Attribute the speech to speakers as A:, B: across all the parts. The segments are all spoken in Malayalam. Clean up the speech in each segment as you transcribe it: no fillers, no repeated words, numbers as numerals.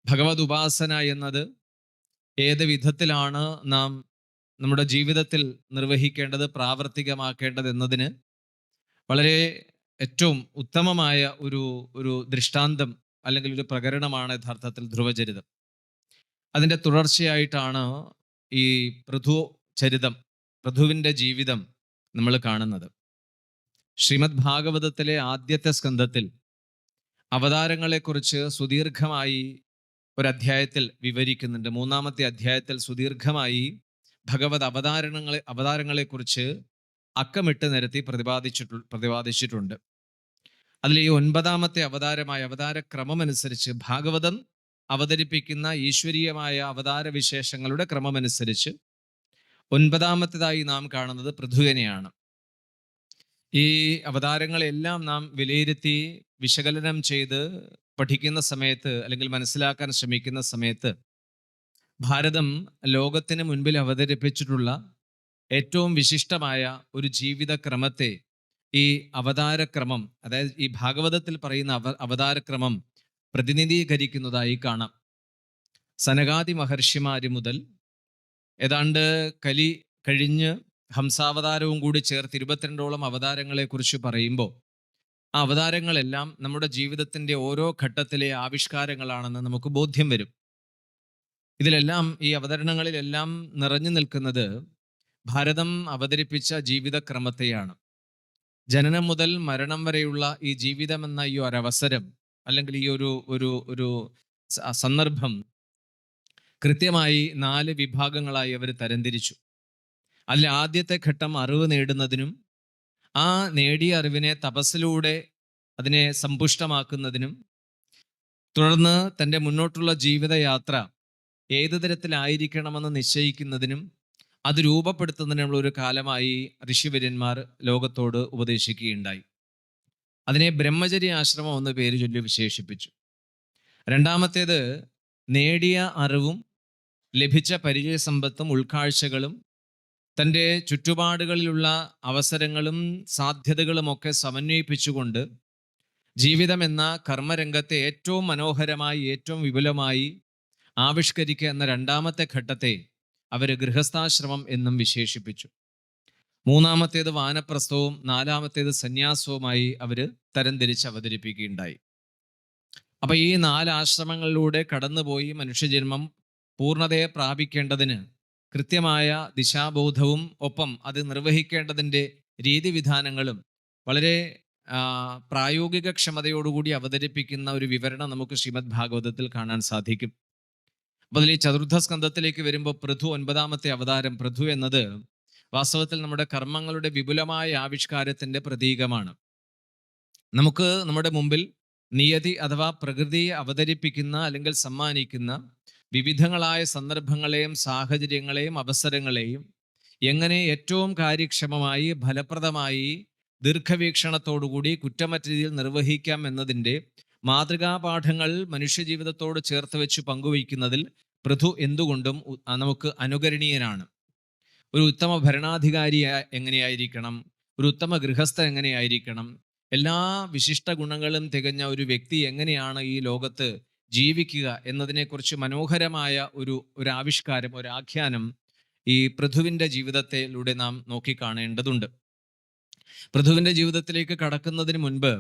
A: ഭഗവത് ഉപാസന എന്നത് ഏത് വിധത്തിലാണ് നാം നമ്മുടെ ജീവിതത്തിൽ നിർവഹിക്കേണ്ടത്, പ്രാവർത്തികമാക്കേണ്ടത് എന്നതിന് വളരെ ഏറ്റവും ഉത്തമമായ ഒരു ഒരു ദൃഷ്ടാന്തം അല്ലെങ്കിൽ ഒരു പ്രകരണമാണ് യഥാർത്ഥത്തിൽ ധ്രുവചരിതം. അതിൻ്റെ തുടർച്ചയായിട്ടാണ് ഈ പൃഥു ചരിതം, പൃഥുവിൻ്റെ ജീവിതം നമ്മൾ കാണുന്നത്. ശ്രീമദ് ഭാഗവതത്തിലെ ആദ്യത്തെ സ്കന്ധത്തിൽ അവതാരങ്ങളെക്കുറിച്ച് സുദീർഘമായി ഒരധ്യായത്തിൽ വിവരിക്കുന്നുണ്ട്. മൂന്നാമത്തെ അധ്യായത്തിൽ സുദീർഘമായി ഭഗവത് അവതാരങ്ങളെക്കുറിച്ച് അക്കമിട്ട് നിരത്തി പ്രതിപാദിച്ചിട്ടുണ്ട്. അതിൽ ഈ 9ാമത്തെ അവതാരമായ അവതാരക്രമം അനുസരിച്ച് ഭാഗവതം അവതരിപ്പിക്കുന്ന ഈശ്വരീയമായ അവതാര വിശേഷങ്ങളുടെ ക്രമമനുസരിച്ച് 9ാമത്തേതായി നാം കാണുന്നത് പൃഥുവിനെയാണ്. ഈ അവതാരങ്ങളെല്ലാം നാം വിലയിരുത്തി വിശകലനം ചെയ്ത് പഠിക്കുന്ന സമയത്ത് അല്ലെങ്കിൽ മനസ്സിലാക്കാൻ ശ്രമിക്കുന്ന സമയത്ത് ഭാരതം ലോകത്തിന് മുൻപിൽ അവതരിപ്പിച്ചിട്ടുള്ള ഏറ്റവും വിശിഷ്ടമായ ഒരു ജീവിതക്രമത്തെ ഈ അവതാരക്രമം, അതായത് ഈ ഭാഗവതത്തിൽ പറയുന്ന അവതാരക്രമം പ്രതിനിധീകരിക്കുന്നതായി കാണാം. സനകാദി മഹർഷിമാര് മുതൽ ഏതാണ്ട് കലി കഴിഞ്ഞ് ഹംസാവതാരവും കൂടി ചേർത്ത് 22ഓളം അവതാരങ്ങളെക്കുറിച്ച് പറയുമ്പോൾ ആ അവതാരങ്ങളെല്ലാം നമ്മുടെ ജീവിതത്തിൻ്റെ ഓരോ ഘട്ടത്തിലെ ആവിഷ്കാരങ്ങളാണെന്ന് നമുക്ക് ബോധ്യം വരും. ഇതിലെല്ലാം, ഈ അവതരണങ്ങളിലെല്ലാം നിറഞ്ഞു നിൽക്കുന്നത് ഭാരതം അവതരിപ്പിച്ച ജീവിതക്രമത്തെയാണ്. ജനനം മുതൽ മരണം വരെയുള്ള ഈ ജീവിതം എന്ന ഈ ഒരവസരം അല്ലെങ്കിൽ ഈ ഒരു ഒരു ഒരു സന്ദർഭം കൃത്യമായി 4 വിഭാഗങ്ങളായി അവർ തരംതിരിച്ചു. അതിൽ ആദ്യത്തെ ഘട്ടം അറിവ് നേടുന്നതിനും ആ നേടിയ അറിവിനെ തപസ്സിലൂടെ അതിനെ സമ്പുഷ്ടമാക്കുന്നതിനും തുടർന്ന് തൻ്റെ മുന്നോട്ടുള്ള ജീവിതയാത്ര ഏത് തരത്തിലായിരിക്കണമെന്ന് നിശ്ചയിക്കുന്നതിനും അത് രൂപപ്പെടുത്തുന്നതിനുള്ള ഒരു കാലമായി ഋഷിവര്യന്മാർ ലോകത്തോട് ഉപദേശിക്കുകയുണ്ടായി. അതിനെ ബ്രഹ്മചര്യ ആശ്രമം എന്ന് പേര് ചൊല്ലി വിശേഷിപ്പിച്ചു. രണ്ടാമത്തേത് നേടിയ അറിവും ലഭിച്ച പരിചയസമ്പത്തും ഉൾക്കാഴ്ചകളും തൻ്റെ ചുറ്റുപാടുകളിലുള്ള അവസരങ്ങളും സാധ്യതകളുമൊക്കെ സമന്വയിപ്പിച്ചുകൊണ്ട് ജീവിതം എന്ന കർമ്മരംഗത്തെ ഏറ്റവും മനോഹരമായി, ഏറ്റവും വിപുലമായി ആവിഷ്കരിക്കുക എന്ന രണ്ടാമത്തെ ഘട്ടത്തെ അവർ ഗൃഹസ്ഥാശ്രമം എന്നും വിശേഷിപ്പിച്ചു. മൂന്നാമത്തേത് വാനപ്രസ്ഥവും 4ാമത്തേത് സന്യാസവുമായി അവർ തരംതിരിച്ച് അവതരിപ്പിക്കുകയുണ്ടായി. അപ്പൊ ഈ 4 ആശ്രമങ്ങളിലൂടെ കടന്നുപോയി മനുഷ്യജന്മം പൂർണ്ണതയെ പ്രാപിക്കേണ്ടതിന് കൃത്യമായ ദിശാബോധവും ഒപ്പം അത് നിർവഹിക്കേണ്ടതിൻ്റെ രീതിവിധാനങ്ങളും വളരെ പ്രായോഗിക ക്ഷമതയോടുകൂടി അവതരിപ്പിക്കുന്ന ഒരു വിവരണം നമുക്ക് ശ്രീമദ് ഭാഗവതത്തിൽ കാണാൻ സാധിക്കും. അപ്പോൾ ഈ ചതുർത്ഥ സ്കന്ധത്തിലേക്ക് വരുമ്പോൾ പൃഥു 9ാമത്തെ അവതാരം. പൃഥു എന്നത് വാസ്തവത്തിൽ നമ്മുടെ കർമ്മങ്ങളുടെ വിപുലമായ ആവിഷ്കാരത്തിൻ്റെ പ്രതീകമാണ്. നമുക്ക് നമ്മുടെ മുമ്പിൽ നിയതി അഥവാ പ്രകൃതിയെ അവതരിപ്പിക്കുന്ന അല്ലെങ്കിൽ സമ്മാനിക്കുന്ന വിവിധങ്ങളായ സന്ദർഭങ്ങളെയും സാഹചര്യങ്ങളെയും അവസരങ്ങളെയും എങ്ങനെ ഏറ്റവും കാര്യക്ഷമമായി, ഫലപ്രദമായി, ദീർഘവീക്ഷണത്തോടുകൂടി കുറ്റമറ്റ രീതിയിൽ നിർവഹിക്കാം എന്നതിൻ്റെ മാതൃകാപാഠങ്ങൾ മനുഷ്യജീവിതത്തോട് ചേർത്ത് വെച്ച് പങ്കുവയ്ക്കുന്നതിൽ പൃഥു എന്തുകൊണ്ടും നമുക്ക് അനുകരണീയനാണ്. ഒരു ഉത്തമ ഭരണാധികാരി എങ്ങനെയായിരിക്കണം, ഒരു ഉത്തമ ഗൃഹസ്ഥൻ എങ്ങനെയായിരിക്കണം, എല്ലാ വിശിഷ്ട ഗുണങ്ങളും തികഞ്ഞ ഒരു വ്യക്തി എങ്ങനെയാണ് ഈ ലോകത്ത് ജീവിക്കുക എന്നതിനെക്കുറിച്ച് മനോഹരമായ ഒരു ആവിഷ്കാരം, ഒരു ആഖ്യാനം ഈ പൃഥുവിൻ്റെ ജീവിതത്തിലൂടെ നാം നോക്കിക്കാണേണ്ടതുണ്ട്. പൃഥുവിൻ്റെ ജീവിതത്തിലേക്ക് കടക്കുന്നതിന് മുൻപ്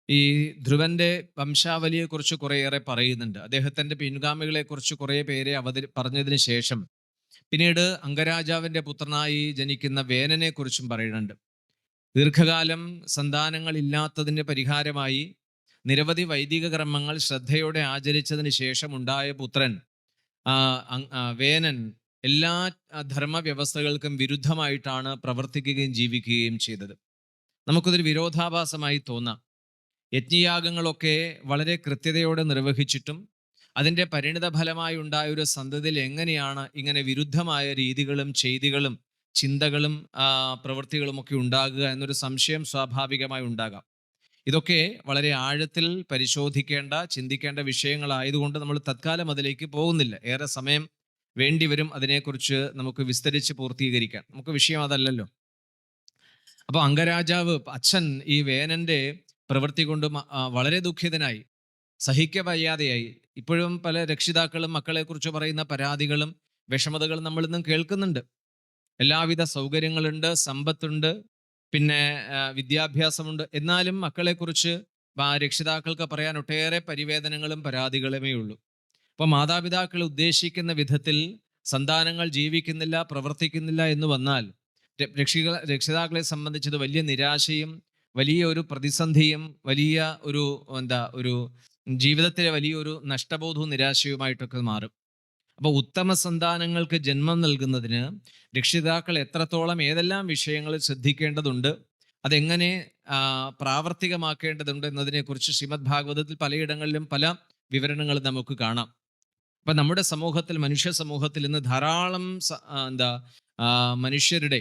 A: ഈ ധ്രുവന്റെ വംശാവലിയെക്കുറിച്ച് കുറേയേറെ പറയുന്നുണ്ട്. അദ്ദേഹത്തിൻ്റെ പിൻഗാമികളെക്കുറിച്ച് കുറേ പേരെ പറഞ്ഞതിന് ശേഷം പിന്നീട് അംഗരാജാവിൻ്റെ പുത്രനായി ജനിക്കുന്ന വേനനെ കുറിച്ചും പറയുന്നുണ്ട്. ദീർഘകാലം സന്താനങ്ങളില്ലാത്തതിൻ്റെ പരിഹാരമായി നിരവധി വൈദിക കർമ്മങ്ങൾ ശ്രദ്ധയോടെ ആചരിച്ചതിന് ശേഷം ഉണ്ടായ പുത്രൻ വേനൻ എല്ലാ ധർമ്മവ്യവസ്ഥകൾക്കും വിരുദ്ധമായിട്ടാണ് പ്രവർത്തിക്കുകയും ജീവിക്കുകയും ചെയ്തത്. നമുക്കതൊരു വിരോധാഭാസമായി തോന്നാം. യജ്ഞയാഗങ്ങളൊക്കെ വളരെ കൃത്യതയോടെ നിർവഹിച്ചിട്ടും അതിൻ്റെ പരിണിത ഫലമായി ഉണ്ടായ ഒരു സന്തതിയിൽ എങ്ങനെയാണ് ഇങ്ങനെ വിരുദ്ധമായ രീതികളും ചെയ്തികളും ചിന്തകളും പ്രവൃത്തികളുമൊക്കെ ഉണ്ടാകുക എന്നൊരു സംശയം സ്വാഭാവികമായി ഉണ്ടാകാം. ഇതൊക്കെ വളരെ ആഴത്തിൽ പരിശോധിക്കേണ്ട, ചിന്തിക്കേണ്ട വിഷയങ്ങളായതുകൊണ്ട് നമ്മൾ തത്കാലം അതിലേക്ക് പോകുന്നില്ല. ഏറെ സമയം വേണ്ടിവരും അതിനെക്കുറിച്ച് നമുക്ക് വിസ്തരിച്ച് പൂർത്തീകരിക്കാൻ. നമുക്ക് വിഷയം അതല്ലല്ലോ. അപ്പോൾ അംഗരാജാവ് അച്ഛൻ ഈ വേനന്റെ പ്രവൃത്തി കൊണ്ട് വളരെ ദുഃഖിതനായി, സഹിക്കവയ്യാതെയായി. ഇപ്പോഴും പല രക്ഷിതാക്കളും മക്കളെക്കുറിച്ച് പറയുന്ന പരാതികളും വിഷമതകളും നമ്മൾ ഇന്നും കേൾക്കുന്നുണ്ട്. എല്ലാവിധ സൗകര്യങ്ങളുണ്ട്, സമ്പത്തുണ്ട്, പിന്നെ വിദ്യാഭ്യാസമുണ്ട്. എന്നാലും മക്കളെക്കുറിച്ച് രക്ഷിതാക്കൾക്ക് പറയാൻ ഒട്ടേറെ പരിവേദനങ്ങളും പരാതികളുമേ ഉള്ളൂ. അപ്പോൾ മാതാപിതാക്കൾ ഉദ്ദേശിക്കുന്ന വിധത്തിൽ സന്താനങ്ങൾ ജീവിക്കുന്നില്ല, പ്രവർത്തിക്കുന്നില്ല എന്ന് വന്നാൽ രക്ഷിതാക്കളെ സംബന്ധിച്ചത് വലിയ നിരാശയും വലിയ ഒരു പ്രതിസന്ധിയും വലിയ ഒരു ഒരു ജീവിതത്തിലെ വലിയൊരു നഷ്ടബോധവും നിരാശയുമായിട്ടൊക്കെ മാറും. അപ്പോൾ ഉത്തമ സന്താനങ്ങൾക്ക് ജന്മം നൽകുന്നതിന് രക്ഷിതാക്കൾ എത്രത്തോളം ഏതെല്ലാം വിഷയങ്ങളിൽ ശ്രദ്ധിക്കേണ്ടതുണ്ട്, അതെങ്ങനെ പ്രാവർത്തികമാക്കേണ്ടതുണ്ട് എന്നതിനെക്കുറിച്ച് ശ്രീമദ് ഭാഗവതത്തിൽ പലയിടങ്ങളിലും പല വിവരണങ്ങൾ നമുക്ക് കാണാം. അപ്പൊ നമ്മുടെ സമൂഹത്തിൽ, മനുഷ്യ സമൂഹത്തിൽ ഇന്ന് ധാരാളം മനുഷ്യരുടെ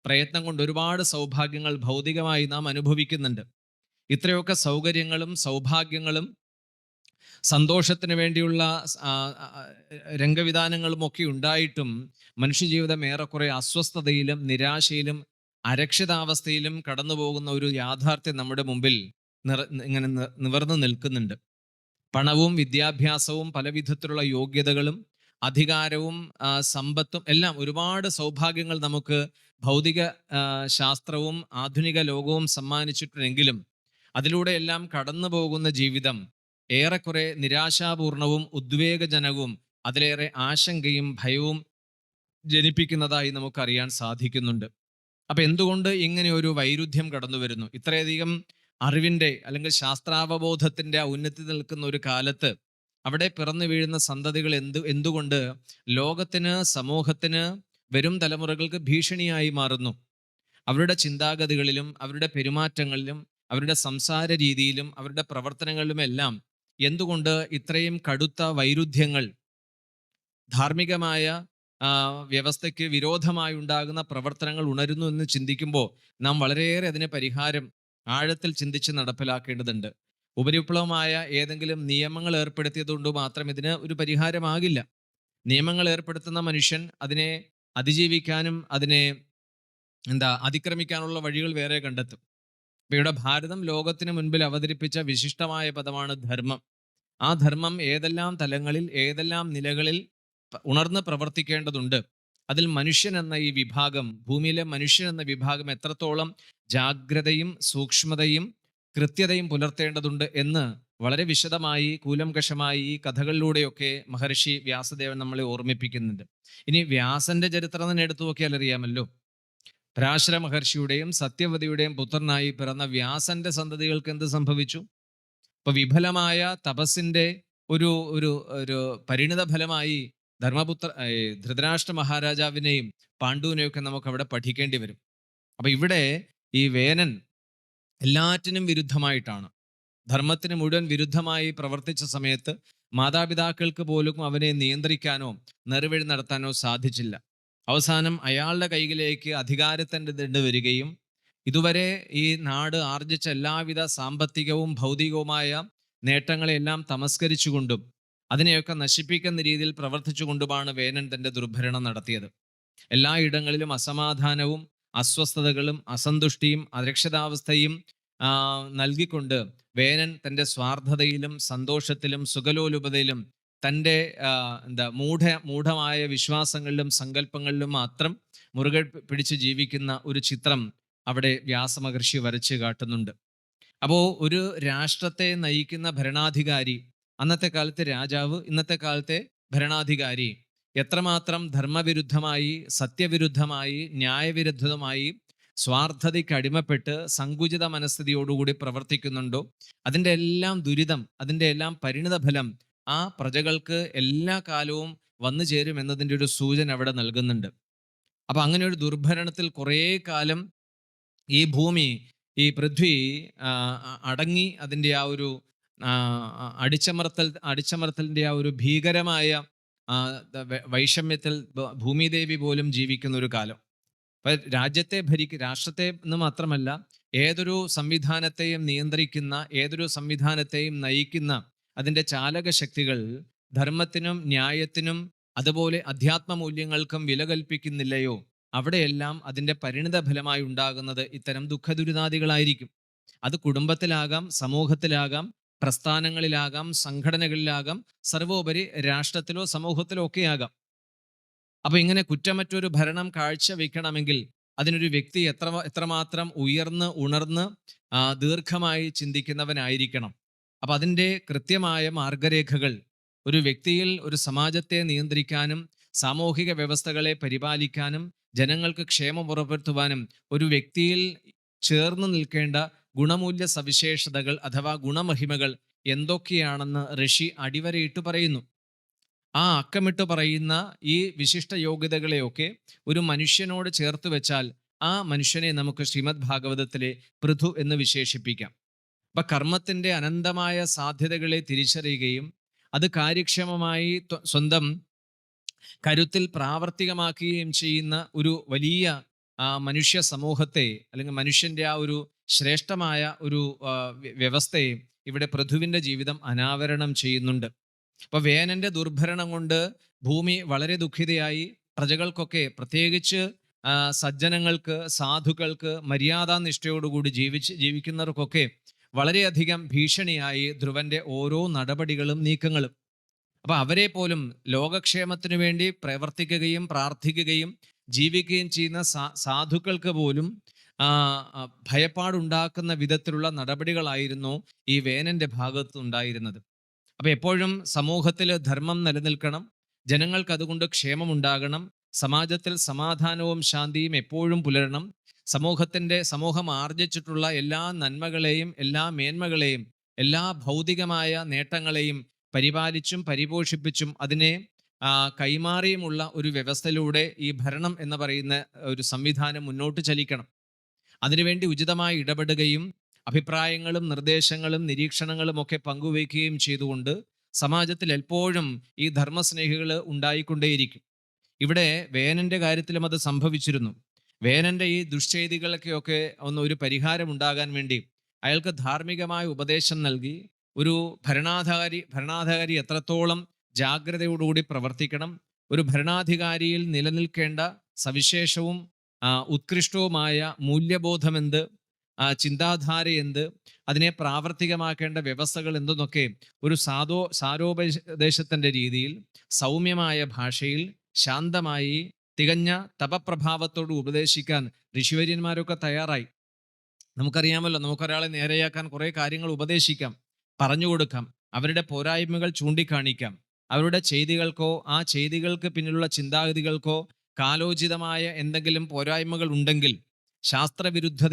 A: പ്രയത്നം കൊണ്ട് ഒരുപാട് സൗഭാഗ്യങ്ങൾ ഭൗതികമായി നാം അനുഭവിക്കുന്നുണ്ട്. ഇത്രയൊക്കെ സൗകര്യങ്ങളും സൗഭാഗ്യങ്ങളും സന്തോഷത്തിന് വേണ്ടിയുള്ള രംഗവിധാനങ്ങളും ഒക്കെ ഉണ്ടായിട്ടും മനുഷ്യജീവിതം ഏറെക്കുറെ അസ്വസ്ഥതയിലും നിരാശയിലും അരക്ഷിതാവസ്ഥയിലും കടന്നു പോകുന്ന ഒരു യാഥാർത്ഥ്യം നമ്മുടെ മുമ്പിൽ ഇങ്ങനെ നിവർന്നു നിൽക്കുന്നുണ്ട്. പണവും വിദ്യാഭ്യാസവും പലവിധത്തിലുള്ള യോഗ്യതകളും അധികാരവും സമ്പത്തും എല്ലാം, ഒരുപാട് സൗഭാഗ്യങ്ങൾ നമുക്ക് ഭൗതിക ശാസ്ത്രവും ആധുനിക ലോകവും സമ്മാനിച്ചിട്ടുണ്ടെങ്കിലും അതിലൂടെ എല്ലാം കടന്നു പോകുന്ന ജീവിതം ഏറെക്കുറെ നിരാശാപൂർണവും ഉദ്വേഗജനകവും അതിലേറെ ആശങ്കയും ഭയവും ജനിപ്പിക്കുന്നതായി നമുക്കറിയാൻ സാധിക്കുന്നുണ്ട്. അപ്പൊ എന്തുകൊണ്ട് ഇങ്ങനെ ഒരു വൈരുദ്ധ്യം കടന്നു വരുന്നു? ഇത്രയധികം അറിവിൻ്റെ അല്ലെങ്കിൽ ശാസ്ത്രാവബോധത്തിൻ്റെ ഉന്നതി നിൽക്കുന്ന ഒരു കാലത്ത് അവിടെ പിറന്നു വീഴുന്ന സന്തതികൾ എന്തുകൊണ്ട് ലോകത്തിന്, സമൂഹത്തിന്, വരും തലമുറകൾക്ക് ഭീഷണിയായി മാറുന്നു? അവരുടെ ചിന്താഗതികളിലും അവരുടെ പെരുമാറ്റങ്ങളിലും അവരുടെ സംസാര രീതിയിലും അവരുടെ പ്രവർത്തനങ്ങളിലുമെല്ലാം എന്തുകൊണ്ട് ഇത്രയും കടുത്ത വൈരുദ്ധ്യങ്ങൾ, ധാർമ്മികമായ വ്യവസ്ഥയ്ക്ക് വിരോധമായി ഉണ്ടാകുന്ന പ്രവർത്തനങ്ങൾ ഉണരുന്നു എന്ന് ചിന്തിക്കുമ്പോൾ നാം വളരെയേറെ അതിന് പരിഹാരം ആഴത്തിൽ ചിന്തിച്ച് നടപ്പിലാക്കേണ്ടതുണ്ട്. ഉപരിപ്ലവമായ ഏതെങ്കിലും നിയമങ്ങൾ ഏർപ്പെടുത്തിയതുകൊണ്ട് മാത്രം ഇതിന് ഒരു പരിഹാരമാകില്ല. നിയമങ്ങൾ ഏർപ്പെടുത്തുന്ന മനുഷ്യൻ അതിനെ അതിജീവിക്കാനും അതിനെ അതിക്രമിക്കാനുള്ള വഴികൾ വേറെ കണ്ടെത്തും. ഇപ്പൊ ഇവിടെ ഭാരതം ലോകത്തിന് മുൻപിൽ അവതരിപ്പിച്ച വിശിഷ്ടമായ പദമാണ് ധർമ്മം. ആ ധർമ്മം ഏതെല്ലാം തലങ്ങളിൽ, ഏതെല്ലാം നിലകളിൽ ഉണർന്ന് പ്രവർത്തിക്കേണ്ടതുണ്ട്, അതിൽ മനുഷ്യൻ എന്ന ഈ വിഭാഗം, ഭൂമിയിലെ മനുഷ്യൻ എന്ന വിഭാഗം എത്രത്തോളം ജാഗ്രതയും സൂക്ഷ്മതയും കൃത്യതയും പുലർത്തേണ്ടതുണ്ട് എന്ന് വളരെ വിശദമായി കൂലംകഷമായി ഈ കഥകളിലൂടെയൊക്കെ മഹർഷി വ്യാസദേവൻ നമ്മളെ ഓർമ്മിപ്പിക്കുന്നുണ്ട്. ഇനി വ്യാസന്റെ ചരിത്രം തന്നെ എടുത്തു നോക്കിയാൽ അറിയാമല്ലോ. പരാശര മഹർഷിയുടെയും സത്യവതിയുടെയും പുത്രനായി പിറന്ന വ്യാസന്റെ സന്തതികൾക്ക് എന്ത് സംഭവിച്ചു? ഇപ്പൊ വിഫലമായ തപസ്സിന്റെ ഒരു ഒരു ഒരു പരിണിത ഫലമായി ധൃതരാഷ്ട്ര മഹാരാജാവിനെയും പാണ്ഡുവിനെയൊക്കെ നമുക്ക് അവിടെ പഠിക്കേണ്ടി വരും. അപ്പൊ ഇവിടെ ഈ വേനൻ എല്ലാറ്റിനും വിരുദ്ധമായിട്ടാണ്, ധർമ്മത്തിന് മുഴുവൻ വിരുദ്ധമായി പ്രവർത്തിച്ച സമയത്ത് മാതാപിതാക്കൾക്ക് പോലും അവനെ നിയന്ത്രിക്കാനോ നെറുവഴി നടത്താനോ സാധിച്ചില്ല. അവസാനം അയാളുടെ കൈകളിലേക്ക് അധികാരത്തിൻ്റെ ദണ്ട് വരികയും ഇതുവരെ ഈ നാട് ആർജിച്ച എല്ലാവിധ സാമ്പത്തികവും ഭൗതികവുമായ നേട്ടങ്ങളെല്ലാം തമസ്കരിച്ചുകൊണ്ടും അതിനെയൊക്കെ നശിപ്പിക്കുന്ന രീതിയിൽ പ്രവർത്തിച്ചുകൊണ്ടുമാണ് വേനൻ തൻ്റെ ദുർഭരണം നടത്തിയത്. എല്ലായിടങ്ങളിലും അസമാധാനവും അസ്വസ്ഥതകളും അസന്തുഷ്ടിയും അരക്ഷിതാവസ്ഥയും നൽകിക്കൊണ്ട് വേനൻ തൻ്റെ സ്വാർത്ഥതയിലും സന്തോഷത്തിലും സുഖലോലുപതയിലും തൻ്റെ മൂഢമായ വിശ്വാസങ്ങളിലും സങ്കല്പങ്ങളിലും മാത്രം മുറുകെ പിടിച്ച് ജീവിക്കുന്ന ഒരു ചിത്രം അവിടെ വ്യാസമഹർഷി വരച്ച് കാട്ടുന്നുണ്ട്. അപ്പോൾ ഒരു രാഷ്ട്രത്തെ നയിക്കുന്ന ഭരണാധികാരി, അന്നത്തെ കാലത്തെ രാജാവ്, ഇന്നത്തെ കാലത്തെ ഭരണാധികാരി എത്രമാത്രം ധർമ്മവിരുദ്ധമായി, സത്യവിരുദ്ധമായി, ന്യായവിരുദ്ധമായി, സ്വാർത്ഥതയ്ക്ക് അടിമപ്പെട്ട് സങ്കുചിത മനസ്ഥിതിയോടുകൂടി പ്രവർത്തിക്കുന്നുണ്ടോ അതിൻ്റെ എല്ലാം ദുരിതം, അതിൻ്റെ എല്ലാം പരിണിത ഫലം ആ പ്രജകൾക്ക് എല്ലാ കാലവും വന്നു ചേരും എന്നതിൻ്റെ ഒരു സൂചന അവിടെ നൽകുന്നുണ്ട്. അപ്പൊ അങ്ങനെ ഒരു ദുർഭരണത്തിൽ കുറേ കാലം ഈ ഭൂമി, ഈ പൃഥ്വി അടങ്ങി അതിൻ്റെ ആ ഒരു അടിച്ചമർത്തലിൻ്റെ ആ ഒരു ഭീകരമായ വൈഷമ്യത്തിൽ ഭൂമിദേവി പോലും ജീവിക്കുന്ന ഒരു കാലം. രാഷ്ട്രത്തെ എന്ന് മാത്രമല്ല, ഏതൊരു സംവിധാനത്തെയും നിയന്ത്രിക്കുന്ന, ഏതൊരു സംവിധാനത്തെയും നയിക്കുന്ന അതിൻ്റെ ചാലക ശക്തികൾ ധർമ്മത്തിനും ന്യായത്തിനും അതുപോലെ അധ്യാത്മ മൂല്യങ്ങൾക്കും വില കൽപ്പിക്കുന്നില്ലയോ അവിടെയെല്ലാം അതിൻ്റെ പരിണിത ഫലമായി ഉണ്ടാകുന്നത് ഇത്തരം ദുഃഖദുരിതാദികളായിരിക്കും. അത് കുടുംബത്തിലാകാം, സമൂഹത്തിലാകാം, പ്രസ്ഥാനങ്ങളിലാകാം, സംഘടനകളിലാകാം, സർവോപരി രാഷ്ട്രത്തിലോ സമൂഹത്തിലോ ഒക്കെയാകാം. അപ്പൊ ഇങ്ങനെ കുറ്റമറ്റൊരു ഭരണം കാഴ്ചവെക്കണമെങ്കിൽ അതിനൊരു വ്യക്തി എത്രമാത്രം ഉയർന്ന് ഉണർന്ന് ദീർഘമായി ചിന്തിക്കുന്നവനായിരിക്കണം. അപ്പൊ അതിൻ്റെ കൃത്യമായ മാർഗരേഖകൾ ഒരു വ്യക്തിയിൽ ഒരു സമാജത്തെ നിയന്ത്രിക്കാനും സാമൂഹിക വ്യവസ്ഥകളെ പരിപാലിക്കാനും ജനങ്ങൾക്ക് ക്ഷേമം ഉറപ്പുവരുത്തുവാനും ഒരു വ്യക്തിയിൽ ചേർന്ന് നിൽക്കേണ്ട ഗുണമൂല്യ സവിശേഷതകൾ അഥവാ ഗുണമഹിമകൾ എന്തൊക്കെയാണെന്ന് ഋഷി അടിവരയിട്ട് പറയുന്നു. ആ അക്കമിട്ട് പറയുന്ന ഈ വിശിഷ്ട യോഗ്യതകളെയൊക്കെ ഒരു മനുഷ്യനോട് ചേർത്ത് വെച്ചാൽ ആ മനുഷ്യനെ നമുക്ക് ശ്രീമദ് ഭാഗവതത്തിലെ പൃഥു എന്ന് വിശേഷിപ്പിക്കാം. അപ്പൊ കർമ്മത്തിന്റെ അനന്തമായ സാധ്യതകളെ തിരിച്ചറിയുകയും അത് കാര്യക്ഷമമായി സ്വന്തം കരുത്തിൽ പ്രാവർത്തികമാക്കുകയും ചെയ്യുന്ന ഒരു വലിയ മനുഷ്യ സമൂഹത്തെ അല്ലെങ്കിൽ മനുഷ്യന്റെ ആ ഒരു ശ്രേഷ്ഠമായ ഒരു വ്യവസ്ഥയെ ഇവിടെ പൃഥുവിന്റെ ജീവിതം അനാവരണം ചെയ്യുന്നുണ്ട്. അപ്പൊ വേനന്റെ ദുർഭരണം കൊണ്ട് ഭൂമി വളരെ ദുഃഖിതയായി. പ്രജകൾക്കൊക്കെ, പ്രത്യേകിച്ച് സജ്ജനങ്ങൾക്ക്, സാധുക്കൾക്ക്, മര്യാദാനിഷ്ഠയോടുകൂടി ജീവിക്കുന്നവർക്കൊക്കെ വളരെയധികം ഭീഷണിയായി ധ്രുവന്റെ ഓരോ നടപടികളും നീക്കങ്ങളും. അപ്പൊ അവരെ പോലും ലോകക്ഷേമത്തിനു വേണ്ടി പ്രവർത്തിക്കുകയും പ്രാർത്ഥിക്കുകയും ജീവിക്കുകയും ചെയ്യുന്ന സാധുക്കൾക്ക് പോലും ഭയപ്പാടുണ്ടാക്കുന്ന വിധത്തിലുള്ള നടപടികളായിരുന്നു ഈ വേനന്റെ ഭാഗത്ത് ഉണ്ടായിരുന്നത്. അപ്പൊ എപ്പോഴും സമൂഹത്തിൽ ധർമ്മം നിലനിൽക്കണം, ജനങ്ങൾക്ക് അതുകൊണ്ട് ക്ഷേമമുണ്ടാകണം, സമാജത്തിൽ സമാധാനവും ശാന്തിയും എപ്പോഴും പുലരണം, സമൂഹം ആർജിച്ചിട്ടുള്ള എല്ലാ നന്മകളെയും എല്ലാ മേന്മകളെയും എല്ലാ ഭൗതികമായ നേട്ടങ്ങളെയും പരിപാലിച്ചും പരിപോഷിപ്പിച്ചും അതിനെ കൈമാറിയുമുള്ള ഒരു വ്യവസ്ഥയിലൂടെ ഈ ഭരണം എന്ന് പറയുന്ന ഒരു സംവിധാനം മുന്നോട്ട് ചലിക്കണം. അതിനുവേണ്ടി ഉചിതമായി ഇടപെടുകയും അഭിപ്രായങ്ങളും നിർദ്ദേശങ്ങളും നിരീക്ഷണങ്ങളും ഒക്കെ പങ്കുവയ്ക്കുകയും ചെയ്തുകൊണ്ട് സമാജത്തിൽ എപ്പോഴും ഈ ധർമ്മസ്നേഹികൾ ഉണ്ടായിക്കൊണ്ടേയിരിക്കും. ഇവിടെ വേനന്റെ കാര്യത്തിലും അത് സംഭവിച്ചിരുന്നു. വേനന്റെ ഈ ദുഷ്ചെയ്തികൾക്കൊക്കെ ഒരു പരിഹാരം ഉണ്ടാകാൻ വേണ്ടി അയാൾക്ക് ധാർമ്മികമായ ഉപദേശം നൽകി ഒരു ഭരണാധികാരി എത്രത്തോളം ജാഗ്രതയോടുകൂടി പ്രവർത്തിക്കണം, ഒരു ഭരണാധികാരിയിൽ നിലനിൽക്കേണ്ട സവിശേഷവും ഉത്കൃഷ്ടവുമായ മൂല്യബോധം എന്ത്, ചിന്താധാര എന്ത്, അതിനെ പ്രാവർത്തികമാക്കേണ്ട വ്യവസ്ഥകൾ എന്തെന്നൊക്കെ ഒരു സാരോപദേശത്തിന്റെ രീതിയിൽ സൗമ്യമായ ഭാഷയിൽ ശാന്തമായി തികഞ്ഞ തപപ്രഭാവത്തോട് ഉപദേശിക്കാൻ ഋഷിവര്യന്മാരൊക്കെ തയ്യാറായി. നമുക്കറിയാമല്ലോ, നമുക്കൊരാളെ നേരെയാക്കാൻ കുറെ കാര്യങ്ങൾ ഉപദേശിക്കാം, പറഞ്ഞു കൊടുക്കാം, അവരുടെ പോരായ്മകൾ ചൂണ്ടിക്കാണിക്കാം. അവരുടെ ചെയ്തികൾക്കോ ആ ചെയ്തികൾക്ക് പിന്നിലുള്ള ചിന്താഗതികൾക്കോ കാലോചിതമായ എന്തെങ്കിലും പോരായ്മകൾ ഉണ്ടെങ്കിൽ, ശാസ്ത്രവിരുദ്ധത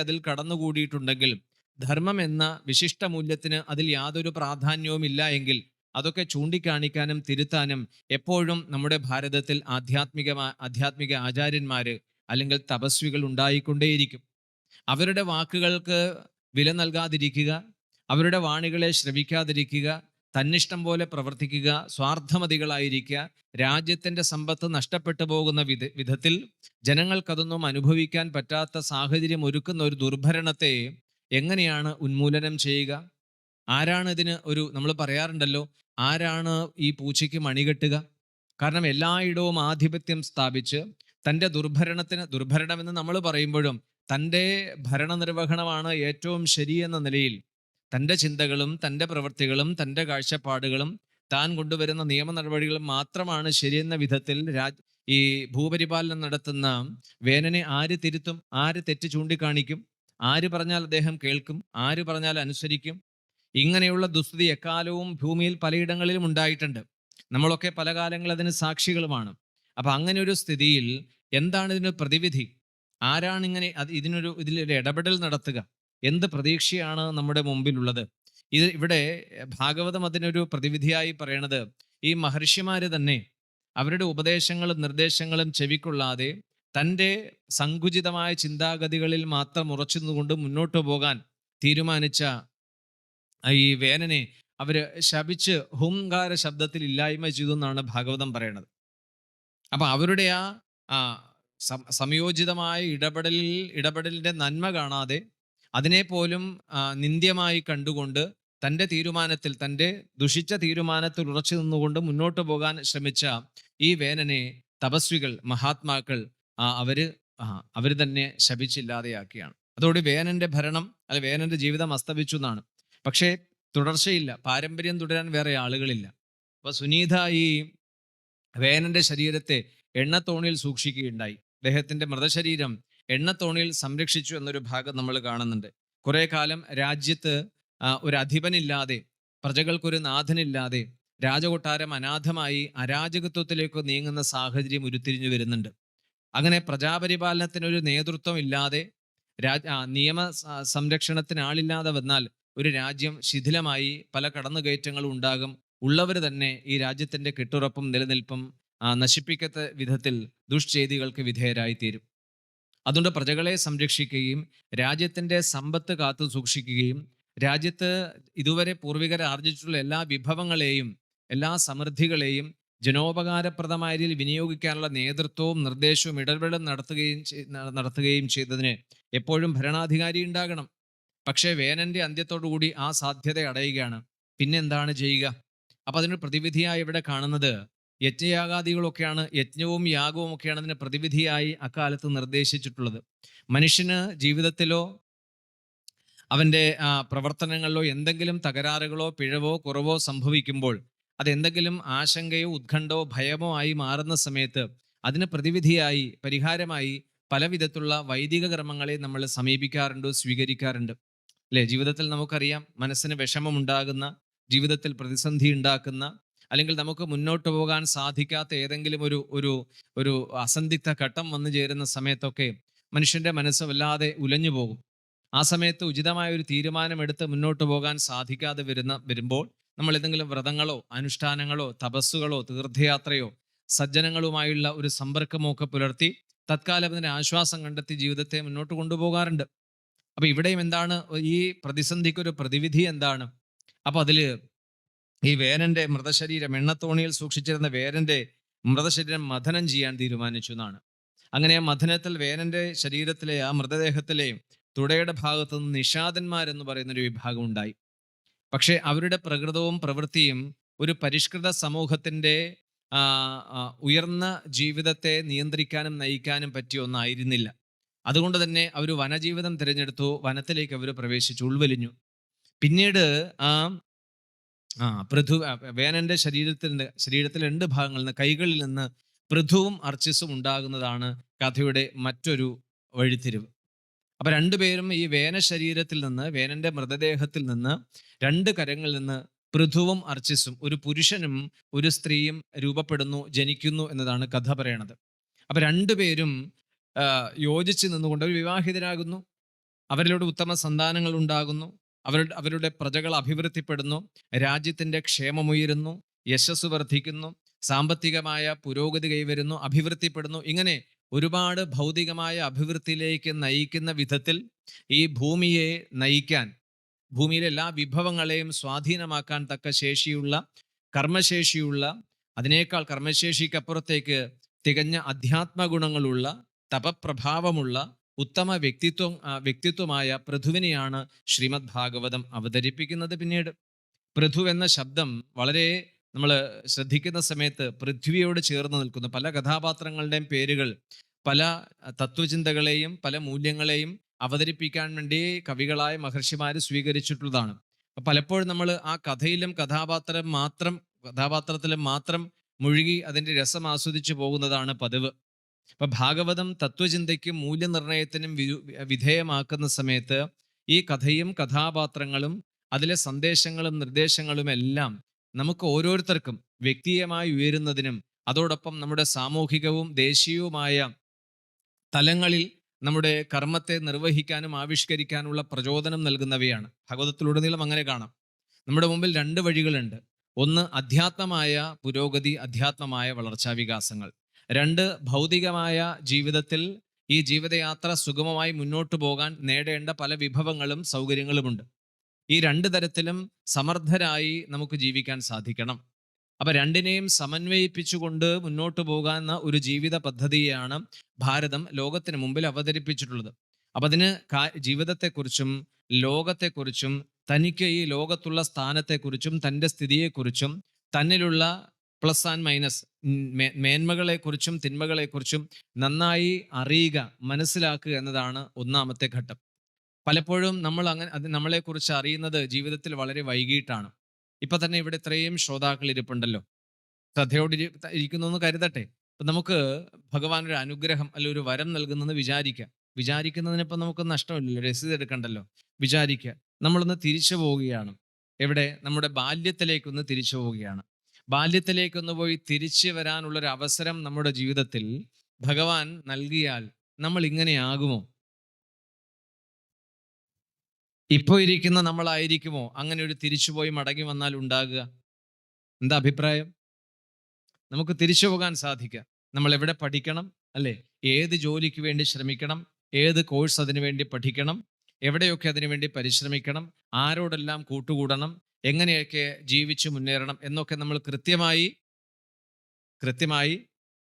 A: അതിൽ കടന്നുകൂടിയിട്ടുണ്ടെങ്കിൽ, ധർമ്മം എന്ന വിശിഷ്ട മൂല്യത്തിന് അതിൽ യാതൊരു പ്രാധാന്യവും ഇല്ല എങ്കിൽ അതൊക്കെ ചൂണ്ടിക്കാണിക്കാനും തിരുത്താനും എപ്പോഴും നമ്മുടെ ഭാരതത്തിൽ ആധ്യാത്മിക ആചാര്യന്മാര് അല്ലെങ്കിൽ തപസ്വികൾ ഉണ്ടായിക്കൊണ്ടേയിരിക്കും. അവരുടെ വാക്കുകൾക്ക് വില നൽകാതിരിക്കുക, അവരുടെ വാണികളെ ശ്രവിക്കാതിരിക്കുക, തന്നിഷ്ടം പോലെ പ്രവർത്തിക്കുക, സ്വാർത്ഥമതികളായിരിക്കുക, രാജ്യത്തിന്റെ സമ്പത്ത് നഷ്ടപ്പെട്ടു പോകുന്ന വിധത്തിൽ ജനങ്ങൾക്കതൊന്നും അനുഭവിക്കാൻ പറ്റാത്ത സാഹചര്യം ഒരുക്കുന്ന ഒരു ദുർഭരണത്തെ എങ്ങനെയാണ് ഉന്മൂലനം ചെയ്യുക? ആരാണ് ഇതിന് നമ്മൾ പറയാറുണ്ടല്ലോ, ആരാണ് ഈ പൂച്ചയ്ക്ക് മണികെട്ടുക? കാരണം എല്ലായിടവും ആധിപത്യം സ്ഥാപിച്ച് തൻ്റെ ദുർഭരണമെന്ന് നമ്മൾ പറയുമ്പോഴും തൻ്റെ ഭരണനിർവഹണമാണ് ഏറ്റവും ശരിയെന്ന നിലയിൽ തൻ്റെ ചിന്തകളും തൻ്റെ പ്രവൃത്തികളും തൻ്റെ കാഴ്ചപ്പാടുകളും താൻ കൊണ്ടുവരുന്ന നിയമ നടപടികളും മാത്രമാണ് ശരിയെന്ന വിധത്തിൽ ഈ ഭൂപരിപാലനം നടത്തുന്ന വേനനെ ആര് തിരുത്തും? ആര് തെറ്റ് ചൂണ്ടിക്കാണിക്കും? ആര് പറഞ്ഞാൽ അദ്ദേഹം കേൾക്കും? ആര് പറഞ്ഞാൽ അനുസരിക്കും? ഇങ്ങനെയുള്ള ദുസ്ഥിതി എക്കാലവും ഭൂമിയിൽ പലയിടങ്ങളിലും ഉണ്ടായിട്ടുണ്ട്. നമ്മളൊക്കെ പല കാലങ്ങൾ അതിന് സാക്ഷികളുമാണ്. അപ്പൊ അങ്ങനെ ഒരു സ്ഥിതിയിൽ എന്താണ് ഇതിന് പ്രതിവിധി? ആരാണ് ഇതിലൊരു ഇടപെടൽ നടത്തുക? എന്ത് പ്രതീക്ഷയാണ് നമ്മുടെ മുമ്പിലുള്ളത്? ഇവിടെ ഭാഗവതം അതിനൊരു പ്രതിവിധിയായി പറയണത്, ഈ മഹർഷിമാര് തന്നെ അവരുടെ ഉപദേശങ്ങളും നിർദ്ദേശങ്ങളും ചെവിക്കൊള്ളാതെ തൻ്റെ സങ്കുചിതമായ ചിന്താഗതികളിൽ മാത്രം ഉറച്ചു നിന്നുകൊണ്ട് മുന്നോട്ട് പോകാൻ തീരുമാനിച്ച ഈ വേനനെ അവര് ശപിച്ച് ഹുംകാര ശബ്ദത്തിൽ ഇല്ലായ്മ ചെയ്തു എന്നാണ് ഭാഗവതം പറയണത്. അപ്പൊ അവരുടെ ആ സംയോജിതമായ ഇടപെടലിന്റെ നന്മ കാണാതെ അതിനെ പോലും നിന്ദ്യമായി കണ്ടുകൊണ്ട് തൻ്റെ ദുഷിച്ച തീരുമാനത്തിൽ ഉറച്ചു നിന്നുകൊണ്ട് മുന്നോട്ട് പോകാൻ ശ്രമിച്ച ഈ വേനനെ തപസ്വികൾ, മഹാത്മാക്കൾ അവര് അവർ തന്നെ ശപിച്ചില്ലാതെയാക്കിയാണ്. അതോടെ വേനന്റെ ഭരണം അല്ലെ വേനന്റെ ജീവിതം അസ്തമിച്ചു എന്നാണ്. പക്ഷേ തുടർച്ചയില്ല, പാരമ്പര്യം തുടരാൻ വേറെ ആളുകളില്ല. അപ്പൊ സുനീത ഈ വേനന്റെ ശരീരത്തെ എണ്ണത്തോണിയിൽ സൂക്ഷിക്കുകയുണ്ടായി. അദ്ദേഹത്തിന്റെ മൃതശരീരം എണ്ണത്തോണിയിൽ സംരക്ഷിച്ചു എന്നൊരു ഭാഗം നമ്മൾ കാണുന്നുണ്ട്. കുറെ കാലം രാജ്യത്ത് ഒരു അധിപനില്ലാതെ, പ്രജകൾക്കൊരു നാഥനില്ലാതെ രാജകൊട്ടാരം അനാഥമായി അരാജകത്വത്തിലേക്ക് നീങ്ങുന്ന സാഹചര്യം ഉരുത്തിരിഞ്ഞു വരുന്നുണ്ട്. അങ്ങനെ പ്രജാപരിപാലനത്തിനൊരു നേതൃത്വം ഇല്ലാതെ, നിയമ സംരക്ഷണത്തിന് ആളില്ലാതെ വന്നാൽ ഒരു രാജ്യം ശിഥിലമായി പല കടന്നുകയറ്റങ്ങളും ഉണ്ടാകും. ഉള്ളവർ തന്നെ ഈ രാജ്യത്തിന്റെ കെട്ടുറപ്പും നിലനിൽപ്പും നശിപ്പിക്കത്ത വിധത്തിൽ ദുഷ്ചെയ്തികൾക്ക് വിധേയരായി തീരും. അതുകൊണ്ട് പ്രജകളെ സംരക്ഷിക്കുകയും രാജ്യത്തിന്റെ സമ്പത്ത് കാത്തു സൂക്ഷിക്കുകയും രാജ്യത്ത് ഇതുവരെ പൂർവികർ ആർജിച്ചിട്ടുള്ള എല്ലാ വിഭവങ്ങളെയും എല്ലാ സമൃദ്ധികളെയും ജനോപകാരപ്രദമായ രീതിയിൽ വിനിയോഗിക്കാനുള്ള നേതൃത്വവും നിർദ്ദേശവും ഇടപെടലും നടത്തുകയും ചെയ്തതിന് എപ്പോഴും ഭരണാധികാരി ഉണ്ടാകണം. പക്ഷേ വേനന്റെ അന്ത്യത്തോടുകൂടി ആ സാധ്യത അടയുകയാണ്. പിന്നെന്താണ് ചെയ്യുക? അപ്പൊ അതിന് പ്രതിവിധിയായി ഇവിടെ കാണുന്നത് യജ്ഞയാഗാദികളൊക്കെയാണ്. യജ്ഞവും യാഗവും ഒക്കെയാണ് അതിന് പ്രതിവിധിയായി അക്കാലത്ത് നിർദ്ദേശിച്ചിട്ടുള്ളത്. മനുഷ്യന് ജീവിതത്തിലോ അവന്റെ പ്രവർത്തനങ്ങളിലോ എന്തെങ്കിലും തകരാറുകളോ പിഴവോ കുറവോ സംഭവിക്കുമ്പോൾ അതെന്തെങ്കിലും ആശങ്കയോ ഉത്കണ്ഠയോ ഭയമോ ആയി മാറുന്ന സമയത്ത് അതിന് പ്രതിവിധിയായി പരിഹാരമായി പല വിധത്തിലുള്ള വൈദിക കർമ്മങ്ങളെ നമ്മൾ സമീപിക്കാറുണ്ട്, സ്വീകരിക്കാറുണ്ട്. അല്ലെ? ജീവിതത്തിൽ നമുക്കറിയാം, മനസ്സിന് വിഷമമുണ്ടാകുന്ന, ജീവിതത്തിൽ പ്രതിസന്ധി ഉണ്ടാക്കുന്ന, അല്ലെങ്കിൽ നമുക്ക് മുന്നോട്ട് പോകാൻ സാധിക്കാത്ത ഏതെങ്കിലും ഒരു ഒരു ഒരു അസന്ധിഗ്ധ ഘട്ടം വന്നു ചേരുന്ന സമയത്തൊക്കെ മനുഷ്യന്റെ മനസ്സ് വല്ലാതെ ഉലഞ്ഞു പോകും. ആ സമയത്ത് ഉചിതമായ ഒരു തീരുമാനമെടുത്ത് മുന്നോട്ട് പോകാൻ സാധിക്കാതെ വരുമ്പോൾ നമ്മൾ ഏതെങ്കിലും വ്രതങ്ങളോ അനുഷ്ഠാനങ്ങളോ തപസ്സുകളോ തീർത്ഥയാത്രയോ സജ്ജനങ്ങളുമായുള്ള ഒരു സമ്പർക്കമോ ഒക്കെ പുലർത്തി തത്കാലം അതിന് ആശ്വാസം കണ്ടെത്തി ജീവിതത്തെ മുന്നോട്ട് കൊണ്ടുപോകാറുണ്ട്. അപ്പൊ ഇവിടെയും എന്താണ് ഈ പ്രതിസന്ധിക്ക് ഒരു പ്രതിവിധി എന്താണ്? അപ്പൊ അതില് ഈ വേനന്റെ മൃതശരീരം, എണ്ണത്തോണിയിൽ സൂക്ഷിച്ചിരുന്ന വേനന്റെ മൃതശരീരം മഥനം ചെയ്യാൻ തീരുമാനിച്ചു എന്നാണ്. അങ്ങനെ ആ മഥനത്തിൽ വേനന്റെ ശരീരത്തിലെ ആ മൃതദേഹത്തിലെ തുടയുടെ ഭാഗത്തു നിന്ന് നിഷാദന്മാരെന്ന് പറയുന്ന ഒരു വിഭാഗം ഉണ്ടായി. പക്ഷെ അവരുടെ പ്രകൃതവും പ്രവൃത്തിയും ഒരു പരിഷ്കൃത സമൂഹത്തിന്റെ ഉയർന്ന ജീവിതത്തെ നിയന്ത്രിക്കാനും നയിക്കാനും പറ്റിയ ഒന്നായിരുന്നില്ല. അതുകൊണ്ട് തന്നെ അവർ വനജീവിതം തിരഞ്ഞെടുത്തു. വനത്തിലേക്ക് അവർ പ്രവേശിച്ചു, ഉൾവലിഞ്ഞു. പിന്നീട് വേനന്റെ ശരീരത്തിൽ 2 ഭാഗങ്ങളിൽ നിന്ന്, കൈകളിൽ നിന്ന് പൃഥുവും അർച്ചിസും ഉണ്ടാകുന്നതാണ് കഥയുടെ മറ്റൊരു വഴിത്തിരിവ്. അപ്പൊ രണ്ടുപേരും ഈ വേന ശരീരത്തിൽ നിന്ന്, വേനന്റെ മൃതദേഹത്തിൽ നിന്ന് 2 കരങ്ങളിൽ നിന്ന് പൃഥുവും അർച്ചിസും, ഒരു പുരുഷനും ഒരു സ്ത്രീയും രൂപപ്പെടുന്നു, ജനിക്കുന്നു എന്നതാണ് കഥ പറയണത്. അപ്പൊ രണ്ടുപേരും യോജിച്ച് നിന്നുകൊണ്ട് അവർ വിവാഹിതരാകുന്നു. അവരിലൂടെ ഉത്തമ സന്താനങ്ങൾ ഉണ്ടാകുന്നു. അവരുടെ പ്രജകൾ അഭിവൃദ്ധിപ്പെടുന്നു. രാജ്യത്തിന്റെ ക്ഷേമമുയരുന്നു, യശസ് വർദ്ധിക്കുന്നു, സാമ്പത്തികമായ പുരോഗതി കൈവരുന്നു, അഭിവൃദ്ധിപ്പെടുന്നു. ഇങ്ങനെ ഒരുപാട് ഭൗതികമായ അഭിവൃദ്ധിയിലേക്ക് നയിക്കുന്ന വിധത്തിൽ ഈ ഭൂമിയെ നയിക്കാൻ, ഭൂമിയിലെ എല്ലാ വിഭവങ്ങളെയും സ്വാധീനമാക്കാൻ തക്ക ശേഷിയുള്ള, കർമ്മശേഷിയുള്ള, അതിനേക്കാൾ കർമ്മശേഷിക്കപ്പുറത്തേക്ക് തികഞ്ഞ അധ്യാത്മ ഗുണങ്ങളുള്ള, തപപ്രഭാവമുള്ള ഉത്തമ വ്യക്തിത്വമായ പൃഥുവിനെയാണ് ശ്രീമദ് ഭാഗവതം അവതരിപ്പിക്കുന്നത്. പിന്നീട് പൃഥു എന്ന ശബ്ദം വളരെ നമ്മൾ ശ്രദ്ധിക്കുന്ന സമയത്ത് പൃഥ്വിയോട് ചേർന്ന് നിൽക്കുന്നു. പല കഥാപാത്രങ്ങളുടെയും പേരുകൾ പല തത്വചിന്തകളെയും പല മൂല്യങ്ങളെയും അവതരിപ്പിക്കാൻ വേണ്ടി കവികളായ മഹർഷിമാർ സ്വീകരിച്ചിട്ടുള്ളതാണ്. പലപ്പോഴും നമ്മൾ ആ കഥയിലും കഥാപാത്രത്തിലും മാത്രം മുഴുകി അതിൻ്റെ രസം ആസ്വദിച്ചു പോകുന്നതാണ് പതിവ്. അപ്പൊ ഭാഗവതം തത്വചിന്തയ്ക്കും മൂല്യനിർണയത്തിനും വിധേയമാക്കുന്ന സമയത്ത് ഈ കഥയും കഥാപാത്രങ്ങളും അതിലെ സന്ദേശങ്ങളും നിർദ്ദേശങ്ങളും എല്ലാം നമുക്ക് ഓരോരുത്തർക്കും വ്യക്തിയമായി ഉയരുന്നതിനും അതോടൊപ്പം നമ്മുടെ സാമൂഹികവും ദേശീയവുമായ തലങ്ങളിൽ നമ്മുടെ കർമ്മത്തെ നിർവഹിക്കാനും ആവിഷ്കരിക്കാനുള്ള പ്രചോദനം നൽകുന്നവയാണ്. ഭാഗവതത്തിലുടനീളം അങ്ങനെ കാണാം. നമ്മുടെ മുമ്പിൽ 2 വഴികളുണ്ട്. ഒന്ന് അധ്യാത്മമായ പുരോഗതി, അധ്യാത്മമായ വളർച്ചാ വികാസങ്ങൾ. 2 ഭൗതികമായ ജീവിതത്തിൽ ഈ ജീവിതയാത്ര സുഗമമായി മുന്നോട്ട് പോകാൻ നേടേണ്ട പല വിഭവങ്ങളും സൗകര്യങ്ങളുമുണ്ട്. ഈ 2 തരത്തിലും സമർത്ഥരായി നമുക്ക് ജീവിക്കാൻ സാധിക്കണം. അപ്പൊ 2നെയും സമന്വയിപ്പിച്ചുകൊണ്ട് മുന്നോട്ട് പോകാവുന്ന ഒരു ജീവിത പദ്ധതിയാണ് ഭാരതം ലോകത്തിന് മുമ്പിൽ അവതരിപ്പിച്ചിട്ടുള്ളത്. അപ്പൊ അതിന് ജീവിതത്തെക്കുറിച്ചും ലോകത്തെക്കുറിച്ചും തനിക്ക് ഈ ലോകത്തുള്ള സ്ഥാനത്തെക്കുറിച്ചും തൻ്റെ സ്ഥിതിയെക്കുറിച്ചും തന്നിലുള്ള പ്ലസ് ആൻഡ് മൈനസ്, മേന്മകളെക്കുറിച്ചും തിന്മകളെക്കുറിച്ചും നന്നായി അറിയുക, മനസ്സിലാക്കുക എന്നതാണ് ഒന്നാമത്തെ ഘട്ടം. പലപ്പോഴും നമ്മൾ അങ്ങനെ അത് നമ്മളെക്കുറിച്ച് അറിയുന്നത് ജീവിതത്തിൽ വളരെ വൈകിട്ടാണ്. ഇപ്പൊ തന്നെ ഇവിടെ ഇത്രയും ശ്രോതാക്കൾ ഇരിപ്പുണ്ടല്ലോ, ശ്രദ്ധയോടെ ഇരിക്കുന്നു എന്ന് കരുതട്ടെ. അപ്പൊ നമുക്ക് ഭഗവാൻ ഒരു അനുഗ്രഹം അല്ല ഒരു വരം നൽകുന്നെന്ന് വിചാരിക്കുക. വിചാരിക്കുന്നതിനിപ്പം നമുക്ക് നഷ്ടമില്ലല്ലോ, രസീത് എടുക്കണ്ടല്ലോ. വിചാരിക്കുക നമ്മളൊന്ന് തിരിച്ചു പോവുകയാണ്. എവിടെ? നമ്മുടെ ബാല്യത്തിലേക്കൊന്ന് തിരിച്ചു പോവുകയാണ്. ബാല്യത്തിലേക്കൊന്ന് പോയി തിരിച്ചു വരാനുള്ള ഒരു അവസരം നമ്മുടെ ജീവിതത്തിൽ ഭഗവാൻ നൽകിയാൽ നമ്മൾ ഇങ്ങനെയാകുമോ? ഇപ്പൊ ഇരിക്കുന്ന നമ്മളായിരിക്കുമോ അങ്ങനെ ഒരു തിരിച്ചുപോയി മടങ്ങി വന്നാൽ ഉണ്ടാകുക? എന്താ അഭിപ്രായം? നമുക്ക് തിരിച്ചു പോകാൻ സാധിക്കുക. നമ്മൾ എവിടെ പഠിക്കണം, അല്ലേ? ഏത് ജോലിക്ക് വേണ്ടി ശ്രമിക്കണം, ഏത് കോഴ്സ് അതിനു വേണ്ടി പഠിക്കണം, എവിടെയൊക്കെ അതിനുവേണ്ടി പരിശ്രമിക്കണം, ആരോടെല്ലാം കൂട്ടുകൂടണം, എങ്ങനെയൊക്കെ ജീവിച്ചു മുന്നേറണം എന്നൊക്കെ നമ്മൾ കൃത്യമായി കൃത്യമായി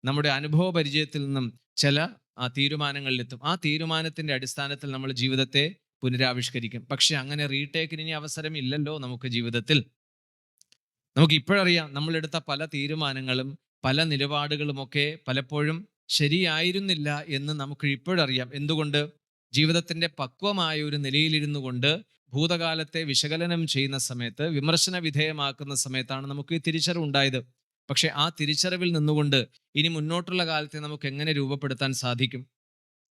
A: നമ്മുടെ അനുഭവ പരിചയത്തിൽ നിന്നും ചില തീരുമാനങ്ങളിലെത്തും. ആ തീരുമാനത്തിന്റെ അടിസ്ഥാനത്തിൽ നമ്മൾ ജീവിതത്തെ പുനരാവിഷ്കരിക്കും. പക്ഷെ അങ്ങനെ റീടേക്കിന് ഇനി അവസരം ഇല്ലല്ലോ നമുക്ക് ജീവിതത്തിൽ. നമുക്ക് ഇപ്പോഴറിയാം നമ്മളെടുത്ത പല തീരുമാനങ്ങളും പല നിലപാടുകളുമൊക്കെ പലപ്പോഴും ശരിയായിരുന്നില്ല എന്ന് നമുക്ക് ഇപ്പോഴറിയാം. എന്തുകൊണ്ട്? ജീവിതത്തിന്റെ പക്വമായ ഒരു നിലയിലിരുന്നു കൊണ്ട് ഭൂതകാലത്തെ വിശകലനം ചെയ്യുന്ന സമയത്ത്, വിമർശന വിധേയമാക്കുന്ന സമയത്താണ് നമുക്ക് ഈ തിരിച്ചറിവ് ഉണ്ടായത്. പക്ഷെ ആ തിരിച്ചറിവിൽ നിന്നുകൊണ്ട് ഇനി മുന്നോട്ടുള്ള കാലത്തെ നമുക്ക് എങ്ങനെ രൂപപ്പെടുത്താൻ സാധിക്കും?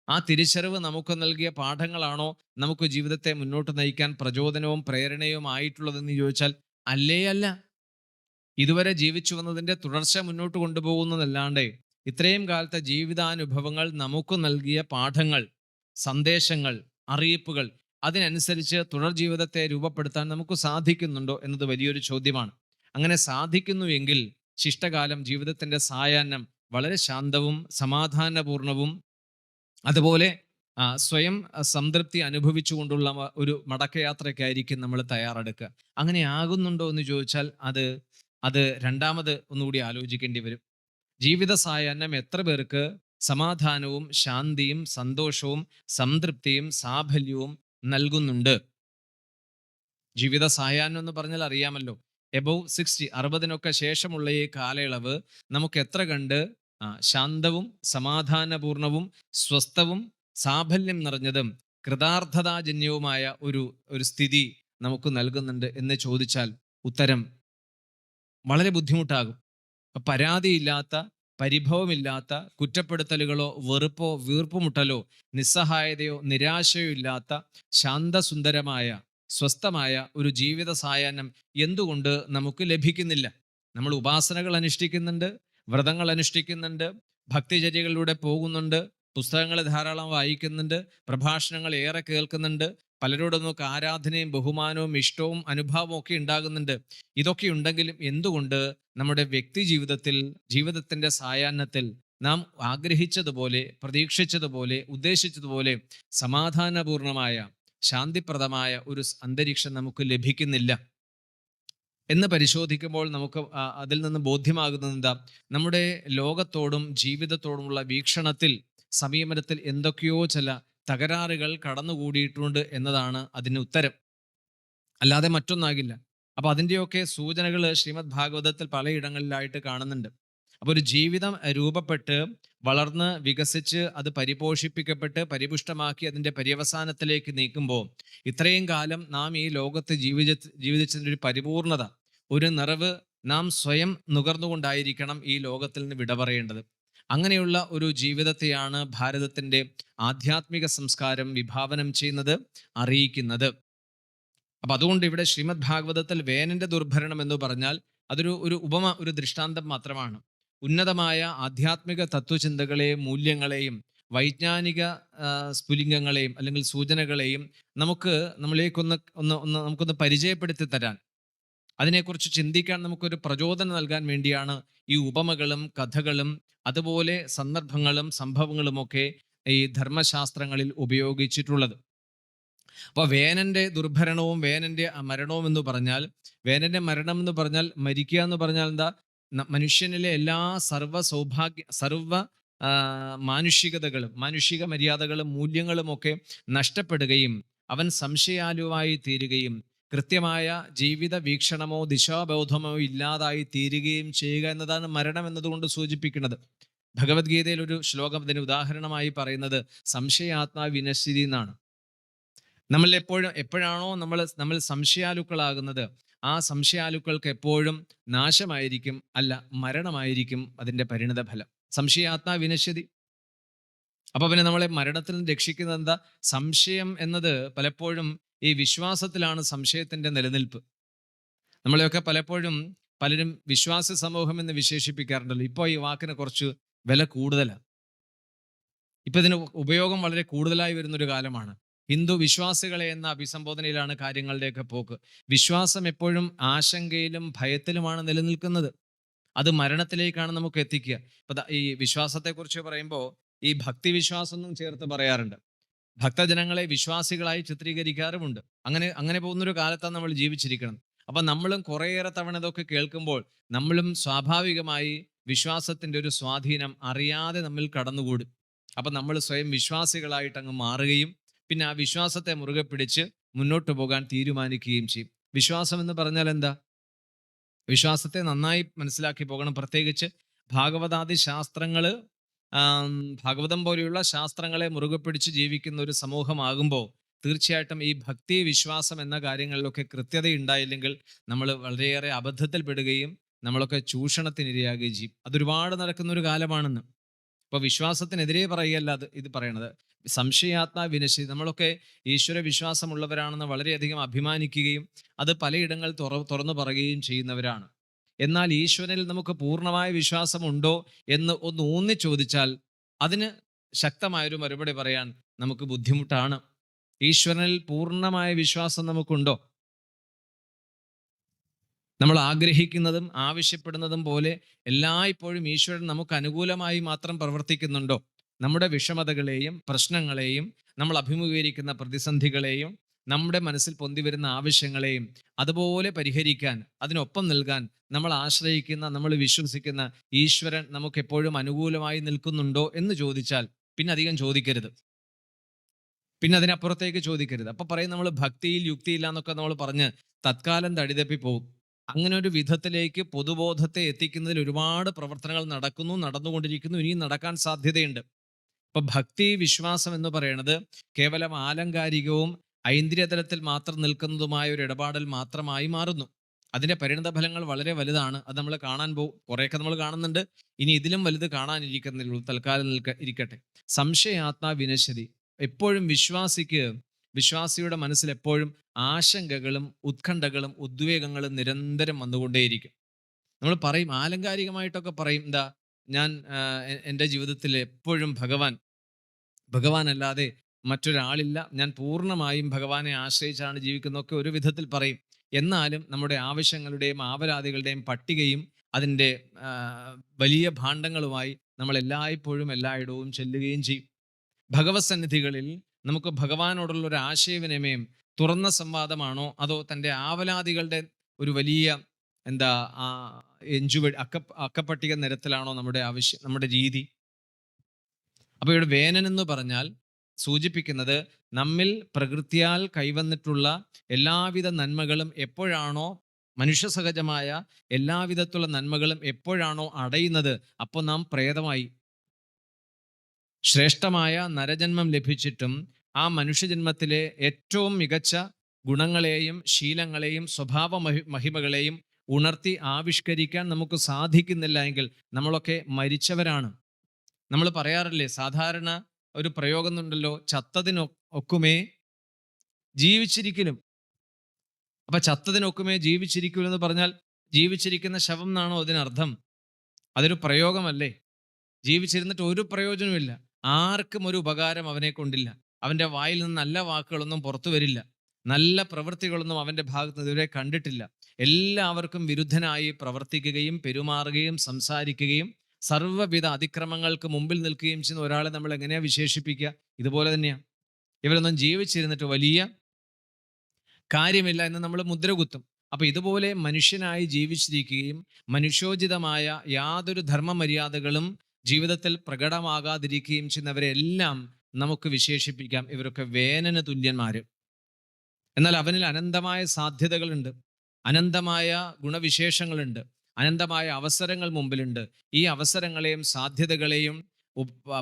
A: ആ തിരിച്ചറിവ് നമുക്ക് നൽകിയ പാഠങ്ങളാണോ നമുക്ക് ജീവിതത്തെ മുന്നോട്ട് നയിക്കാൻ പ്രചോദനവും പ്രേരണയും ആയിട്ടുള്ളതെന്ന് ചോദിച്ചാൽ അല്ലേ അല്ല. ഇതുവരെ ജീവിച്ചു വന്നതിന്റെ തുടർച്ച മുന്നോട്ട് കൊണ്ടുപോകുന്നതല്ലാണ്ട് ഇത്രയും കാലത്തെ ജീവിതാനുഭവങ്ങൾ നമുക്ക് നൽകിയ പാഠങ്ങൾ, സന്ദേശങ്ങൾ, അറിയിപ്പുകൾ, അതിനനുസരിച്ച് തുടർ ജീവിതത്തെ രൂപപ്പെടുത്താൻ നമുക്ക് സാധിക്കുന്നുണ്ടോ എന്നത് വലിയൊരു ചോദ്യമാണ്. അങ്ങനെ സാധിക്കുന്നുവെങ്കിൽ ശിഷ്ടകാലം ജീവിതത്തിന്റെ സായാഹ്നം വളരെ ശാന്തവും സമാധാനപൂർണവും അതുപോലെ സ്വയം സംതൃപ്തി അനുഭവിച്ചുകൊണ്ടുള്ള ഒരു മടക്കയാത്രയ്ക്കായിരിക്കും നമ്മൾ തയ്യാറെടുക്കുക. അങ്ങനെ ആകുന്നുണ്ടോ എന്ന് ചോദിച്ചാൽ അത് രണ്ടാമത് ഒന്നുകൂടി ആലോചിക്കേണ്ടി വരും. ജീവിത സായാഹ്നം എത്ര പേർക്ക് സമാധാനവും ശാന്തിയും സന്തോഷവും സംതൃപ്തിയും സാഫല്യവും നൽകുന്നുണ്ട്? ജീവിത സായാഹ്നം എന്ന് പറഞ്ഞാൽ അറിയാമല്ലോ, എബവ് 60, 60-നൊക്കെ ശേഷമുള്ള ഈ കാലയളവ് നമുക്ക് എത്ര കണ്ട് ശാന്തവും സമാധാനപൂർണവും സ്വസ്ഥവും സാഫല്യം നിറഞ്ഞതും കൃതാർത്ഥതാജന്യവുമായ ഒരു സ്ഥിതി നമുക്ക് നൽകുന്നുണ്ട് എന്ന് ചോദിച്ചാൽ ഉത്തരം വളരെ ബുദ്ധിമുട്ടാകും. പരാതിയില്ലാത്ത, പരിഭവമില്ലാത്ത, കുറ്റപ്പെടുത്തലുകളോ വെറുപ്പോ വീർപ്പുമുട്ടലോ നിസ്സഹായതയോ നിരാശയോ ഇല്ലാത്ത ശാന്തസുന്ദരമായ സ്വസ്ഥമായ ഒരു ജീവിത സായാഹ്നം എന്തുകൊണ്ട് നമുക്ക് ലഭിക്കുന്നില്ല? നമ്മൾ ഉപാസനകൾ അനുഷ്ഠിക്കുന്നുണ്ട്, വ്രതങ്ങൾ അനുഷ്ഠിക്കുന്നുണ്ട്, ഭക്തിചര്യകളിലൂടെ പോകുന്നുണ്ട്, പുസ്തകങ്ങൾ ധാരാളം വായിക്കുന്നുണ്ട്, പ്രഭാഷണങ്ങൾ ഏറെ കേൾക്കുന്നുണ്ട്, പലരോടും നമുക്ക് ആരാധനയും ബഹുമാനവും ഇഷ്ടവും അനുഭാവവും ഒക്കെ ഉണ്ടാകുന്നുണ്ട്. ഇതൊക്കെ ഉണ്ടെങ്കിലും എന്തുകൊണ്ട് നമ്മുടെ വ്യക്തി ജീവിതത്തിൽ, ജീവിതത്തിന്റെ സായാഹ്നത്തിൽ നാം ആഗ്രഹിച്ചതുപോലെ, പ്രതീക്ഷിച്ചതുപോലെ, ഉദ്ദേശിച്ചതുപോലെ സമാധാനപൂർണമായ ശാന്തിപ്രദമായ ഒരു അന്തരീക്ഷം നമുക്ക് ലഭിക്കുന്നില്ല എന്ന് പരിശോധിക്കുമ്പോൾ നമുക്ക് അതിൽ നിന്ന് ബോധ്യമാകുന്നത് എന്താ? നമ്മുടെ ലോകത്തോടും ജീവിതത്തോടുമുള്ള വീക്ഷണത്തിൽ, സമീപനത്തിൽ എന്തൊക്കെയോ ചില തകരാറുകൾ കടന്നുകൂടിയിട്ടുണ്ട് എന്നതാണ് അതിന് ഉത്തരം, അല്ലാതെ മറ്റൊന്നാകില്ല. അപ്പൊ അതിൻ്റെയൊക്കെ സൂചനകൾ ശ്രീമദ് ഭാഗവതത്തിൽ പലയിടങ്ങളിലായിട്ട് കാണുന്നുണ്ട്. അപ്പൊ ഒരു ജീവിതം രൂപപ്പെട്ട് വളർന്ന് വികസിച്ച് അത് പരിപോഷിപ്പിക്കപ്പെട്ട് പരിപുഷ്ടമാക്കി അതിൻ്റെ പര്യവസാനത്തിലേക്ക് നീക്കുമ്പോൾ ഇത്രയും കാലം നാം ഈ ലോകത്ത് ജീവിതത്തിൻ്റെ ഒരു പരിപൂർണത, ഒരു നിറവ് നാം സ്വയം നുകർന്നുകൊണ്ടായിരിക്കണം ഈ ലോകത്തിൽ നിന്ന് വിട പറയേണ്ടത്. അങ്ങനെയുള്ള ഒരു ജീവിതത്തെയാണ് ഭാരതത്തിൻ്റെ ആധ്യാത്മിക സംസ്കാരം വിഭാവനം ചെയ്യുന്നത്, അറിയിക്കുന്നത്. അപ്പൊ അതുകൊണ്ട് ഇവിടെ ശ്രീമദ് ഭാഗവതത്തിൽ വേനന്റെ ദുർഭരണം എന്ന് പറഞ്ഞാൽ അതൊരു ഉപമ, ഒരു ദൃഷ്ടാന്തം മാത്രമാണ്. ഉന്നതമായ ആധ്യാത്മിക തത്വചിന്തകളെയും മൂല്യങ്ങളെയും വൈജ്ഞാനിക സ്ഫുലിംഗങ്ങളെയും അല്ലെങ്കിൽ സൂചനകളെയും നമുക്കൊന്ന് പരിചയപ്പെടുത്തി തരാൻ, അതിനെക്കുറിച്ച് ചിന്തിക്കാൻ നമുക്കൊരു പ്രചോദനം നൽകാൻ വേണ്ടിയാണ് ഈ ഉപമകളും കഥകളും അതുപോലെ സന്ദർഭങ്ങളും സംഭവങ്ങളുമൊക്കെ ഈ ധർമ്മശാസ്ത്രങ്ങളിൽ ഉപയോഗിച്ചിട്ടുള്ളത്. അപ്പോൾ വേനന്റെ ദുർഭരണവും വേനന്റെ മരണവും എന്ന് പറഞ്ഞാൽ, വേനന്റെ മരണം എന്ന് പറഞ്ഞാൽ മരിക്കുക എന്ന് പറഞ്ഞാൽ എന്താ? മനുഷ്യനിലെ എല്ലാ സർവ മാനുഷികതകളും മാനുഷിക മര്യാദകളും മൂല്യങ്ങളും ഒക്കെ നഷ്ടപ്പെടുകയും അവൻ സംശയാലുവായി തീരുകയും കൃത്യമായ ജീവിത വീക്ഷണമോ ദിശാബോധമോ ഇല്ലാതായി തീരുകയും ചെയ്യുക എന്നതാണ് മരണം എന്നതുകൊണ്ട് സൂചിപ്പിക്കുന്നത്. ഭഗവത്ഗീതയിൽ ഒരു ശ്ലോകം ഇതിന് ഉദാഹരണമായി പറയുന്നത് സംശയാത്മാ വിനശ്യതി എന്നാണ്. നമ്മൾ എപ്പോഴാണോ നമ്മൾ സംശയാലുക്കളാകുന്നത്, ആ സംശയാലുക്കൾക്ക് എപ്പോഴും നാശമായിരിക്കും, അല്ല മരണമായിരിക്കും അതിൻ്റെ പരിണിത ഫലം. സംശയാത്മാ വിനശ്യതി. അപ്പൊ പിന്നെ നമ്മളെ മരണത്തിൽ നിന്ന് രക്ഷിക്കുന്നത് എന്താ? സംശയം എന്നത് പലപ്പോഴും ഈ വിശ്വാസത്തിലാണ് സംശയത്തിന്റെ നിലനിൽപ്പ്. നമ്മളെയൊക്കെ പലരും വിശ്വാസ സമൂഹം എന്ന് വിശേഷിപ്പിക്കാറുണ്ടല്ലോ. ഇപ്പോൾ ഈ വാക്കിന് കുറച്ച് വില കൂടുതലാണ്. ഇപ്പൊ ഇതിന് ഉപയോഗം വളരെ കൂടുതലായി വരുന്നൊരു കാലമാണ്. ഹിന്ദു വിശ്വാസികളെ എന്ന അഭിസംബോധനയിലാണ് കാര്യങ്ങളുടെയൊക്കെ പോക്ക്. വിശ്വാസം എപ്പോഴും ആശങ്കയിലും ഭയത്തിലുമാണ് നിലനിൽക്കുന്നത്. അത് മരണത്തിലേക്കാണ് നമുക്ക് എത്തിക്കുക. ഇപ്പൊ ഈ വിശ്വാസത്തെക്കുറിച്ച് പറയുമ്പോൾ ഈ ഭക്തി വിശ്വാസം എന്നും ചേർത്ത് പറയാറുണ്ട്. ഭക്തജനങ്ങളെ വിശ്വാസികളായി ചിത്രീകരിക്കാറുമുണ്ട്. അങ്ങനെ പോകുന്നൊരു കാലത്താണ് നമ്മൾ ജീവിച്ചിരിക്കണം. അപ്പൊ നമ്മളും കുറേയേറെ തവണ ഇതൊക്കെ കേൾക്കുമ്പോൾ നമ്മളും സ്വാഭാവികമായി വിശ്വാസത്തിന്റെ ഒരു സ്വാധീനം അറിയാതെ നമ്മിൽ കടന്നുകൂടും. അപ്പൊ നമ്മൾ സ്വയം വിശ്വാസികളായിട്ട് അങ്ങ് മാറുകയും പിന്നെ ആ വിശ്വാസത്തെ മുറുകെ പിടിച്ച് മുന്നോട്ട് പോകാൻ തീരുമാനിക്കുകയും ചെയ്യും. വിശ്വാസം എന്ന് പറഞ്ഞാൽ എന്താ? വിശ്വാസത്തെ നന്നായി മനസ്സിലാക്കി പോകണം. പ്രത്യേകിച്ച് ഭാഗവതാദി ശാസ്ത്രങ്ങള്, ഭാഗവതം പോലെയുള്ള ശാസ്ത്രങ്ങളെ മുറുകെ പിടിച്ച് ജീവിക്കുന്ന ഒരു സമൂഹമാകുമ്പോൾ തീർച്ചയായിട്ടും ഈ ഭക്തി വിശ്വാസം എന്ന കാര്യങ്ങളിലൊക്കെ കൃത്യത ഉണ്ടായില്ലെങ്കിൽ നമ്മൾ വളരെയേറെ അബദ്ധത്തിൽപ്പെടുകയും നമ്മളൊക്കെ ചൂഷണത്തിനിരയാകുകയും ചെയ്യും. അതൊരുപാട് നടക്കുന്ന ഒരു കാലമാണെന്ന്. അപ്പൊ വിശ്വാസത്തിനെതിരെ പറയുകയല്ല ഇത് പറയണത്. സംശയാത്മാ വിനശ്യതി. നമ്മളൊക്കെ ഈശ്വര വിശ്വാസമുള്ളവരാണെന്ന് വളരെയധികം അഭിമാനിക്കുകയും അത് പലയിടങ്ങൾ തുറന്നു പറയുകയും ചെയ്യുന്നവരാണ്. എന്നാൽ ഈശ്വരനിൽ നമുക്ക് പൂർണ്ണമായ വിശ്വാസമുണ്ടോ എന്ന് ഒന്ന് ഊന്നി ചോദിച്ചാൽ അതിന് ശക്തമായൊരു മറുപടി പറയാൻ നമുക്ക് ബുദ്ധിമുട്ടാണ്. ഈശ്വരനിൽ പൂർണ്ണമായ വിശ്വാസം നമുക്കുണ്ടോ? നമ്മൾ ആഗ്രഹിക്കുന്നതും ആവശ്യപ്പെടുന്നതും പോലെ എല്ലായ്പ്പോഴും ഈശ്വരൻ നമുക്ക് അനുകൂലമായി മാത്രം പ്രവർത്തിക്കുന്നുണ്ടോ? നമ്മുടെ വിഷമതകളെയും പ്രശ്നങ്ങളെയും നമ്മൾ അഭിമുഖീകരിക്കുന്ന പ്രതിസന്ധികളെയും നമ്മുടെ മനസ്സിൽ പൊന്തിവരുന്ന ആവശ്യങ്ങളെയും അതുപോലെ പരിഹരിക്കാൻ, അതിനൊപ്പം നൽകാൻ നമ്മൾ ആശ്രയിക്കുന്ന, നമ്മൾ വിശ്വസിക്കുന്ന ഈശ്വരൻ നമുക്ക് എപ്പോഴും അനുകൂലമായി നിൽക്കുന്നുണ്ടോ എന്ന് ചോദിച്ചാൽ പിന്നെ അധികം ചോദിക്കരുത്, പിന്നെ അതിനപ്പുറത്തേക്ക് ചോദിക്കരുത്. അപ്പൊ പറയും നമ്മൾ ഭക്തിയിൽ യുക്തിയില്ല എന്നൊക്കെ നമ്മൾ പറഞ്ഞ് തത്കാലം തടിതപ്പി പോകും. അങ്ങനെ ഒരു വിധത്തിലേക്ക് പൊതുബോധത്തെ എത്തിക്കുന്നതിൽ ഒരുപാട് പ്രവർത്തനങ്ങൾ നടന്നുകൊണ്ടിരിക്കുന്നു, ഇനിയും നടക്കാൻ സാധ്യതയുണ്ട്. ഇപ്പൊ ഭക്തി വിശ്വാസം എന്ന് പറയുന്നത് കേവലം ആലങ്കാരികവും ഐന്ദ്രിയതലത്തിൽ മാത്രം നിൽക്കുന്നതുമായ ഒരു ഇടപാടൽ മാത്രമായി മാറുന്നു. അതിന്റെ പരിണിത ഫലങ്ങൾ വളരെ വലുതാണ്. അത് നമ്മൾ കാണാൻ പോകും. കുറേയൊക്കെ നമ്മൾ കാണുന്നുണ്ട്, ഇനി ഇതിലും വലുത് കാണാനിരിക്കുന്നുള്ളൂ. തൽക്കാലം ഇരിക്കട്ടെ. സംശയാത്മാ വിനശ്യതി. എപ്പോഴും വിശ്വാസിയുടെ മനസ്സിൽ എപ്പോഴും ആശങ്കകളും ഉത്കണ്ഠകളും ഉദ്വേഗങ്ങളും നിരന്തരം വന്നുകൊണ്ടേയിരിക്കും. നമ്മൾ പറയും, ആലങ്കാരികമായിട്ടൊക്കെ പറയും, എന്താ ഞാൻ എൻ്റെ ജീവിതത്തിൽ എപ്പോഴും ഭഗവാൻ അല്ലാതെ മറ്റൊരാളില്ല, ഞാൻ പൂർണ്ണമായും ഭഗവാനെ ആശ്രയിച്ചാണ് ജീവിക്കുന്നതൊക്കെ ഒരു വിധത്തിൽ പറയും. എന്നാലും നമ്മുടെ ആവശ്യങ്ങളുടെയും ആവലാതികളുടെയും പട്ടികയും അതിൻ്റെ വലിയ ഭാണ്ഡങ്ങളുമായി നമ്മൾ എല്ലായ്പ്പോഴും എല്ലായിടവും ചെല്ലുകയും ചെയ്യും. ഭഗവത് സന്നിധികളിൽ നമുക്ക് ഭഗവാനോടുള്ള ഒരു ആശയവിനിമയം തുറന്ന സംവാദമാണോ, അതോ തൻ്റെ ആവലാതികളുടെ ഒരു വലിയ അക്കപ്പട്ടിക നിരത്തിലാണോ നമ്മുടെ രീതി? അപ്പൊ ഇവിടെ വേനൻ എന്ന് പറഞ്ഞാൽ സൂചിപ്പിക്കുന്നത് നമ്മിൽ പ്രകൃതിയാൽ കൈവന്നിട്ടുള്ള എല്ലാവിധ നന്മകളും എപ്പോഴാണോ, മനുഷ്യ സഹജമായ എല്ലാവിധത്തിലുള്ള നന്മകളും എപ്പോഴാണോ അടയുന്നത്, അപ്പോൾ നാം പ്രേതമായി. ശ്രേഷ്ഠമായ നരജന്മം ലഭിച്ചിട്ടും ആ മനുഷ്യജന്മത്തിലെ ഏറ്റവും മികച്ച ഗുണങ്ങളെയും ശീലങ്ങളെയും സ്വഭാവ മഹിമകളെയും ഉണർത്തി ആവിഷ്കരിക്കാൻ നമുക്ക് സാധിക്കുന്നില്ല എങ്കിൽ നമ്മളൊക്കെ മരിച്ചവരാണ്. നമ്മൾ പറയാറില്ലേ, സാധാരണ ഒരു പ്രയോഗം ഉണ്ടല്ലോ, ചത്തതിനൊക്കുമേ ജീവിച്ചിരിക്കലും. അപ്പൊ ചത്തതിനൊക്കുമേ ജീവിച്ചിരിക്കലും എന്ന് പറഞ്ഞാൽ ജീവിച്ചിരിക്കുന്ന ശവം എന്നാണോ അതിനർത്ഥം? അതൊരു പ്രയോഗമല്ലേ? ജീവിച്ചിരുന്നിട്ട് ഒരു പ്രയോജനമില്ല, ആർക്കും ഒരു ഉപകാരം അവനെ കൊണ്ടില്ല. അവൻ്റെ വായിൽ നിന്ന് നല്ല വാക്കുകളൊന്നും പുറത്തു വരില്ല, നല്ല പ്രവൃത്തികളൊന്നും അവൻ്റെ ഭാഗത്ത് ഇതുവരെ കണ്ടിട്ടില്ല. എല്ലാവർക്കും വിരുദ്ധനായി പ്രവർത്തിക്കുകയും പെരുമാറുകയും സംസാരിക്കുകയും സർവ്വവിധ അതിക്രമങ്ങൾക്ക് മുമ്പിൽ നിൽക്കുകയും ചെയ്യുന്ന ഒരാളെ നമ്മൾ എങ്ങനെയാ വിശേഷിപ്പിക്കുക? ഇതുപോലെ തന്നെയാണ്. ഇവരൊന്നും ജീവിച്ചിരുന്നിട്ട് വലിയ കാര്യമില്ല എന്ന് നമ്മൾ മുദ്രകുത്തും. അപ്പൊ ഇതുപോലെ മനുഷ്യനായി ജീവിച്ചിരിക്കുകയും മനുഷ്യോചിതമായ യാതൊരു ധർമ്മമര്യാദകളും ജീവിതത്തിൽ പ്രകടമാകാതിരിക്കുകയും ചെയ്യുന്നവരെല്ലാം നമുക്ക് വിശേഷിപ്പിക്കാം, ഇവരൊക്കെ വേനന് തുല്യന്മാര്. എന്നാൽ അവനിൽ അനന്തമായ സാധ്യതകളുണ്ട്, അനന്തമായ ഗുണവിശേഷങ്ങളുണ്ട്, അനന്തമായ അവസരങ്ങൾ മുമ്പിലുണ്ട്. ഈ അവസരങ്ങളെയും സാധ്യതകളെയും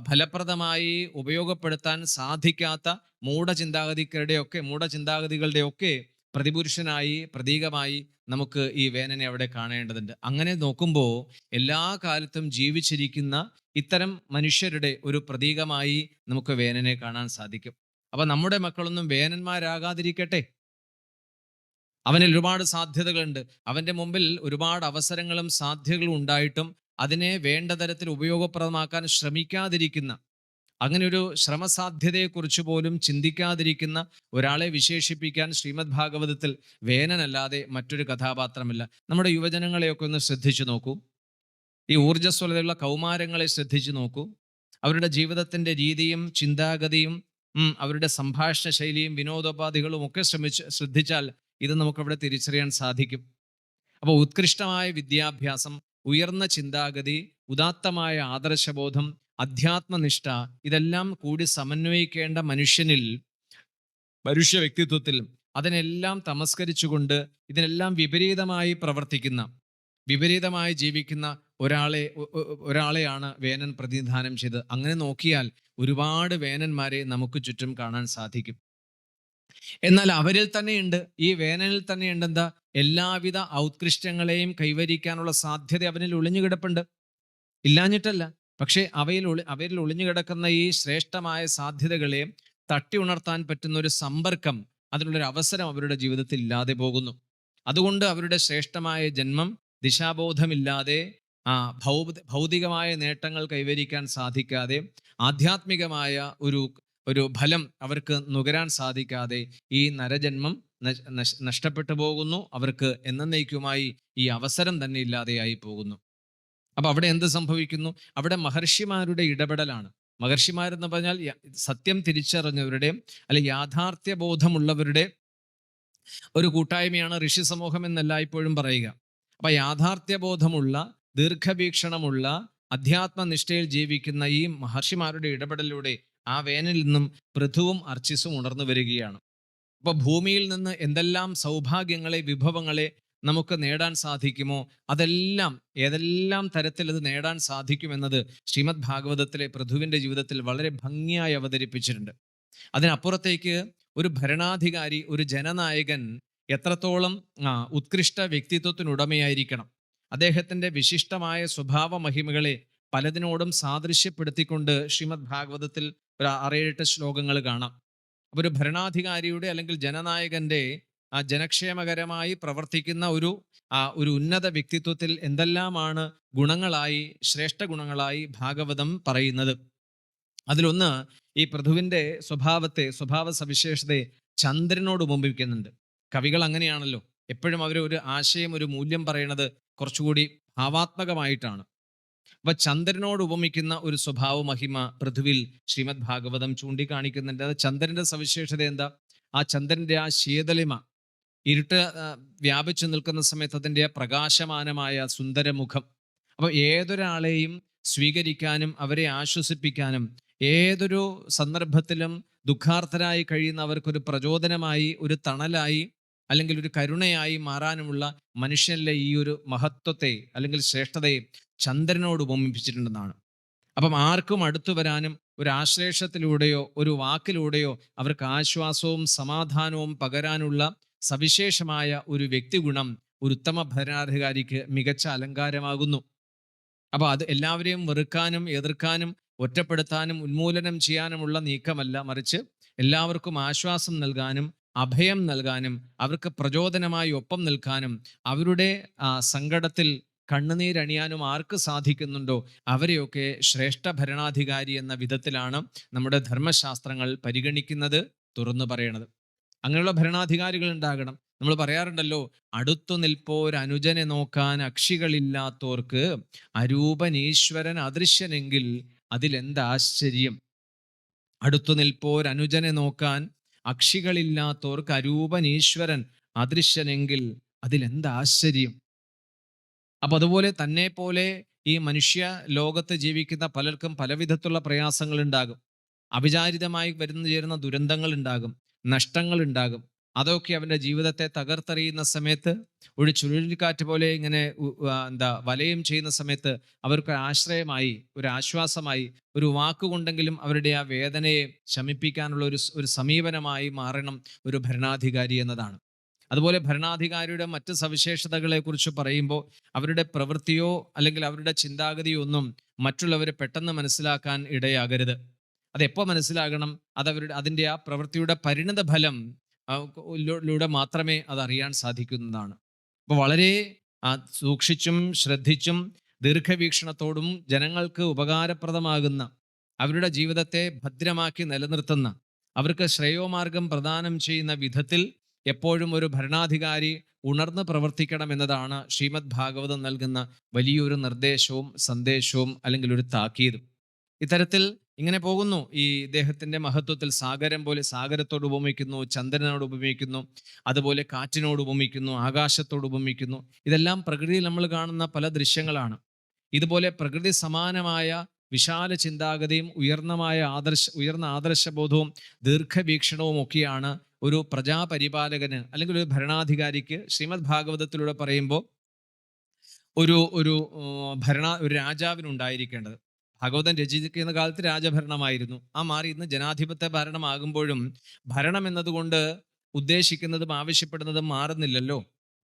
A: ഫലപ്രദമായി ഉപയോഗപ്പെടുത്താൻ സാധിക്കാത്ത മൂഢചിന്താഗതികളുടെയൊക്കെ പ്രതിപുരുഷനായി, പ്രതീകമായി നമുക്ക് ഈ വേനനെ അവിടെ കാണേണ്ടതുണ്ട്. അങ്ങനെ നോക്കുമ്പോൾ എല്ലാ കാലത്തും ജീവിച്ചിരിക്കുന്ന ഇത്തരം മനുഷ്യരുടെ ഒരു പ്രതീകമായി നമുക്ക് വേനനെ കാണാൻ സാധിക്കും. അപ്പൊ നമ്മുടെ മക്കളൊന്നും വേനന്മാരാകാതിരിക്കട്ടെ. അവനിൽ ഒരുപാട് സാധ്യതകളുണ്ട്. അവന്റെ മുമ്പിൽ ഒരുപാട് അവസരങ്ങളും സാധ്യതകളും ഉണ്ടായിട്ടും അതിനെ വേണ്ട തരത്തിൽ ഉപയോഗപ്രദമാക്കാൻ ശ്രമിക്കാതിരിക്കുന്ന, അങ്ങനെ ഒരു ശ്രമസാധ്യതയെക്കുറിച്ച് പോലും ചിന്തിക്കാതിരിക്കുന്ന ഒരാളെ വിശേഷിപ്പിക്കാൻ ശ്രീമദ് ഭാഗവതത്തിൽ വേനനല്ലാതെ മറ്റൊരു കഥാപാത്രമില്ല. നമ്മുടെ യുവജനങ്ങളെയൊക്കെ ഒന്ന് ശ്രദ്ധിച്ചു നോക്കൂ. ഈ ഊർജ്ജസ്വലതയുള്ള കൗമാരങ്ങളെ ശ്രദ്ധിച്ചു നോക്കൂ. അവരുടെ ജീവിതത്തിന്റെ രീതിയും ചിന്താഗതിയും അവരുടെ സംഭാഷണ ശൈലിയും വിനോദോപാധികളും ഒക്കെ ശ്രദ്ധിച്ചാൽ ഇത് നമുക്കവിടെ തിരിച്ചറിയാൻ സാധിക്കും. അപ്പോൾ ഉത്കൃഷ്ടമായ വിദ്യാഭ്യാസം, ഉയർന്ന ചിന്താഗതി, ഉദാത്തമായ ആദർശബോധം, അധ്യാത്മനിഷ്ഠ, ഇതെല്ലാം കൂടി സമന്വയിക്കേണ്ട മനുഷ്യ വ്യക്തിത്വത്തിൽ അതിനെല്ലാം തമസ്കരിച്ചുകൊണ്ട് ഇതിനെല്ലാം വിപരീതമായി പ്രവർത്തിക്കുന്ന, വിപരീതമായി ജീവിക്കുന്ന ഒരാളെയാണ് വേനൻ പ്രതിനിധാനം ചെയ്തത്. അങ്ങനെ നോക്കിയാൽ ഒരുപാട് വേനന്മാരെ നമുക്ക് ചുറ്റും കാണാൻ സാധിക്കും. എന്നാൽ അവരിൽ തന്നെയുണ്ട്, ഈ വേനനിൽ തന്നെയുണ്ട് എന്താ? എല്ലാവിധ ഔത്കൃഷ്ടങ്ങളെയും കൈവരിക്കാനുള്ള സാധ്യത അവനിൽ ഒളിഞ്ഞു കിടപ്പുണ്ട്. ഇല്ലാഞ്ഞിട്ടല്ല, പക്ഷേ അവരിൽ ഒളിഞ്ഞു കിടക്കുന്ന ഈ ശ്രേഷ്ഠമായ സാധ്യതകളെ തട്ടി ഉണർത്താൻ പറ്റുന്ന ഒരു സമ്പർക്കം, അതിനുള്ളൊരു അവസരം അവരുടെ ജീവിതത്തിൽ ഇല്ലാതെ പോകുന്നു. അതുകൊണ്ട് അവരുടെ ശ്രേഷ്ഠമായ ജന്മം ദിശാബോധമില്ലാതെ, ഭൗതികമായ നേട്ടങ്ങൾ കൈവരിക്കാൻ സാധിക്കാതെ, ആധ്യാത്മികമായ ഒരു ഫലം അവർക്ക് നുകരാൻ സാധിക്കാതെ ഈ നരജന്മം നഷ്ടപ്പെട്ടു പോകുന്നു. അവർക്ക് എന്നേക്കുമായി ഈ അവസരം തന്നെ ഇല്ലാതെയായി പോകുന്നു. അപ്പൊ അവിടെ എന്ത് സംഭവിക്കുന്നു? അവിടെ മഹർഷിമാരുടെ ഇടപെടലാണ്. മഹർഷിമാരെന്ന് പറഞ്ഞാൽ സത്യം തിരിച്ചറിഞ്ഞവരുടെ, അല്ലെ യാഥാർത്ഥ്യ ബോധമുള്ളവരുടെ ഒരു കൂട്ടായ്മയാണ് ഋഷി സമൂഹം എന്നെല്ലായ്പ്പോഴും പറയുക. അപ്പൊ യാഥാർത്ഥ്യബോധമുള്ള, ദീർഘവീക്ഷണമുള്ള, അധ്യാത്മനിഷ്ഠയിൽ ജീവിക്കുന്ന ഈ മഹർഷിമാരുടെ ഇടപെടലിലൂടെ ആ വേനലിൽ നിന്നും പൃഥുവും അർച്ചിസും ഉണർന്നു വരികയാണ്. അപ്പൊ ഭൂമിയിൽ നിന്ന് എന്തെല്ലാം സൗഭാഗ്യങ്ങളെ, വിഭവങ്ങളെ നമുക്ക് നേടാൻ സാധിക്കുമോ അതെല്ലാം, ഏതെല്ലാം തരത്തിൽ അത് നേടാൻ സാധിക്കുമെന്നത് ശ്രീമദ് ഭാഗവതത്തിലെ പൃഥുവിന്റെ ജീവിതത്തിൽ വളരെ ഭംഗിയായി അവതരിപ്പിച്ചിട്ടുണ്ട്. അതിനപ്പുറത്തേക്ക് ഒരു ഭരണാധികാരി, ഒരു ജനനായകൻ എത്രത്തോളം ഉത്കൃഷ്ട വ്യക്തിത്വത്തിനുടമയായിരിക്കണം, അദ്ദേഹത്തിന്റെ വിശിഷ്ടമായ സ്വഭാവ മഹിമകളെ പലതിനോടും സാദൃശ്യപ്പെടുത്തിക്കൊണ്ട് ശ്രീമദ് ഭാഗവതത്തിൽ ഒരു 6-7 ശ്ലോകങ്ങൾ കാണാം. അപ്പൊ ഒരു ഭരണാധികാരിയുടെ അല്ലെങ്കിൽ ജനനായകന്റെ ജനക്ഷേമകരമായി പ്രവർത്തിക്കുന്ന ഒരു ഉന്നത വ്യക്തിത്വത്തിൽ എന്തെല്ലാമാണ് ഗുണങ്ങളായി, ശ്രേഷ്ഠ ഗുണങ്ങളായി ഭാഗവതം പറയുന്നത്. അതിലൊന്ന് ഈ പൃഥുവിന്റെ സ്വഭാവ സവിശേഷതയെ ചന്ദ്രനോട് ഉപമിക്കുന്നുണ്ട്. കവികൾ അങ്ങനെയാണല്ലോ, എപ്പോഴും അവർ ഒരു ആശയം, ഒരു മൂല്യം പറയുന്നത് കുറച്ചുകൂടി ഭാവാത്മകമായിട്ടാണ്. അപ്പൊ ചന്ദ്രനോട് ഉപമിക്കുന്ന ഒരു സ്വഭാവ മഹിമ പൃഥുവിൽ ശ്രീമദ് ഭാഗവതം ചൂണ്ടിക്കാണിക്കുന്നുണ്ട്. അത് ചന്ദ്രന്റെ സവിശേഷത എന്താ? ആ ചന്ദ്രന്റെ ആ ശീതളിമ, ഇരുട്ട് വ്യാപിച്ചു നിൽക്കുന്ന സമയത്ത് അതിൻ്റെ പ്രകാശമാനമായ സുന്ദരമുഖം. അപ്പൊ ഏതൊരാളെയും സ്വീകരിക്കാനും അവരെ ആശ്വസിപ്പിക്കാനും, ഏതൊരു സന്ദർഭത്തിലും ദുഃഖാർത്ഥരായി കഴിയുന്ന അവർക്കൊരു പ്രചോദനമായി, ഒരു തണലായി, അല്ലെങ്കിൽ ഒരു കരുണയായി മാറാനുമുള്ള മനുഷ്യനിലെ ഈ ഒരു മഹത്വത്തെ അല്ലെങ്കിൽ ശ്രേഷ്ഠതയെ ചന്ദ്രനോട് ഉപമിപ്പിച്ചിട്ടുണ്ടെന്നാണ്. അപ്പം ആർക്കും അടുത്തു വരാനും ഒരു ആശ്ലേഷത്തിലൂടെയോ ഒരു വാക്കിലൂടെയോ അവർക്ക് ആശ്വാസവും സമാധാനവും പകരാനുള്ള സവിശേഷമായ ഒരു വ്യക്തിഗുണം ഒരു ഉത്തമ ഭരണാധികാരിക്ക് മികച്ച അലങ്കാരമാകുന്നു. അപ്പൊ അത് എല്ലാവരെയും വെറുക്കാനും എതിർക്കാനും ഒറ്റപ്പെടുത്താനും ഉന്മൂലനം ചെയ്യാനുമുള്ള നീക്കമല്ല, മറിച്ച് എല്ലാവർക്കും ആശ്വാസം നൽകാനും അഭയം നൽകാനും അവർക്ക് പ്രചോദനമായി ഒപ്പം നിൽക്കാനും അവരുടെ സങ്കടത്തിൽ കണ്ണുനീരണിയാനും ആർക്ക് സാധിക്കുന്നുണ്ടോ അവരെയൊക്കെ ശ്രേഷ്ഠ ഭരണാധികാരി എന്ന വിധത്തിലാണ് നമ്മുടെ ധർമ്മശാസ്ത്രങ്ങൾ പരിഗണിക്കുന്നത്, തുറന്നു പറയണത്. അങ്ങനെയുള്ള ഭരണാധികാരികൾ ഉണ്ടാകണം. നമ്മൾ പറയാറുണ്ടല്ലോ, അടുത്തു നിൽപ്പോരനുജനെ നോക്കാൻ അക്ഷികളില്ലാത്തോർക്ക് അരൂപനീശ്വരൻ അദൃശ്യനെങ്കിൽ അതിലെന്താശ്ചര്യം. അടുത്തു നിൽപ്പോരനുജനെ നോക്കാൻ അക്ഷികളില്ലാത്തോർക്ക് അരൂപനീശ്വരൻ അദൃശ്യനെങ്കിൽ അതിലെന്താശ്ചര്യം. അപ്പൊ അതുപോലെ തന്നെ പോലെ ഈ മനുഷ്യ ലോകത്ത് ജീവിക്കുന്ന പലർക്കും പലവിധത്തിലുള്ള പ്രയാസങ്ങൾ ഉണ്ടാകും. അവിചാരിതമായി വരുന്നു ചേരുന്ന ദുരന്തങ്ങൾ ഉണ്ടാകും, നഷ്ടങ്ങൾ ഉണ്ടാകും. അതൊക്കെ അവൻ്റെ ജീവിതത്തെ തകർത്തെറിയുന്ന സമയത്ത്, ഒരു ചുഴലിക്കാറ്റ് പോലെ ഇങ്ങനെ വലയം ചെയ്യുന്ന സമയത്ത് അവർക്ക് ആശ്രയമായി, ഒരു ആശ്വാസമായി, ഒരു വാക്കുകൊണ്ടെങ്കിലും അവരുടെ ആ വേദനയെ ശമിപ്പിക്കാനുള്ള ഒരു സമീപനമായി മാറണം ഒരു ഭരണാധികാരി എന്നതാണ്. അതുപോലെ ഭരണാധികാരിയുടെ മറ്റ് സവിശേഷതകളെ കുറിച്ച് പറയുമ്പോൾ, അവരുടെ പ്രവൃത്തിയോ അല്ലെങ്കിൽ അവരുടെ ചിന്താഗതിയോ ഒന്നും മറ്റുള്ളവരെ പെട്ടെന്ന് മനസ്സിലാക്കാൻ ഇടയാകരുത്. അതെപ്പോൾ മനസ്സിലാകണം? അതിൻ്റെ ആ പ്രവൃത്തിയുടെ പരിണത ഫലം ലൂടെ മാത്രമേ അത് അറിയാൻ സാധിക്കുന്നതാണ്. അപ്പോൾ വളരെ സൂക്ഷിച്ചും ശ്രദ്ധിച്ചും ദീർഘവീക്ഷണത്തോടും ജനങ്ങൾക്ക് ഉപകാരപ്രദമാകുന്ന, അവരുടെ ജീവിതത്തെ ഭദ്രമാക്കി നിലനിർത്തുന്ന, അവർക്ക് ശ്രേയോമാർഗം പ്രദാനം ചെയ്യുന്ന വിധത്തിൽ എപ്പോഴും ഒരു ഭരണാധികാരി ഉണർന്ന് പ്രവർത്തിക്കണം എന്നതാണ് ശ്രീമദ് ഭാഗവതം നൽകുന്ന വലിയൊരു നിർദ്ദേശവും സന്ദേശവും, അല്ലെങ്കിൽ ഒരു താക്കീതും. ഇത്തരത്തിൽ ഇങ്ങനെ പോകുന്നു. ഈ ഇദ്ദേഹത്തിന്റെ മഹത്വത്തിൽ സാഗരം പോലെ, സാഗരത്തോട് ഉപമിക്കുന്നു, ചന്ദ്രനോട് ഉപമിക്കുന്നു, അതുപോലെ കാറ്റിനോട് ഉപമിക്കുന്നു, ആകാശത്തോട് ഉപമിക്കുന്നു. ഇതെല്ലാം പ്രകൃതിയിൽ നമ്മൾ കാണുന്ന പല ദൃശ്യങ്ങളാണ്. ഇതുപോലെ പ്രകൃതി സമാനമായ വിശാല ചിന്താഗതിയും ഉയർന്ന ആദർശബോധവും ദീർഘവീക്ഷണവും ഒക്കെയാണ് ഒരു പ്രജാപരിപാലകന് അല്ലെങ്കിൽ ഒരു ഭരണാധികാരിക്ക് ശ്രീമദ് ഭാഗവതത്തിലൂടെ പറയുമ്പോൾ ഒരു ഒരു ഒരു രാജാവിനുണ്ടായിരിക്കേണ്ടത്. ഭാഗവതം രചിക്കുന്ന കാലത്ത് രാജഭരണമായിരുന്നു. മാറി ഇന്ന് ജനാധിപത്യ ഭരണമാകുമ്പോഴും ഭരണം എന്നതുകൊണ്ട് ഉദ്ദേശിക്കുന്നതും ആവശ്യപ്പെടുന്നതും മാറുന്നില്ലല്ലോ.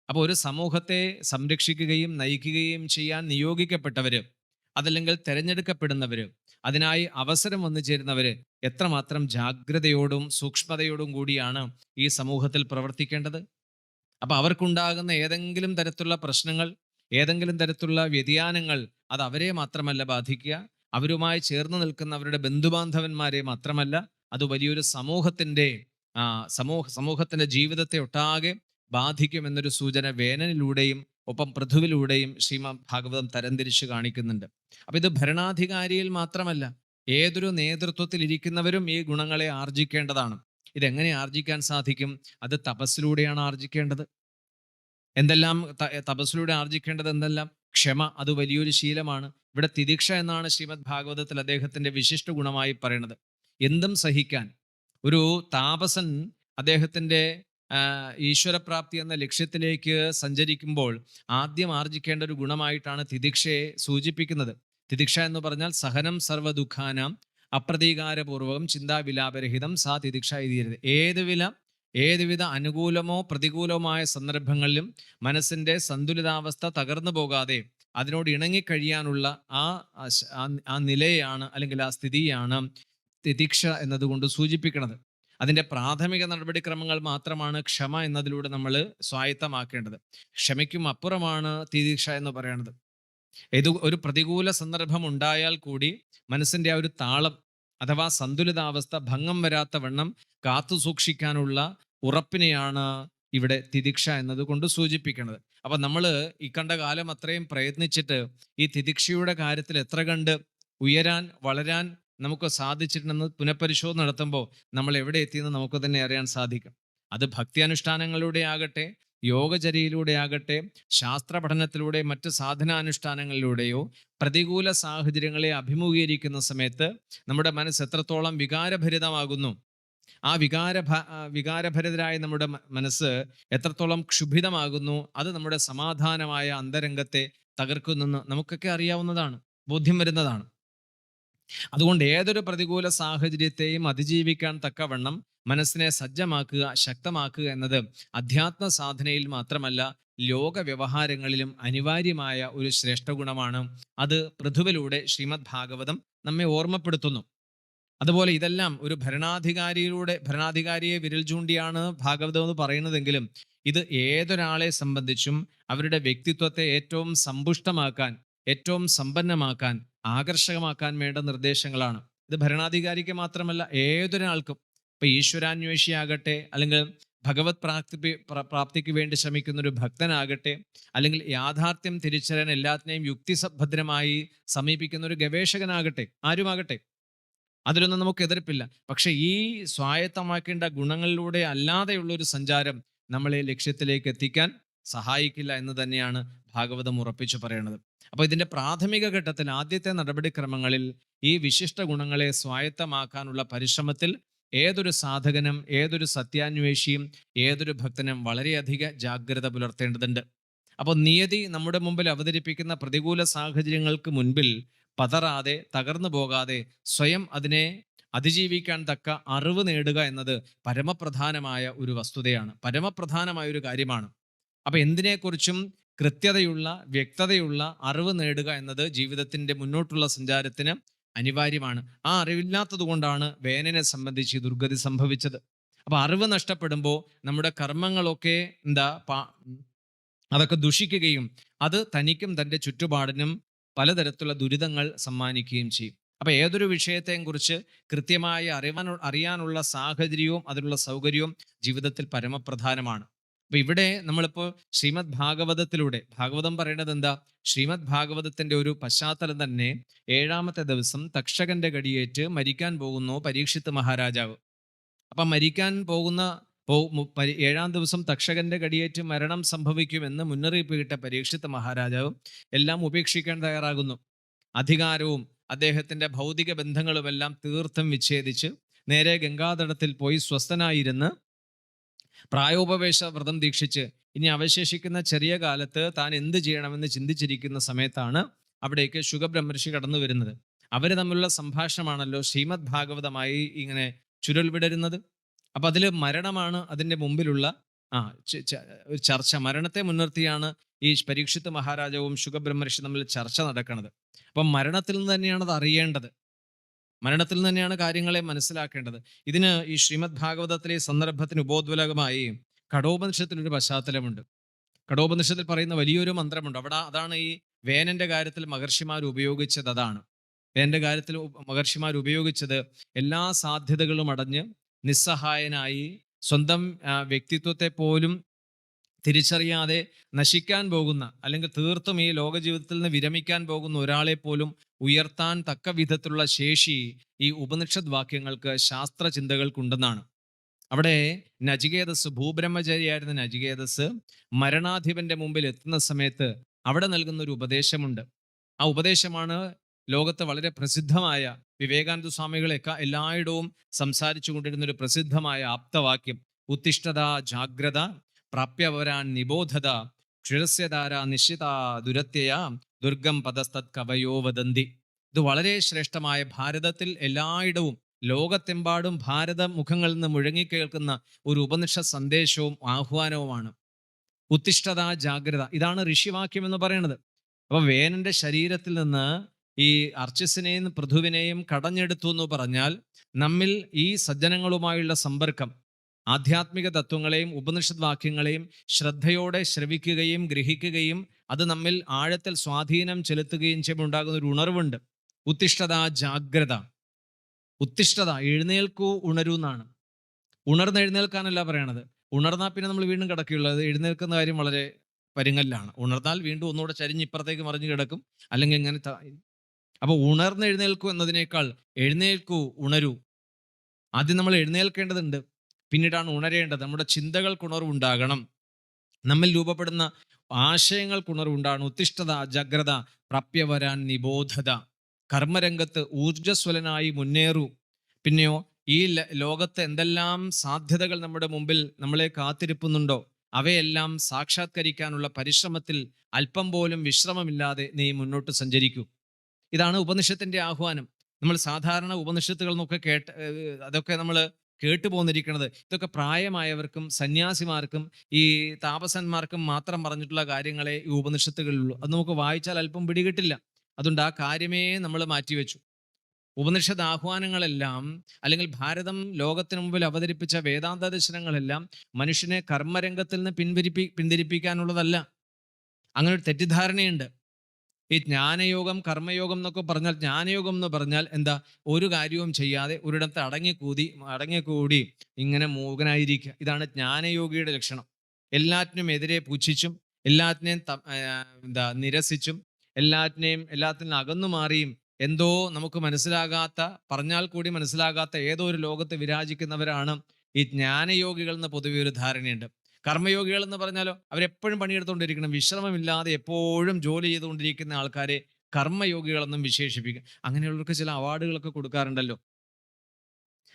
A: അപ്പോൾ ഒരു സമൂഹത്തെ സംരക്ഷിക്കുകയും നയിക്കുകയും ചെയ്യാൻ നിയോഗിക്കപ്പെട്ടവര്, അതല്ലെങ്കിൽ തെരഞ്ഞെടുക്കപ്പെടുന്നവര്, അതിനായി അവസരം വന്നു ചേരുന്നവര് എത്രമാത്രം ജാഗ്രതയോടും സൂക്ഷ്മതയോടും കൂടിയാണ് ഈ സമൂഹത്തിൽ പ്രവർത്തിക്കേണ്ടത്. അപ്പൊ അവർക്കുണ്ടാകുന്ന ഏതെങ്കിലും തരത്തിലുള്ള പ്രശ്നങ്ങൾ, ഏതെങ്കിലും തരത്തിലുള്ള വ്യതിയാനങ്ങൾ അത് അവരെ മാത്രമല്ല ബാധിക്കുക, അവരുമായി ചേർന്ന് നിൽക്കുന്ന അവരുടെ ബന്ധുബാന്ധവന്മാരെ മാത്രമല്ല, അത് വലിയൊരു സമൂഹത്തിന്റെ ജീവിതത്തെ ഒട്ടാകെ ബാധിക്കുമെന്നൊരു സൂചന വേനലിലൂടെയും ഒപ്പം പൃഥുവിലൂടെയും ശ്രീമദ് ഭാഗവതം തരംതിരിച്ച് കാണിക്കുന്നുണ്ട്. അപ്പൊ ഇത് ഭരണാധികാരിയിൽ മാത്രമല്ല, ഏതൊരു നേതൃത്വത്തിൽ ഇരിക്കുന്നവരും ഈ ഗുണങ്ങളെ ആർജിക്കേണ്ടതാണ്. ഇതെങ്ങനെ ആർജിക്കാൻ സാധിക്കും? അത് തപസ്സിലൂടെയാണ് ആർജിക്കേണ്ടത്. എന്തെല്ലാം തപസ്സിലൂടെ ആർജിക്കേണ്ടത്? എന്തെല്ലാം? ക്ഷമ, അത് വലിയൊരു ശീലമാണ്. ഇവിടെ തിതിക്ഷ എന്നാണ് ശ്രീമദ് ഭാഗവതത്തിൽ അദ്ദേഹത്തിന്റെ വിശിഷ്ട ഗുണമായി പറയുന്നത്. എന്തും സഹിക്കാൻ. ഒരു താപസൻ അദ്ദേഹത്തിന്റെ ഈശ്വരപ്രാപ്തി എന്ന ലക്ഷ്യത്തിലേക്ക് സഞ്ചരിക്കുമ്പോൾ ആദ്യം ആർജിക്കേണ്ട ഒരു ഗുണമായിട്ടാണ് തിതിക്ഷയെ സൂചിപ്പിക്കുന്നത്. തിതിക്ഷ എന്ന് പറഞ്ഞാൽ സഹനം സർവ്വദുഃഖാനാം അപ്രതീകാരപൂർവകം ചിന്താവിലാപരഹിതം സാ തിതിക്ഷ എഴുതിയത്. ഏതുവിധ അനുകൂലമോ പ്രതികൂലമായ സന്ദർഭങ്ങളിലും മനസ്സിന്റെ സന്തുലിതാവസ്ഥ തകർന്നു പോകാതെ അതിനോട് ഇണങ്ങിക്കഴിയാനുള്ള ആ നിലയാണ്, അല്ലെങ്കിൽ ആ സ്ഥിതിയാണ് തിതിക്ഷ എന്നതുകൊണ്ട് സൂചിപ്പിക്കുന്നത്. അതിൻ്റെ പ്രാഥമിക നടപടിക്രമങ്ങൾ മാത്രമാണ് ക്ഷമ എന്നതിലൂടെ നമ്മൾ സ്വായത്തമാക്കേണ്ടത്. ക്ഷമയ്ക്കും അപ്പുറമാണ് തിതിക്ഷ എന്ന് പറയുന്നത്. ഒരു പ്രതികൂല സന്ദർഭം ഉണ്ടായാൽ കൂടി മനസ്സിന്റെ ആ ഒരു താളം അഥവാ സന്തുലിതാവസ്ഥ ഭംഗം വരാത്ത വണ്ണം കാത്തു സൂക്ഷിക്കാനുള്ള ഉറപ്പിനെയാണ് ഇവിടെ തിതിക്ഷ എന്നതുകൊണ്ട് സൂചിപ്പിക്കുന്നത്. അപ്പൊ നമ്മൾ ഈ കണ്ട കാലം അത്രയും പ്രയത്നിച്ചിട്ട് ഈ തിതിക്ഷയുടെ കാര്യത്തിൽ എത്ര കണ്ട് ഉയരാൻ, വളരാൻ നമുക്ക് സാധിച്ചിട്ടുണ്ടെന്ന് പുനഃപരിശോധന നടത്തുമ്പോൾ നമ്മൾ എവിടെ എത്തിയെന്ന് നമുക്ക് തന്നെ അറിയാൻ സാധിക്കും. അത് ഭക്തിയനുഷ്ഠാനങ്ങളിലൂടെ ആകട്ടെ, യോഗചര്യയിലൂടെ ആകട്ടെ, ശാസ്ത്ര പഠനത്തിലൂടെ, മറ്റ് സാധനാനുഷ്ഠാനങ്ങളിലൂടെയോ പ്രതികൂല സാഹചര്യങ്ങളെ അഭിമുഖീകരിക്കുന്ന സമയത്ത് നമ്മുടെ മനസ്സ് എത്രത്തോളം വികാരഭരിതമാകുന്നു, ആ വികാരഭരിതരായ നമ്മുടെ മനസ്സ് എത്രത്തോളം ക്ഷുഭിതമാകുന്നു, അത് നമ്മുടെ സമാധാനമായ അന്തരംഗത്തെ തകർക്കുന്നെന്ന് നമുക്കൊക്കെ അറിയാവുന്നതാണ്, ബോധ്യം വരുന്നതാണ്. അതുകൊണ്ട് ഏതൊരു പ്രതികൂല സാഹചര്യത്തെയും അതിജീവിക്കാൻ തക്കവണ്ണം മനസ്സിനെ സജ്ജമാക്കുക, ശക്തമാക്കുക എന്നത് അധ്യാത്മ സാധനയിൽ മാത്രമല്ല, ലോക വ്യവഹാരങ്ങളിലും അനിവാര്യമായ ഒരു ശ്രേഷ്ഠ ഗുണമാണ്. അത് പൃഥുവിലൂടെ ശ്രീമദ് ഭാഗവതം നമ്മെ ഓർമ്മപ്പെടുത്തുന്നു. അതുപോലെ ഇതെല്ലാം ഒരു ഭരണാധികാരിയെ വിരൽ ചൂണ്ടിയാണ് ഭാഗവതം എന്ന് പറയുന്നതെങ്കിലും ഇത് ഏതൊരാളെ സംബന്ധിച്ചും അവരുടെ വ്യക്തിത്വത്തെ ഏറ്റവും സമ്പുഷ്ടമാക്കാൻ, ഏറ്റവും സമ്പന്നമാക്കാൻ, ആകർഷകമാക്കാൻ വേണ്ട നിർദ്ദേശങ്ങളാണ്. ഇത് ഭരണാധികാരിക്ക് മാത്രമല്ല, ഏതൊരാൾക്കും. ഇപ്പൊ ഈശ്വരാന്വേഷിയാകട്ടെ, അല്ലെങ്കിൽ ഭഗവത് പ്രാപ്തിക്ക് വേണ്ടി ശ്രമിക്കുന്ന ഒരു ഭക്തനാകട്ടെ, അല്ലെങ്കിൽ യാഥാർത്ഥ്യം തിരിച്ചറിയാൻ എല്ലാത്തിനെയും യുക്തിഭദ്രമായി സമീപിക്കുന്ന ഒരു ഗവേഷകനാകട്ടെ, ആരുമാകട്ടെ, അതിലൊന്നും നമുക്ക് എതിർപ്പില്ല. പക്ഷെ ഈ സ്വായത്തമാക്കേണ്ട ഗുണങ്ങളിലൂടെ അല്ലാതെയുള്ള ഒരു സഞ്ചാരം നമ്മളെ ലക്ഷ്യത്തിലേക്ക് എത്തിക്കാൻ സഹായിക്കില്ല എന്ന് തന്നെയാണ് ഭാഗവതം ഉറപ്പിച്ചു പറയുന്നത്. അപ്പൊ ഇതിന്റെ പ്രാഥമിക ഘട്ടത്തിൽ, ആദ്യത്തെ നടപടിക്രമങ്ങളിൽ ഈ വിശിഷ്ട ഗുണങ്ങളെ സ്വായത്തമാക്കാനുള്ള പരിശ്രമത്തിൽ ഏതൊരു സാധകനും, ഏതൊരു സത്യാന്വേഷിയും, ഏതൊരു ഭക്തനും വളരെയധികം ജാഗ്രത പുലർത്തേണ്ടതുണ്ട്. അപ്പോൾ നിയതി നമ്മുടെ മുമ്പിൽ അവതരിപ്പിക്കുന്ന പ്രതികൂല സാഹചര്യങ്ങൾക്ക് മുൻപിൽ പതറാതെ, തകർന്നു പോകാതെ, സ്വയം അതിനെ അതിജീവിക്കാൻ തക്ക അറിവ് നേടുക എന്നത് പരമപ്രധാനമായ ഒരു വസ്തുതയാണ്, പരമപ്രധാനമായ ഒരു കാര്യമാണ്. അപ്പൊ എന്തിനെക്കുറിച്ചും കൃത്യതയുള്ള, വ്യക്തതയുള്ള അറിവ് നേടുക എന്നത് ജീവിതത്തിന്റെ മുന്നോട്ടുള്ള സഞ്ചാരത്തിന് അനിവാര്യമാണ്. ആ അറിവില്ലാത്തത് കൊണ്ടാണ് വേനനെ സംബന്ധിച്ച് ഈ ദുർഗതി സംഭവിച്ചത്. അപ്പൊ അറിവ് നഷ്ടപ്പെടുമ്പോൾ നമ്മുടെ കർമ്മങ്ങളൊക്കെ അതൊക്കെ ദുഷിക്കുകയും അത് തനിക്കും തൻ്റെ ചുറ്റുപാടിനും പലതരത്തിലുള്ള ദുരിതങ്ങൾ സമ്മാനിക്കുകയും ചെയ്യും. അപ്പൊ ഏതൊരു വിഷയത്തെയും കുറിച്ച് കൃത്യമായി അറിയാനുള്ള സാഹചര്യവും അതിനുള്ള സൗകര്യവും ജീവിതത്തിൽ പരമപ്രധാനമാണ്. അപ്പൊ ഇവിടെ നമ്മളിപ്പോൾ ശ്രീമദ് ഭാഗവതത്തിലൂടെ, ഭാഗവതം പറയുന്നത് എന്താ? ശ്രീമദ് ഭാഗവതത്തിന്റെ ഒരു പശ്ചാത്തലം തന്നെ 7ാമത്തെ ദിവസം തക്ഷകന്റെ കടിയേറ്റ് മരിക്കാൻ പോകുന്നു പരീക്ഷിത്ത് മഹാരാജാവ്. അപ്പൊ മരിക്കാൻ പോകുന്ന 7ാം ദിവസം തക്ഷകന്റെ കടിയേറ്റ് മരണം സംഭവിക്കുമെന്ന് മുന്നറിയിപ്പ് കിട്ട പരീക്ഷിത്ത് മഹാരാജാവ് എല്ലാം ഉപേക്ഷിക്കാൻ തയ്യാറാകുന്നു. അധികാരവും അദ്ദേഹത്തിന്റെ ഭൗതിക ബന്ധങ്ങളുമെല്ലാം തീർത്തും വിച്ഛേദിച്ച് നേരെ ഗംഗാതടത്തിൽ പോയി സ്വസ്ഥനായിരുന്ന് പ്രായോപവേശ വ്രതം ദീക്ഷിച്ച് ഇനി അവശേഷിക്കുന്ന ചെറിയ കാലത്ത് താൻ എന്ത് ചെയ്യണമെന്ന് ചിന്തിച്ചിരിക്കുന്ന സമയത്താണ് അവിടേക്ക് ശുകബ്രഹ്മർഷി കടന്നു വരുന്നത്. അവര് തമ്മിലുള്ള സംഭാഷണമാണല്ലോ ശ്രീമദ് ഭാഗവതമായി ഇങ്ങനെ ചുരുൾ വിടരുന്നത്. അപ്പൊ അതിൽ മരണമാണ് അതിൻ്റെ മുമ്പിലുള്ള ഒരു ചർച്ച. മരണത്തെ മുൻനിർത്തിയാണ് ഈ പരീക്ഷിത്ത് മഹാരാജാവും ശുകബ്രഹ്മർഷി തമ്മിൽ ചർച്ച നടക്കുന്നത്. അപ്പം മരണത്തിൽ നിന്ന് തന്നെയാണ് അത് അറിയേണ്ടത്, മരണത്തിൽ നിന്ന് തന്നെയാണ് കാര്യങ്ങളെ മനസ്സിലാക്കേണ്ടത്. ഇതിന് ഈ ശ്രീമദ് ഭാഗവതത്തിലെ സന്ദർഭത്തിന് ഉപോദ്വലകമായി കഠോപനിഷത്തിനൊരു പശ്ചാത്തലമുണ്ട്. കഠോപനിഷത്തിൽ പറയുന്ന വലിയൊരു മന്ത്രമുണ്ട്. അവിടെ അതാണ് ഈ വേനന്റെ കാര്യത്തിൽ മഹർഷിമാർ ഉപയോഗിച്ചത്. അതാണ് വേനന്റെ കാര്യത്തിൽ മഹർഷിമാർ ഉപയോഗിച്ചത്. എല്ലാ സാധ്യതകളും അടഞ്ഞ് നിസ്സഹായനായി സ്വന്തം വ്യക്തിത്വത്തെ പോലും തിരിച്ചറിയാതെ നശിക്കാൻ പോകുന്ന, അല്ലെങ്കിൽ തീർത്തും ഈ ലോക ജീവിതത്തിൽ നിന്ന് വിരമിക്കാൻ പോകുന്ന ഒരാളെ പോലും ഉയർത്താൻ തക്ക വിധത്തിലുള്ള ശേഷി ഈ ഉപനിഷത് വാക്യങ്ങൾക്ക്, ശാസ്ത്ര ചിന്തകൾക്കുണ്ടെന്നാണ്. അവിടെ നചികേതസ്, ഭൂബ്രഹ്മചാരിയായിരുന്ന നചികേതസ് മരണാധിപന്റെ മുമ്പിൽ എത്തുന്ന സമയത്ത് അവിടെ നൽകുന്ന ഒരു ഉപദേശമുണ്ട്. ആ ഉപദേശമാണ് ലോകത്ത് വളരെ പ്രസിദ്ധമായ, വിവേകാനന്ദ സ്വാമികളെയൊക്കെ എല്ലായിടവും സംസാരിച്ചു കൊണ്ടിരുന്ന ഒരു പ്രസിദ്ധമായ ആപ്തവാക്യം: ഉത്തിഷ്ഠത ജാഗ്രത പ്രാപ്യവരാൻ നിബോധത ക്ഷുരസ്യധാര നിശ്ചിത ദുരത്യയ ദുർഗം പദസ്തത് കവയോ വദന്തി. ഇത് വളരെ ശ്രേഷ്ഠമായ, ഭാരതത്തിൽ എല്ലായിടവും ലോകത്തെമ്പാടും ഭാരത മുഖങ്ങളിൽ നിന്ന് മുഴങ്ങിക്കേൾക്കുന്ന ഒരു ഉപനിഷത് സന്ദേശവും ആഹ്വാനവുമാണ്. ഉത്തിഷ്ഠത ജാഗ്രത, ഇതാണ് ഋഷിവാക്യം എന്ന് പറയുന്നത്. അപ്പൊ വേനന്റെ ശരീരത്തിൽ നിന്ന് ഈ അർച്ചിസിനെയും പൃഥുവിനെയും കടഞ്ഞെടുത്തു എന്ന് പറഞ്ഞാൽ നമ്മിൽ ഈ സജ്ജനങ്ങളുമായുള്ള സമ്പർക്കം, ആധ്യാത്മിക തത്വങ്ങളെയും ഉപനിഷത് വാക്യങ്ങളെയും ശ്രദ്ധയോടെ ശ്രവിക്കുകയും ഗ്രഹിക്കുകയും അത് നമ്മിൽ ആഴത്തിൽ സ്വാധീനം ചെലുത്തുകയും ചെയ്യുമ്പോൾ ഉണ്ടാകുന്ന ഒരു ഉണർവുണ്ട്. ഉത്തിഷ്ഠത ജാഗ്രത. ഉത്തിഷ്ഠത, എഴുന്നേൽക്കൂ, ഉണരൂ എന്നാണ്. ഉണർന്നെഴുന്നേൽക്കാനല്ല പറയണത്. ഉണർന്നാൽ പിന്നെ നമ്മൾ വീണ്ടും കിടക്കുകയുള്ളത്. എഴുന്നേൽക്കുന്ന കാര്യം വളരെ പരുങ്ങല്ലാണ്. ഉണർന്നാൽ വീണ്ടും ഒന്നുകൂടെ ചരിഞ്ഞ് ഇപ്പുറത്തേക്ക് മറിഞ്ഞു കിടക്കും, അല്ലെങ്കിൽ ഇങ്ങനെ. അപ്പൊ ഉണർന്നെഴുന്നേൽക്കൂ എന്നതിനേക്കാൾ എഴുന്നേൽക്കൂ, ഉണരൂ. ആദ്യം നമ്മൾ എഴുന്നേൽക്കേണ്ടതുണ്ട്, പിന്നീടാണ് ഉണരേണ്ടത്. നമ്മുടെ ചിന്തകൾക്ക് ഉണർവുണ്ടാകണം, നമ്മിൽ രൂപപ്പെടുന്ന ആശയങ്ങൾക്ക് ഉണർവുണ്ടാകണം. ഉത്തിഷ്ഠത ജാഗ്രത പ്രാപ്യവരാൻ നിബോധത. കർമ്മരംഗത്ത് ഊർജ്ജസ്വലനായി മുന്നേറൂ. പിന്നെയോ ഈ ലോകത്ത് എന്തെല്ലാം സാധ്യതകൾ നമ്മുടെ മുമ്പിൽ നമ്മളെ കാത്തിരിപ്പുന്നുണ്ടോ അവയെല്ലാം സാക്ഷാത്കരിക്കാനുള്ള പരിശ്രമത്തിൽ അല്പം പോലും വിശ്രമമില്ലാതെ നീ മുന്നോട്ട് സഞ്ചരിക്കൂ. ഇതാണ് ഉപനിഷത്തിന്റെ ആഹ്വാനം. നമ്മൾ സാധാരണ ഉപനിഷത്തുകൾ എന്നൊക്കെ അതൊക്കെ നമ്മൾ കേട്ടു പോന്നിരിക്കുന്നത്, ഇതൊക്കെ പ്രായമായവർക്കും സന്യാസിമാർക്കും ഈ താപസന്മാർക്കും മാത്രം പറഞ്ഞിട്ടുള്ള കാര്യങ്ങളെ ഈ ഉപനിഷത്തുകളിലുള്ളൂ. അത് നമുക്ക് വായിച്ചാൽ അല്പം പിടികിട്ടില്ല. അതുകൊണ്ട് ആ കാര്യമേ നമ്മൾ മാറ്റിവെച്ചു. ഉപനിഷത്ത് ആഹ്വാനങ്ങളെല്ലാം, അല്ലെങ്കിൽ ഭാരതം ലോകത്തിന് മുമ്പിൽ അവതരിപ്പിച്ച വേദാന്ത ദർശനങ്ങളെല്ലാം മനുഷ്യനെ കർമ്മരംഗത്തിൽ നിന്ന് പിന്തിരിപ്പിക്കാനുള്ളതല്ല. അങ്ങനെ ഒരു തെറ്റിദ്ധാരണയുണ്ട്. ഈ ജ്ഞാനയോഗം കർമ്മയോഗം എന്നൊക്കെ പറഞ്ഞാൽ, ജ്ഞാനയോഗം എന്ന് പറഞ്ഞാൽ എന്താ? ഒരു കാര്യവും ചെയ്യാതെ ഒരിടത്ത് അടങ്ങിക്കൂടി ഇങ്ങനെ മൂകനായിരിക്കുക. ഇതാണ് ജ്ഞാനയോഗിയുടെ ലക്ഷണം. എല്ലാറ്റിനും എതിരെ പുച്ഛിച്ചും എല്ലാറ്റിനെയും നിരസിച്ചും എല്ലാത്തിനും അകന്നു മാറിയും എന്തോ നമുക്ക് മനസ്സിലാകാത്ത, പറഞ്ഞാൽ കൂടി മനസ്സിലാകാത്ത ഏതോ ഒരു ലോകത്ത് വിരാജിക്കുന്നവരാണ് ഈ ജ്ഞാനയോഗികൾ എന്ന് പൊതുവെ ഒരു ധാരണയുണ്ട്. കർമ്മയോഗികൾ എന്ന് പറഞ്ഞാലോ, അവരെപ്പോഴും പണിയെടുത്തുകൊണ്ടിരിക്കണം, വിശ്രമമില്ലാതെ എപ്പോഴും ജോലി ചെയ്തുകൊണ്ടിരിക്കുന്ന ആൾക്കാരെ കർമ്മയോഗികളെന്നും വിശേഷിപ്പിക്കും. അങ്ങനെയുള്ളവർക്ക് ചില അവാർഡുകളൊക്കെ കൊടുക്കാറുണ്ടല്ലോ.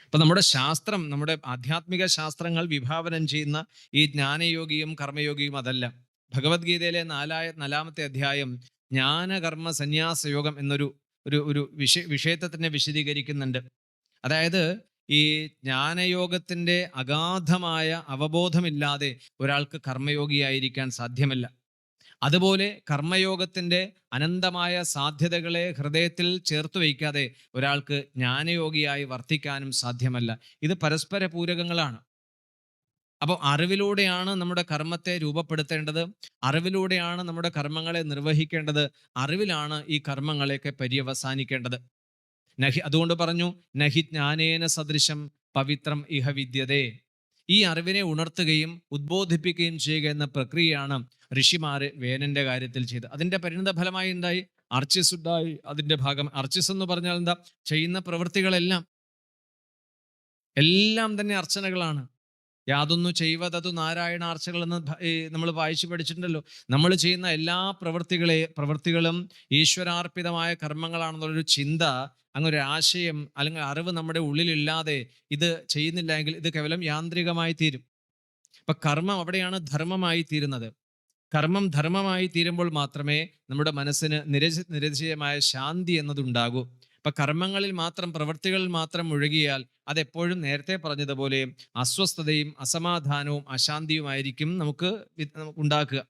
A: അപ്പൊ നമ്മുടെ ശാസ്ത്രം, നമ്മുടെ ആധ്യാത്മിക ശാസ്ത്രങ്ങൾ വിഭാവനം ചെയ്യുന്ന ഈ ജ്ഞാനയോഗിയും കർമ്മയോഗിയും അതല്ല. ഭഗവത്ഗീതയിലെ നാലാമത്തെ അധ്യായം ജ്ഞാനകർമ്മ സന്യാസ യോഗം എന്നൊരു ഒരു ഒരു വിഷയത്തെ തന്നെ വിശദീകരിക്കുന്നുണ്ട്. അതായത് ഈ ജ്ഞാനയോഗത്തിന്റെ അഗാധമായ അവബോധമില്ലാതെ ഒരാൾക്ക് കർമ്മയോഗിയായിരിക്കാൻ സാധ്യമല്ല. അതുപോലെ കർമ്മയോഗത്തിന്റെ അനന്തമായ സാധ്യതകളെ ഹൃദയത്തിൽ ചേർത്ത് വയ്ക്കാതെ ഒരാൾക്ക് ജ്ഞാനയോഗിയായി വർത്തിക്കാനും സാധ്യമല്ല. ഇത് പരസ്പര പൂരകങ്ങളാണ്. അപ്പോൾ അറിവിലൂടെയാണ് നമ്മുടെ കർമ്മത്തെ രൂപപ്പെടുത്തേണ്ടത്, അറിവിലൂടെയാണ് നമ്മുടെ കർമ്മങ്ങളെ നിർവഹിക്കേണ്ടത്, അറിവിലാണ് ഈ കർമ്മങ്ങളെയൊക്കെ പര്യവസാനിക്കേണ്ടത്. അതുകൊണ്ട് പറഞ്ഞു, നഹി ജ്ഞാനേന സദൃശം പവിത്രം ഇഹ വിദ്യതേ. ഈ അറിവിനെ ഉണർത്തുകയും ഉദ്ബോധിപ്പിക്കുകയും ചെയ്യുക എന്ന പ്രക്രിയയാണ് ഋഷിമാര് വേനന്റെ കാര്യത്തിൽ ചെയ്തത്. അതിന്റെ പരിണിത ഫലമായി എന്തായി? അർച്ചിസ് ഉണ്ടായി. അതിന്റെ ഭാഗം അർച്ചിസ് എന്ന് പറഞ്ഞാൽ എന്താ? ചെയ്യുന്ന പ്രവൃത്തികളെല്ലാം എല്ലാം തന്നെ അർച്ചനകളാണ്. യാതൊന്നു ചെയ്വതതു നാരായണാർച്ചകൾ എന്ന് നമ്മൾ വായിച്ചു പഠിച്ചിട്ടുണ്ടല്ലോ. നമ്മൾ ചെയ്യുന്ന എല്ലാ പ്രവൃത്തികളും ഈശ്വരാർപ്പിതമായ കർമ്മങ്ങളാണെന്നുള്ളൊരു ചിന്ത, അങ്ങൊരു ആശയം അല്ലെങ്കിൽ അറിവ് നമ്മുടെ ഉള്ളിലില്ലാതെ ഇത് ചെയ്യുന്നില്ല എങ്കിൽ ഇത് കേവലം യാന്ത്രികമായി തീരും. അപ്പൊ കർമ്മം അവിടെയാണ് ധർമ്മമായി തീരുന്നത്. കർമ്മം ധർമ്മമായി തീരുമ്പോൾ മാത്രമേ നമ്മുടെ മനസ്സിന് നിരതിശയമായ ശാന്തി എന്നതുണ്ടാകൂ. അപ്പൊ കർമ്മങ്ങളിൽ മാത്രം, പ്രവൃത്തികളിൽ മാത്രം മുഴുകിയാൽ അതെപ്പോഴും നേരത്തെ പറഞ്ഞതുപോലെ അസ്വസ്ഥതയും അസമാധാനവും അശാന്തിയുമായിരിക്കും നമുക്ക് ഉണ്ടാക്കുക.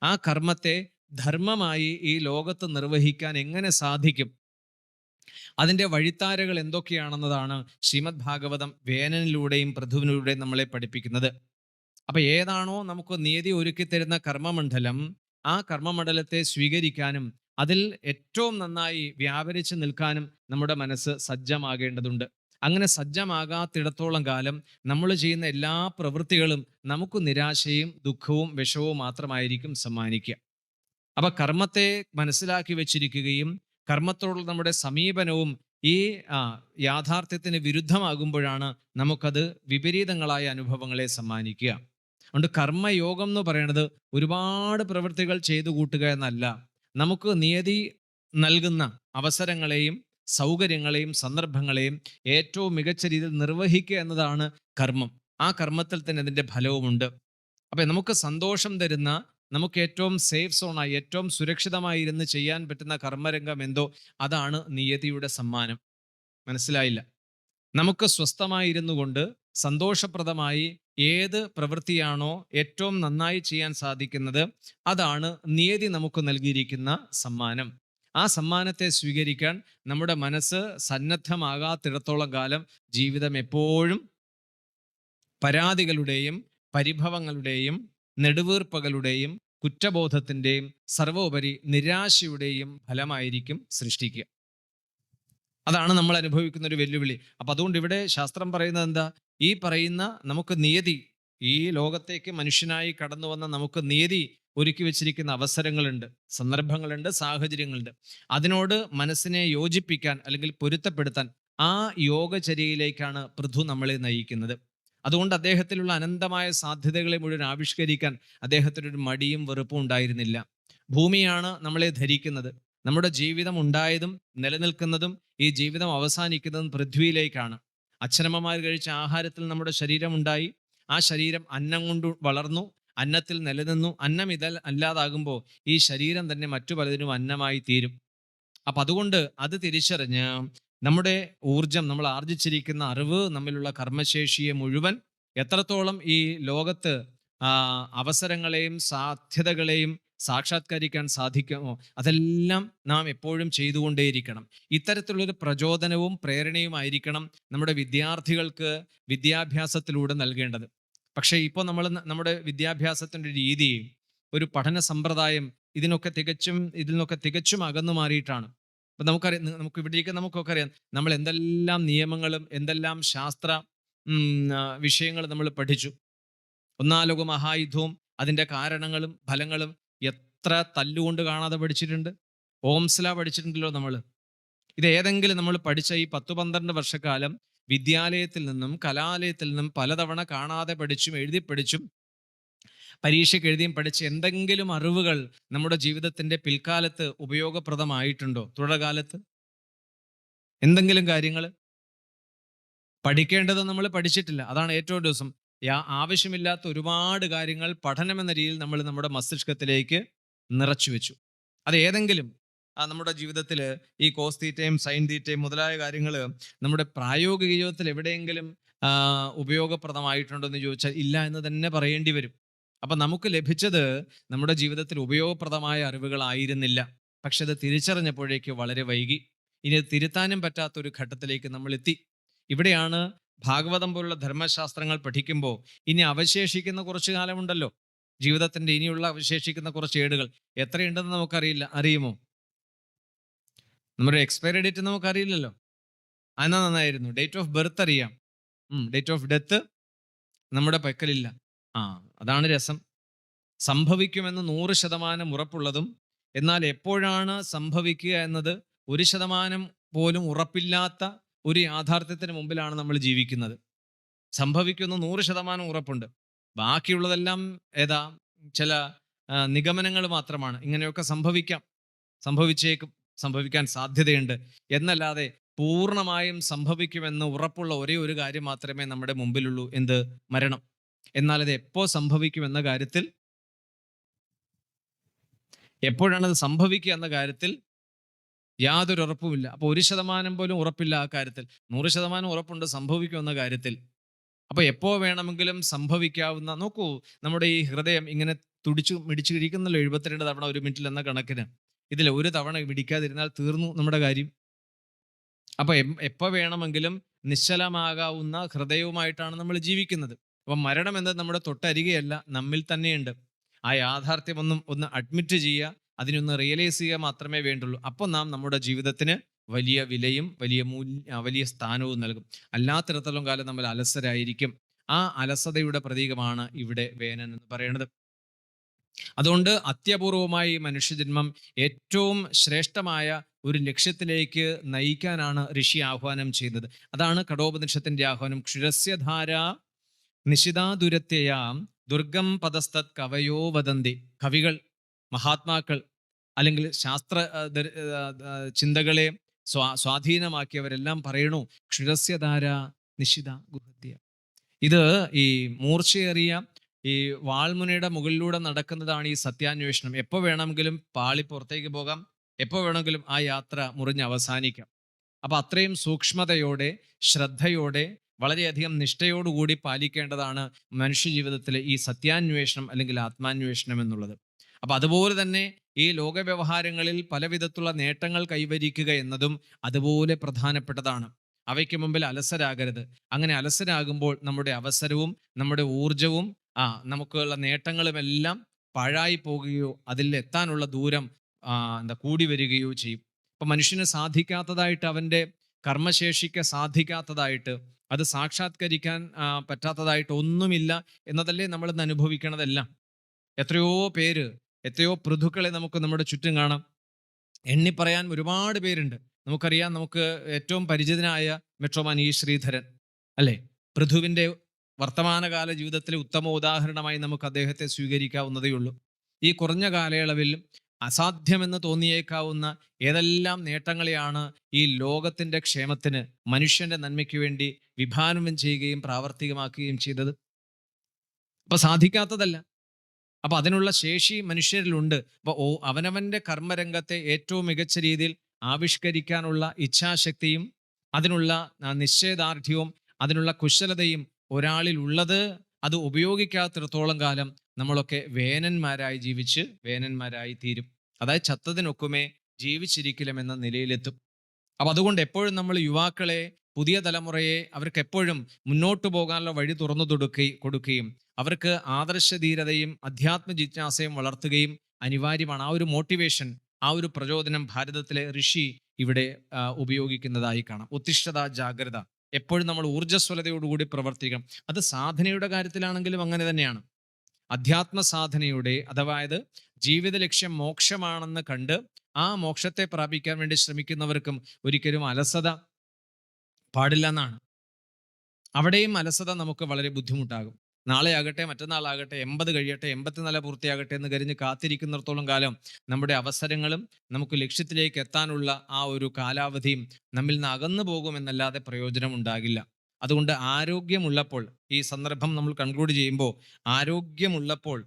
A: ആ കർമ്മത്തെ ധർമ്മമായി ഈ ലോകത്ത് നിർവഹിക്കാൻ എങ്ങനെ സാധിക്കും? അതിൻ്റെ വഴിത്താരകൾ എന്തൊക്കെയാണെന്നതാണ് ശ്രീമദ് ഭാഗവതം വേനനിലൂടെയും പൃഥുവിലൂടെയും നമ്മളെ പഠിപ്പിക്കുന്നത്. അപ്പൊ ഏതാണോ നമുക്ക് നിയതി ഒരുക്കി തരുന്ന കർമ്മമണ്ഡലം, ആ കർമ്മമണ്ഡലത്തെ സ്വീകരിക്കാനും അതിൽ ഏറ്റവും നന്നായി വ്യാപരിച്ച് നിൽക്കാനും നമ്മുടെ മനസ്സ് സജ്ജമാകേണ്ടതുണ്ട്. അങ്ങനെ സജ്ജമാകാത്തിടത്തോളം കാലം നമ്മൾ ചെയ്യുന്ന എല്ലാ പ്രവൃത്തികളും നമുക്ക് നിരാശയും ദുഃഖവും വിഷവും മാത്രമായിരിക്കും സമ്മാനിക്കുക. അപ്പൊ കർമ്മത്തെ മനസ്സിലാക്കി വെച്ചിരിക്കുകയും കർമ്മത്തോടുള്ള നമ്മുടെ സമീപനവും ഈ യാഥാർത്ഥ്യത്തിന് വിരുദ്ധമാകുമ്പോഴാണ് നമുക്കത് വിപരീതങ്ങളായ അനുഭവങ്ങളെ സമ്മാനിക്കുക. അതുകൊണ്ട് കർമ്മയോഗം എന്ന് പറയുന്നത് ഒരുപാട് പ്രവൃത്തികൾ ചെയ്തു കൂട്ടുക എന്നല്ല, നമുക്ക് നിയതി നൽകുന്ന അവസരങ്ങളെയും സൗകര്യങ്ങളെയും സന്ദർഭങ്ങളെയും ഏറ്റവും മികച്ച രീതിയിൽ നിർവഹിക്കുക എന്നതാണ് കർമ്മം. ആ കർമ്മത്തിൽ തന്നെ അതിൻ്റെ ഫലവുമുണ്ട്. അപ്പൊ നമുക്ക് സന്തോഷം തരുന്ന, നമുക്ക് ഏറ്റവും സേഫ് സോണായി, ഏറ്റവും സുരക്ഷിതമായി ഇരുന്ന് ചെയ്യാൻ പറ്റുന്ന കർമ്മരംഗം എന്തോ അതാണ് നിയതിയുടെ സമ്മാനം. മനസ്സിലായില്ല? നമുക്ക് സ്വസ്ഥമായിരുന്നു കൊണ്ട് സന്തോഷപ്രദമായി ഏത് പ്രവൃത്തിയാണോ ഏറ്റവും നന്നായി ചെയ്യാൻ സാധിക്കുന്നത്, അതാണ് നിയതി നമുക്ക് നൽകിയിരിക്കുന്ന സമ്മാനം. ആ സമ്മാനത്തെ സ്വീകരിക്കാൻ നമ്മുടെ മനസ്സ് സന്നദ്ധമാകാത്തിടത്തോളം കാലം ജീവിതം എപ്പോഴും പരാതികളുടെയും പരിഭവങ്ങളുടെയും നെടുവീർപ്പകളുടെയും കുറ്റബോധത്തിൻ്റെയും സർവോപരി നിരാശയുടെയും ഫലമായിരിക്കും സൃഷ്ടിക്കുക. അതാണ് നമ്മൾ അനുഭവിക്കുന്ന ഒരു വെല്ലുവിളി. അപ്പൊ അതുകൊണ്ട് ഇവിടെ ശാസ്ത്രം പറയുന്നത് എന്താ? ഈ പറയുന്ന നമുക്ക് നിയതി, ഈ ലോകത്തേക്ക് മനുഷ്യനായി കടന്നു വന്ന നമുക്ക് നിയതി ഒരുക്കി വെച്ചിരിക്കുന്ന അവസരങ്ങളുണ്ട്, സന്ദർഭങ്ങളുണ്ട്, സാഹചര്യങ്ങളുണ്ട്. അതിനോട് മനസ്സിനെ യോജിപ്പിക്കാൻ അല്ലെങ്കിൽ പൊരുത്തപ്പെടുത്താൻ ആ യോഗചര്യയിലേക്കാണ് പൃഥു നമ്മളെ നയിക്കുന്നത്. അതുകൊണ്ട് അദ്ദേഹത്തിലുള്ള അനന്തമായ സാധ്യതകളെ മുഴുവൻ ആവിഷ്കരിക്കാൻ അദ്ദേഹത്തിനൊരു മടിയും വെറുപ്പും ഉണ്ടായിരുന്നില്ല. ഭൂമിയാണ് നമ്മളെ ധരിക്കുന്നത്. നമ്മുടെ ജീവിതം ഉണ്ടായതും നിലനിൽക്കുന്നതും ഈ ജീവിതം അവസാനിക്കുന്നതും പൃഥ്വിയിലേക്കാണ്. അച്ഛനമ്മമാർ കഴിച്ച ആഹാരത്തിൽ നമ്മുടെ ശരീരം ഉണ്ടായി, ആ ശരീരം അന്നം കൊണ്ട് വളർന്നു, അന്നത്തിൽ നിലനിന്നു. അന്നം അല്ലാതാകുമ്പോൾ ഈ ശരീരം തന്നെ മറ്റു പലതിനും അന്നമായി തീരും. അപ്പൊ അതുകൊണ്ട് അത് തിരിച്ചറിഞ്ഞ് നമ്മുടെ ഊർജം, നമ്മൾ ആർജിച്ചിരിക്കുന്ന അറിവ്, നമ്മിലുള്ള കർമ്മശേഷിയെ മുഴുവൻ എത്രത്തോളം ഈ ലോകത്ത് അവസരങ്ങളെയും സാധ്യതകളെയും സാക്ഷാത്കരിക്കാൻ സാധിക്കുമോ അതെല്ലാം നാം എപ്പോഴും ചെയ്തുകൊണ്ടേയിരിക്കണം. ഇത്തരത്തിലുള്ളൊരു പ്രചോദനവും പ്രേരണയുമായിരിക്കണം നമ്മുടെ വിദ്യാർത്ഥികൾക്ക് വിദ്യാഭ്യാസത്തിലൂടെ നൽകേണ്ടത്. പക്ഷേ ഇപ്പോൾ നമ്മുടെ വിദ്യാഭ്യാസത്തിൻ്റെ രീതി, ഒരു പഠന സമ്പ്രദായം ഇതിൽ നിന്നൊക്കെ തികച്ചും അകന്നു മാറിയിട്ടാണ്. അപ്പൊ നമുക്ക് ഇവിടെ നമുക്കൊക്കെ അറിയാം, നമ്മൾ എന്തെല്ലാം നിയമങ്ങളും എന്തെല്ലാം ശാസ്ത്ര വിഷയങ്ങൾ നമ്മൾ പഠിച്ചു. ഒന്നാം ലോക മഹായുദ്ധവും അതിൻ്റെ കാരണങ്ങളും ഫലങ്ങളും എത്ര തല്ലുകൊണ്ട് കാണാതെ പഠിച്ചിട്ടുണ്ട്. ഓംസ്ല പഠിച്ചിട്ടുണ്ടല്ലോ നമ്മൾ. ഇത് ഏതെങ്കിലും നമ്മൾ പഠിച്ച ഈ 10-12 വർഷക്കാലം വിദ്യാലയത്തിൽ നിന്നും കലാലയത്തിൽ നിന്നും പലതവണ കാണാതെ പഠിച്ചും എഴുതി പഠിച്ചും പരീക്ഷയ്ക്ക് എഴുതിയും പഠിച്ച എന്തെങ്കിലും അറിവുകൾ നമ്മുടെ ജീവിതത്തിന്റെ പിൽക്കാലത്ത് ഉപയോഗപ്രദമായിട്ടുണ്ടോ? തുടർകാലത്ത് എന്തെങ്കിലും കാര്യങ്ങൾ പഠിക്കേണ്ടത് നമ്മൾ പഠിച്ചിട്ടില്ല. അതാണ് ഏറ്റവും രസം. ആവശ്യമില്ലാത്ത ഒരുപാട് കാര്യങ്ങൾ പഠനം എന്ന രീതിയിൽ നമ്മൾ നമ്മുടെ മസ്തിഷ്കത്തിലേക്ക് നിറച്ചു വെച്ചു. അത് ഏതെങ്കിലും നമ്മുടെ ജീവിതത്തിൽ ഈ കോസ് തീറ്റയും സൈൻ തീറ്റയും മുതലായ കാര്യങ്ങൾ നമ്മുടെ പ്രായോഗിക ജീവിതത്തിൽ എവിടെയെങ്കിലും ഉപയോഗപ്രദമായിട്ടുണ്ടോ എന്ന് ചോദിച്ചാൽ ഇല്ല എന്ന് തന്നെ പറയേണ്ടി വരും. അപ്പൊ നമുക്ക് ലഭിച്ചത് നമ്മുടെ ജീവിതത്തിൽ ഉപയോഗപ്രദമായ അറിവുകളായിരുന്നില്ല. പക്ഷെ അത് തിരിച്ചറിഞ്ഞപ്പോഴേക്ക് വളരെ വൈകി. ഇനി അത് തിരുത്താനും പറ്റാത്ത ഒരു ഘട്ടത്തിലേക്ക് നമ്മൾ എത്തി. ഇവിടെയാണ് ഭാഗവതം പോലുള്ള ധർമ്മശാസ്ത്രങ്ങൾ പഠിക്കുമ്പോൾ ഇനി അവശേഷിക്കുന്ന കുറച്ചു കാലമുണ്ടല്ലോ, ജീവിതത്തിന്റെ ഇനിയുള്ള അവശേഷിക്കുന്ന കുറച്ച് ഏടുകൾ എത്രയുണ്ടെന്ന് നമുക്കറിയില്ല. അറിയുമോ? നമ്മുടെ എക്സ്പയറി ഡേറ്റ് നമുക്കറിയില്ലല്ലോ. എന്നാ നന്നായിരുന്നു. ഡേറ്റ് ഓഫ് ബർത്ത് അറിയാം, ഡേറ്റ് ഓഫ് ഡെത്ത് നമ്മുടെ പക്കലില്ല. അതാണ് രസം. സംഭവിക്കുമെന്ന് 100% ഉറപ്പുള്ളതും എന്നാൽ എപ്പോഴാണ് സംഭവിക്കുക എന്നത് 1% പോലും ഉറപ്പില്ലാത്ത ഒരു യാഥാർത്ഥ്യത്തിന് മുമ്പിലാണ് നമ്മൾ ജീവിക്കുന്നത്. സംഭവിക്കുന്ന 100% ഉറപ്പുണ്ട്, ബാക്കിയുള്ളതെല്ലാം ഏതാ ചില നിഗമനങ്ങൾ മാത്രമാണ്. ഇങ്ങനെയൊക്കെ സംഭവിക്കാം, സംഭവിച്ചേക്കും, സംഭവിക്കാൻ സാധ്യതയുണ്ട് എന്നല്ലാതെ പൂർണ്ണമായും സംഭവിക്കുമെന്ന് ഉറപ്പുള്ള ഒരേ ഒരു കാര്യം മാത്രമേ നമ്മുടെ മുമ്പിലുള്ളൂ. എന്ത്? മരണം. എന്നാൽ അത് എപ്പോ സംഭവിക്കുമെന്ന കാര്യത്തിൽ, എപ്പോഴാണത് സംഭവിക്കുക എന്ന കാര്യത്തിൽ യാതൊരു ഉറപ്പുമില്ല. അപ്പൊ 1% പോലും ഉറപ്പില്ല ആ കാര്യത്തിൽ. 100% ഉറപ്പുണ്ട് സംഭവിക്കുമെന്ന കാര്യത്തിൽ. അപ്പൊ എപ്പോ വേണമെങ്കിലും സംഭവിക്കാവുന്ന, നോക്കൂ, നമ്മുടെ ഈ ഹൃദയം ഇങ്ങനെ തുടിച്ചു മിടിച്ചു ഇരിക്കുന്നല്ലോ 72 തവണ ഒരു മിനിറ്റിൽ എന്ന കണക്കിന്. ഇതിൽ ഒരു തവണ മിടിക്കാതിരുന്നാൽ തീർന്നു നമ്മുടെ കാര്യം. അപ്പൊ എപ്പോ വേണമെങ്കിലും നിശ്ചലമാകാവുന്ന ഹൃദയവുമായിട്ടാണ് നമ്മൾ ജീവിക്കുന്നത്. അപ്പൊ മരണം എന്നത് നമ്മുടെ തൊട്ടരികെയല്ല, നമ്മിൽ തന്നെയുണ്ട്. ആ യാഥാർത്ഥ്യം ഒന്ന് അഡ്മിറ്റ് ചെയ്യുക, അതിനൊന്ന് റിയലൈസ് ചെയ്യുക മാത്രമേ വേണ്ടുള്ളൂ. അപ്പോൾ നാം നമ്മുടെ ജീവിതത്തിന് വലിയ വിലയും വലിയ സ്ഥാനവും നൽകും. അല്ലാത്തിടത്തോളം കാലം നമ്മൾ അലസരായിരിക്കും. ആ അലസതയുടെ പ്രതീകമാണ് ഇവിടെ വേനൻ എന്ന് പറയുന്നത്. അതുകൊണ്ട് അത്യപൂർവമായി മനുഷ്യജന്മം ഏറ്റവും ശ്രേഷ്ഠമായ ഒരു ലക്ഷ്യത്തിലേക്ക് നയിക്കാനാണ് ഋഷി ആഹ്വാനം ചെയ്തത്. അതാണ് കഠോപനിഷത്തിന്റെ ആഹ്വാനം. ക്ഷുരസ്യധാര നിശിതാദുരത്യയാം ദുർഗം പദസ്തത് കവയോ വദന്തി. കവികൾ, മഹാത്മാക്കൾ, അല്ലെങ്കിൽ ശാസ്ത്ര ചിന്തകളെ സ്വാധീനമാക്കിയവരെല്ലാം പറയണു ക്ഷുരസ്യധാര നിശിത ഗുഹത്യ. ഇത് ഈ മൂർച്ചയേറിയ ഈ വാൾമുനയുടെ മുകളിലൂടെ നടക്കുന്നതാണ് ഈ സത്യാന്വേഷണം. എപ്പോ വേണമെങ്കിലും പാളി പുറത്തേക്ക് പോകാം, എപ്പോ വേണമെങ്കിലും ആ യാത്ര മുറിഞ്ഞ് അവസാനിക്കാം. അപ്പൊ അത്രയും സൂക്ഷ്മതയോടെ, ശ്രദ്ധയോടെ, വളരെയധികം നിഷ്ഠയോടുകൂടി പാലിക്കേണ്ടതാണ് മനുഷ്യ ജീവിതത്തിലെ ഈ സത്യാന്വേഷണം അല്ലെങ്കിൽ ആത്മാന്വേഷണം എന്നുള്ളത്. അപ്പൊ അതുപോലെ തന്നെ ഈ ലോക വ്യവഹാരങ്ങളിൽ പല വിധത്തിലുള്ള നേട്ടങ്ങൾ കൈവരിക്കുക എന്നതും അതുപോലെ പ്രധാനപ്പെട്ടതാണ്. അവയ്ക്ക് മുമ്പിൽ അലസരാകരുത്. അങ്ങനെ അലസരാകുമ്പോൾ നമ്മുടെ അവസരവും നമ്മുടെ ഊർജവും നമുക്കുള്ള നേട്ടങ്ങളുമെല്ലാം പാഴായി പോകുകയോ അതിൽ എത്താനുള്ള ദൂരം കൂടി വരികയോ ചെയ്യും. അപ്പൊ മനുഷ്യന് സാധിക്കാത്തതായിട്ട്, അവന്റെ കർമ്മശേഷിക്ക് സാധിക്കാത്തതായിട്ട്, അത് സാക്ഷാത്കരിക്കാൻ പറ്റാത്തതായിട്ട് ഒന്നുമില്ല എന്നതല്ലേ നമ്മൾ ഇന്ന് അനുഭവിക്കണതെല്ലാം. എത്രയോ പേര്, എത്രയോ പൃഥുക്കളെ നമുക്ക് നമ്മുടെ ചുറ്റും കാണാം. എണ്ണിപ്പറയാൻ ഒരുപാട് പേരുണ്ട്. നമുക്കറിയാം, നമുക്ക് ഏറ്റവും പരിചിതനായ മെട്രോമാൻ ഇ ശ്രീധരൻ അല്ലേ? പൃഥുവിന്റെ വർത്തമാനകാല ജീവിതത്തിലെ ഉത്തമ ഉദാഹരണമായി നമുക്ക് അദ്ദേഹത്തെ സ്വീകരിക്കാവുന്നതേ ഉള്ളൂ. ഈ കുറഞ്ഞ കാലയളവിൽ അസാധ്യമെന്ന് തോന്നിയേക്കാവുന്ന ഏതെല്ലാം നേട്ടങ്ങളെയാണ് ഈ ലോകത്തിന്റെ ക്ഷേമത്തിന്, മനുഷ്യന്റെ നന്മയ്ക്ക് വേണ്ടി വിഭാവനം ചെയ്യുകയും പ്രാവർത്തികമാക്കുകയും ചെയ്തത്. അപ്പൊ സാധിക്കാത്തതല്ല. അപ്പൊ അതിനുള്ള ശേഷി മനുഷ്യരിലുണ്ട്. അപ്പൊ അവനവന്റെ കർമ്മരംഗത്തെ ഏറ്റവും മികച്ച രീതിയിൽ ആവിഷ്കരിക്കാനുള്ള ഇച്ഛാശക്തിയും അതിനുള്ള നിശ്ചയദാർഢ്യവും അതിനുള്ള കുശലതയും ഒരാളിൽ ഉള്ളത്, അത് ഉപയോഗിക്കാത്തിടത്തോളം കാലം നമ്മളൊക്കെ വേനന്മാരായി ജീവിച്ച് വേനന്മാരായി തീരും. അതായത് ചത്തതിനൊക്കുമേ ജീവിച്ചിരിക്കലും എന്ന നിലയിലെത്തും. അപ്പൊ അതുകൊണ്ട് എപ്പോഴും നമ്മൾ യുവാക്കളെ, പുതിയ തലമുറയെ അവർക്ക് എപ്പോഴും മുന്നോട്ട് പോകാനുള്ള വഴി തുറന്നു കൊടുക്കുകയും അവർക്ക് ആദർശധീരതയും അധ്യാത്മ ജിജ്ഞാസയും വളർത്തുകയും അനിവാര്യമാണ്. ആ ഒരു മോട്ടിവേഷൻ, ആ ഒരു പ്രചോദനം ഭാരതത്തിലെ ഋഷി ഇവിടെ ഉപയോഗിക്കുന്നതായി കാണാം. ഉത്തിഷ്ഠത ജാഗ്രത, എപ്പോഴും നമ്മൾ ഊർജ്ജസ്വലതയോടുകൂടി പ്രവർത്തിക്കണം. അത് സാധനയുടെ കാര്യത്തിലാണെങ്കിലും അങ്ങനെ തന്നെയാണ്. അധ്യാത്മ സാധനയുടെ, അതായത് ജീവിത ലക്ഷ്യം മോക്ഷമാണെന്ന് കണ്ട് ആ മോക്ഷത്തെ പ്രാപിക്കാൻ വേണ്ടി ശ്രമിക്കുന്നവർക്കും ഒരിക്കലും അലസത പാടില്ല എന്നാണ്. അവിടെയും അലസത നമുക്ക് വളരെ ബുദ്ധിമുട്ടാകും. നാളെ ആകട്ടെ, മറ്റന്നാളാകട്ടെ, 80 കഴിയട്ടെ, 84 പൂർത്തിയാകട്ടെ എന്ന് കരുതി കാത്തിരിക്കുന്നിടത്തോളം കാലം നമ്മുടെ അവസരങ്ങളും നമുക്ക് ലക്ഷ്യത്തിലേക്ക് എത്താനുള്ള ആ ഒരു കാലാവധിയും നമ്മിൽ നിന്ന് അകന്നു പോകുമെന്നല്ലാതെ പ്രയോജനം ഉണ്ടാകില്ല. അതുകൊണ്ട് ആരോഗ്യമുള്ളപ്പോൾ, ഈ സന്ദർഭം നമ്മൾ കൺക്ലൂഡ് ചെയ്യുമ്പോൾ, ആരോഗ്യമുള്ളപ്പോൾ,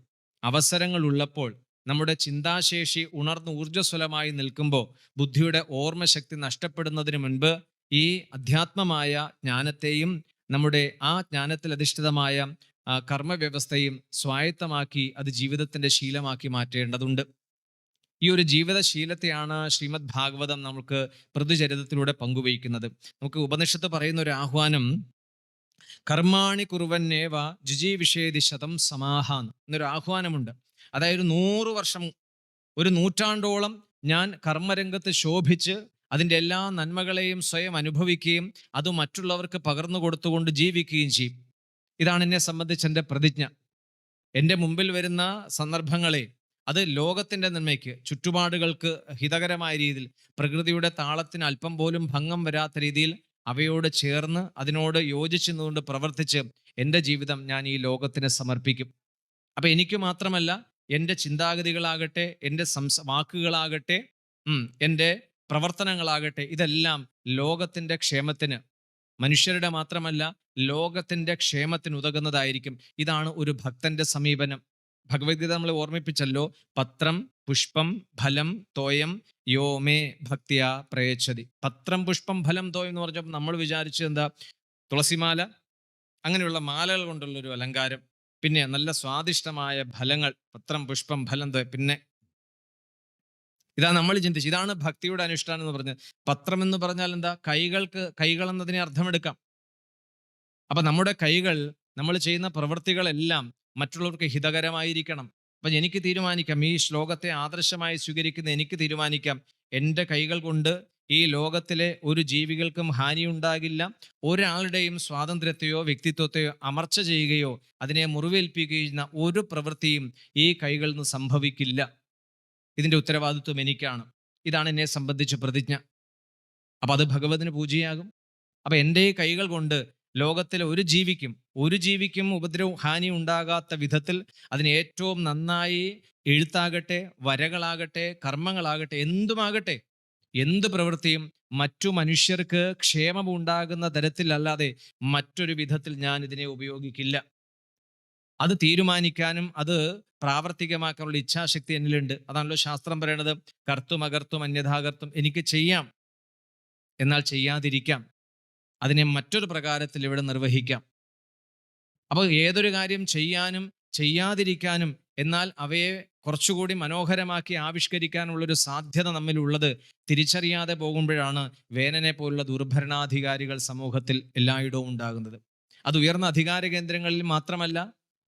A: അവസരങ്ങളുള്ളപ്പോൾ, നമ്മുടെ ചിന്താശേഷി ഉണർന്ന് ഊർജ്ജസ്വലമായി നിൽക്കുമ്പോൾ, ബുദ്ധിയുടെ ഓർമ്മശക്തി നഷ്ടപ്പെടുന്നതിന് മുൻപ് ഈ അധ്യാത്മമായ ജ്ഞാനത്തെയും നമ്മുടെ ആ ജ്ഞാനത്തിൽ അധിഷ്ഠിതമായ കർമ്മവ്യവസ്ഥയും സ്വായത്തമാക്കി അത് ജീവിതത്തിന്റെ ശീലമാക്കി മാറ്റേണ്ടതുണ്ട്. ഈ ഒരു ജീവിതശീലത്തെയാണ് ശ്രീമദ് ഭാഗവതം നമുക്ക് പ്രതിചരിതത്തിലൂടെ പങ്കുവയ്ക്കുന്നത്. നമുക്ക് ഉപനിഷത്ത് പറയുന്ന ഒരു ആഹ്വാനം, കർമാണി കുറുവന്നേവ ജിജീവിഷേതി ശതം സമാഹാൻ എന്നൊരു ആഹ്വാനമുണ്ട്. അതായത് 100 വർഷം, ഒരു നൂറ്റാണ്ടോളം ഞാൻ കർമ്മരംഗത്ത് ശോഭിച്ച് അതിൻ്റെ എല്ലാ നന്മകളെയും സ്വയം അനുഭവിക്കുകയും അത് മറ്റുള്ളവർക്ക് പകർന്നു കൊടുത്തുകൊണ്ട് ജീവിക്കുകയും ചെയ്യും. ഇതാണ് എന്നെ സംബന്ധിച്ച് എൻ്റെ പ്രതിജ്ഞ. എൻ്റെ മുമ്പിൽ വരുന്ന സന്ദർഭങ്ങളെ അത് ലോകത്തിൻ്റെ നന്മയ്ക്ക്, ചുറ്റുപാടുകൾക്ക് ഹിതകരമായ രീതിയിൽ, പ്രകൃതിയുടെ താളത്തിന് അല്പം പോലും ഭംഗം വരാത്ത രീതിയിൽ അവയോട് ചേർന്ന് അതിനോട് യോജിച്ചു നിന്നുകൊണ്ട് പ്രവർത്തിച്ച് എൻ്റെ ജീവിതം ഞാൻ ഈ ലോകത്തിന് സമർപ്പിക്കും. അപ്പൊ എനിക്ക് മാത്രമല്ല, എൻ്റെ ചിന്താഗതികളാകട്ടെ, എൻ്റെ വാക്കുകളാകട്ടെ, എൻ്റെ പ്രവർത്തനങ്ങളാകട്ടെ, ഇതെല്ലാം ലോകത്തിൻ്റെ ക്ഷേമത്തിന്, മനുഷ്യരുടെ മാത്രമല്ല ലോകത്തിൻ്റെ ക്ഷേമത്തിന് ഉതകുന്നതായിരിക്കും. ഇതാണ് ഒരു ഭക്തന്റെ സമീപനം. ഭഗവത്ഗീത നമ്മളെ ഓർമ്മിപ്പിച്ചല്ലോ, പത്രം പുഷ്പം ഫലം തോയം യോമേ ഭക്തിയാ പ്രയച്ഛതി. പത്രം പുഷ്പം ഫലം തോയം എന്ന് പറഞ്ഞപ്പോൾ നമ്മൾ വിചാരിച്ചത് എന്താ? തുളസിമാല, അങ്ങനെയുള്ള മാലകൾ കൊണ്ടുള്ളൊരു അലങ്കാരം, പിന്നെ നല്ല സ്വാദിഷ്ടമായ ഫലങ്ങൾ, പത്രം പുഷ്പം ഫലം തോയം. പിന്നെ ഇതാ നമ്മൾ ചിന്തിച്ചു, ഇതാണ് ഭക്തിയുടെ അനുഷ്ഠാനം എന്ന് പറഞ്ഞത്. പത്രം എന്ന് പറഞ്ഞാൽ എന്താ? കൈകൾ എന്നതിനെ അർത്ഥമെടുക്കാം. അപ്പൊ നമ്മുടെ കൈകൾ, നമ്മൾ ചെയ്യുന്ന പ്രവൃത്തികളെല്ലാം മറ്റുള്ളവർക്ക് ഹിതകരമായിരിക്കണം. അപ്പൊ എനിക്ക് തീരുമാനിക്കാം, ഈ ശ്ലോകത്തെ ആദർശമായി സ്വീകരിക്കുന്ന എനിക്ക് തീരുമാനിക്കാം, എൻ്റെ കൈകൾ കൊണ്ട് ഈ ലോകത്തിലെ ഒരു ജീവികൾക്കും ഹാനി ഉണ്ടാകില്ല, ഒരാളുടെയും സ്വാതന്ത്ര്യത്തെയോ വ്യക്തിത്വത്തെയോ അമർച്ച ചെയ്യുകയോ അതിനെ മുറിവേൽപ്പിക്കുകയോ ചെയ്യുന്ന ഒരു പ്രവൃത്തിയും ഈ കൈകളിൽ നിന്ന് സംഭവിക്കില്ല. ഇതിൻ്റെ ഉത്തരവാദിത്വം എനിക്കാണ്. ഇതാണ് എന്നെ സംബന്ധിച്ച് പ്രതിജ്ഞ. അപ്പൊ അത് ഭഗവതിന് പൂജയാകും. അപ്പൊ എൻ്റെ ഈ കൈകൾ കൊണ്ട് ലോകത്തിലെ ഒരു ജീവിക്കും ഉപദ്രവവും ഹാനി ഉണ്ടാകാത്ത വിധത്തിൽ അതിന് ഏറ്റവും നന്നായി എഴുത്താകട്ടെ, വരകളാകട്ടെ, കർമ്മങ്ങളാകട്ടെ, എന്തുമാകട്ടെ, എന്ത് പ്രവൃത്തിയും മറ്റു മനുഷ്യർക്ക് ക്ഷേമം ഉണ്ടാകുന്ന തരത്തിലല്ലാതെ മറ്റൊരു വിധത്തിൽ ഞാൻ ഇതിനെ ഉപയോഗിക്കില്ല. അത് തീരുമാനിക്കാനും അത് പ്രാവർത്തികമാക്കാനുള്ള ഇച്ഛാശക്തി എന്നിലുണ്ട്. അതാണല്ലോ ശാസ്ത്രം പറയണത്, കർത്തും അകർത്തും അന്യഥാകർത്തും. എനിക്ക് ചെയ്യാം, എന്നാൽ ചെയ്യാതിരിക്കാം, അതിനെ മറ്റൊരു പ്രകാരത്തിൽ ഇവിടെ നിർവഹിക്കാം. അപ്പോൾ ഏതൊരു കാര്യം ചെയ്യാനും ചെയ്യാതിരിക്കാനും, എന്നാൽ അവയെ കുറച്ചുകൂടി മനോഹരമാക്കി ആവിഷ്കരിക്കാനുള്ളൊരു സാധ്യത നമ്മിലുള്ളത് തിരിച്ചറിയാതെ പോകുമ്പോഴാണ് വേനനെ പോലുള്ള ദുർഭരണാധികാരികൾ സമൂഹത്തിൽ എല്ലായിടവും ഉണ്ടാകുന്നത്. അത് ഉയർന്ന അധികാര കേന്ദ്രങ്ങളിൽ മാത്രമല്ല,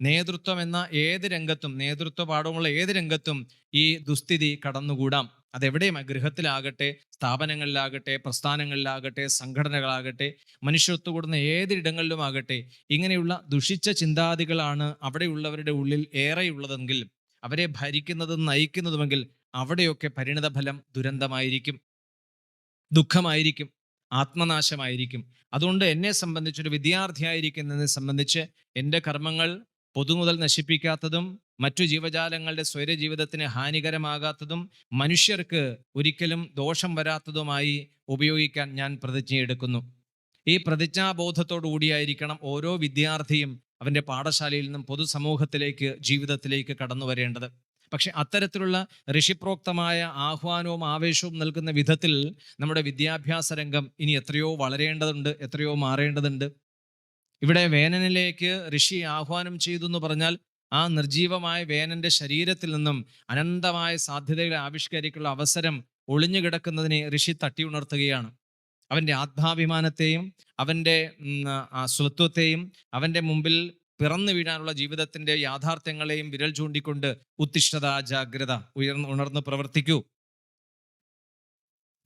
A: നേതൃത്വം എന്ന ഏത് രംഗത്തും, നേതൃത്വ പാഠമുള്ള ഏത് രംഗത്തും ഈ ദുസ്ഥിതി കടന്നുകൂടാം. അതെവിടെയും, ഗൃഹത്തിലാകട്ടെ, സ്ഥാപനങ്ങളിലാകട്ടെ, പ്രസ്ഥാനങ്ങളിലാകട്ടെ, സംഘടനകളാകട്ടെ, മനുഷ്യത്വ ഏതിടങ്ങളിലുമാകട്ടെ, ഇങ്ങനെയുള്ള ദുഷിച്ച ചിന്താതികളാണ് അവിടെയുള്ളവരുടെ ഉള്ളിൽ ഏറെയുള്ളതെങ്കിൽ, അവരെ ഭരിക്കുന്നതും നയിക്കുന്നതുമെങ്കിൽ, അവിടെയൊക്കെ പരിണിതഫലം ദുരന്തമായിരിക്കും, ദുഃഖമായിരിക്കും, ആത്മനാശമായിരിക്കും. അതുകൊണ്ട് എന്നെ സംബന്ധിച്ചൊരു വിദ്യാർത്ഥിയായിരിക്കുന്നതിനെ സംബന്ധിച്ച് എൻ്റെ കർമ്മങ്ങൾ പൊതുമുതൽ നശിപ്പിക്കാത്തതും മറ്റു ജീവജാലങ്ങളുടെ സ്വൈരജീവിതത്തിന് ഹാനികരമാകാത്തതും മനുഷ്യർക്ക് ഒരിക്കലും ദോഷം വരാത്തതുമായി ഉപയോഗിക്കാൻ ഞാൻ പ്രതിജ്ഞയെടുക്കുന്നു. ഈ പ്രതിജ്ഞാബോധത്തോടു കൂടിയായിരിക്കണം ഓരോ വിദ്യാർത്ഥിയും അവൻ്റെ പാഠശാലയിൽ നിന്നും പൊതുസമൂഹത്തിലേക്ക്, ജീവിതത്തിലേക്ക് കടന്നു വരേണ്ടത്. പക്ഷെ അത്തരത്തിലുള്ള ഋഷിപ്രോക്തമായ ആഹ്വാനവും ആവേശവും നൽകുന്ന വിധത്തിൽ നമ്മുടെ വിദ്യാഭ്യാസ രംഗം ഇനി എത്രയോ വളരേണ്ടതുണ്ട്, എത്രയോ മാറേണ്ടതുണ്ട്. ഇവിടെ വേനനിലേക്ക് ഋഷി ആഹ്വാനം ചെയ്തു എന്ന് പറഞ്ഞാൽ, ആ നിർജീവമായ വേനന്റെ ശരീരത്തിൽ നിന്നും അനന്തമായ സാധ്യതകളെ ആവിഷ്കരിക്കാനുള്ള അവസരം ഒളിഞ്ഞു കിടക്കുന്നതിനെ ഋഷി തട്ടിയുണർത്തുകയാണ്. അവൻ്റെ ആത്മാഭിമാനത്തെയും അവൻ്റെ സ്വത്വത്തെയും അവൻ്റെ മുമ്പിൽ പിറന്നു വീഴാനുള്ള ജീവിതത്തിന്റെ യാഥാർത്ഥ്യങ്ങളെയും വിരൽ ചൂണ്ടിക്കൊണ്ട്, ഉത്തിഷ്ഠത ജാഗ്രത, ഉണർന്ന് പ്രവർത്തിക്കൂ,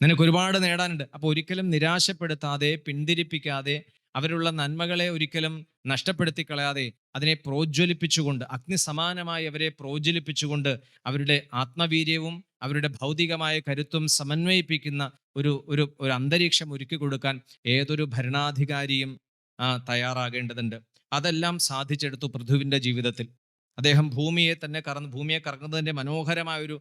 A: നിനക്ക് ഒരുപാട് നേടാനുണ്ട്. അപ്പൊ ഒരിക്കലും നിരാശപ്പെടുത്താതെ, പിന്തിരിപ്പിക്കാതെ, അവരുള്ള നന്മകളെ ഒരിക്കലും നഷ്ടപ്പെടുത്തി കളയാതെ അതിനെ പ്രോജ്വലിപ്പിച്ചുകൊണ്ട്, അഗ്നിസമാനമായി അവരെ പ്രോജ്വലിപ്പിച്ചുകൊണ്ട് അവരുടെ ആത്മവീര്യവും അവരുടെ ഭൗതികമായ കരുത്തും സമന്വയിപ്പിക്കുന്ന ഒരു അന്തരീക്ഷം ഒരുക്കി കൊടുക്കാൻ ഏതൊരു ഭരണാധികാരിയും തയ്യാറാകേണ്ടതുണ്ട്. അതെല്ലാം സാധിച്ചെടുത്തു പൃഥുവിൻ്റെ ജീവിതത്തിൽ. അദ്ദേഹം ഭൂമിയെ കറങ്ങുന്നതിൻ്റെ മനോഹരമായ ഒരു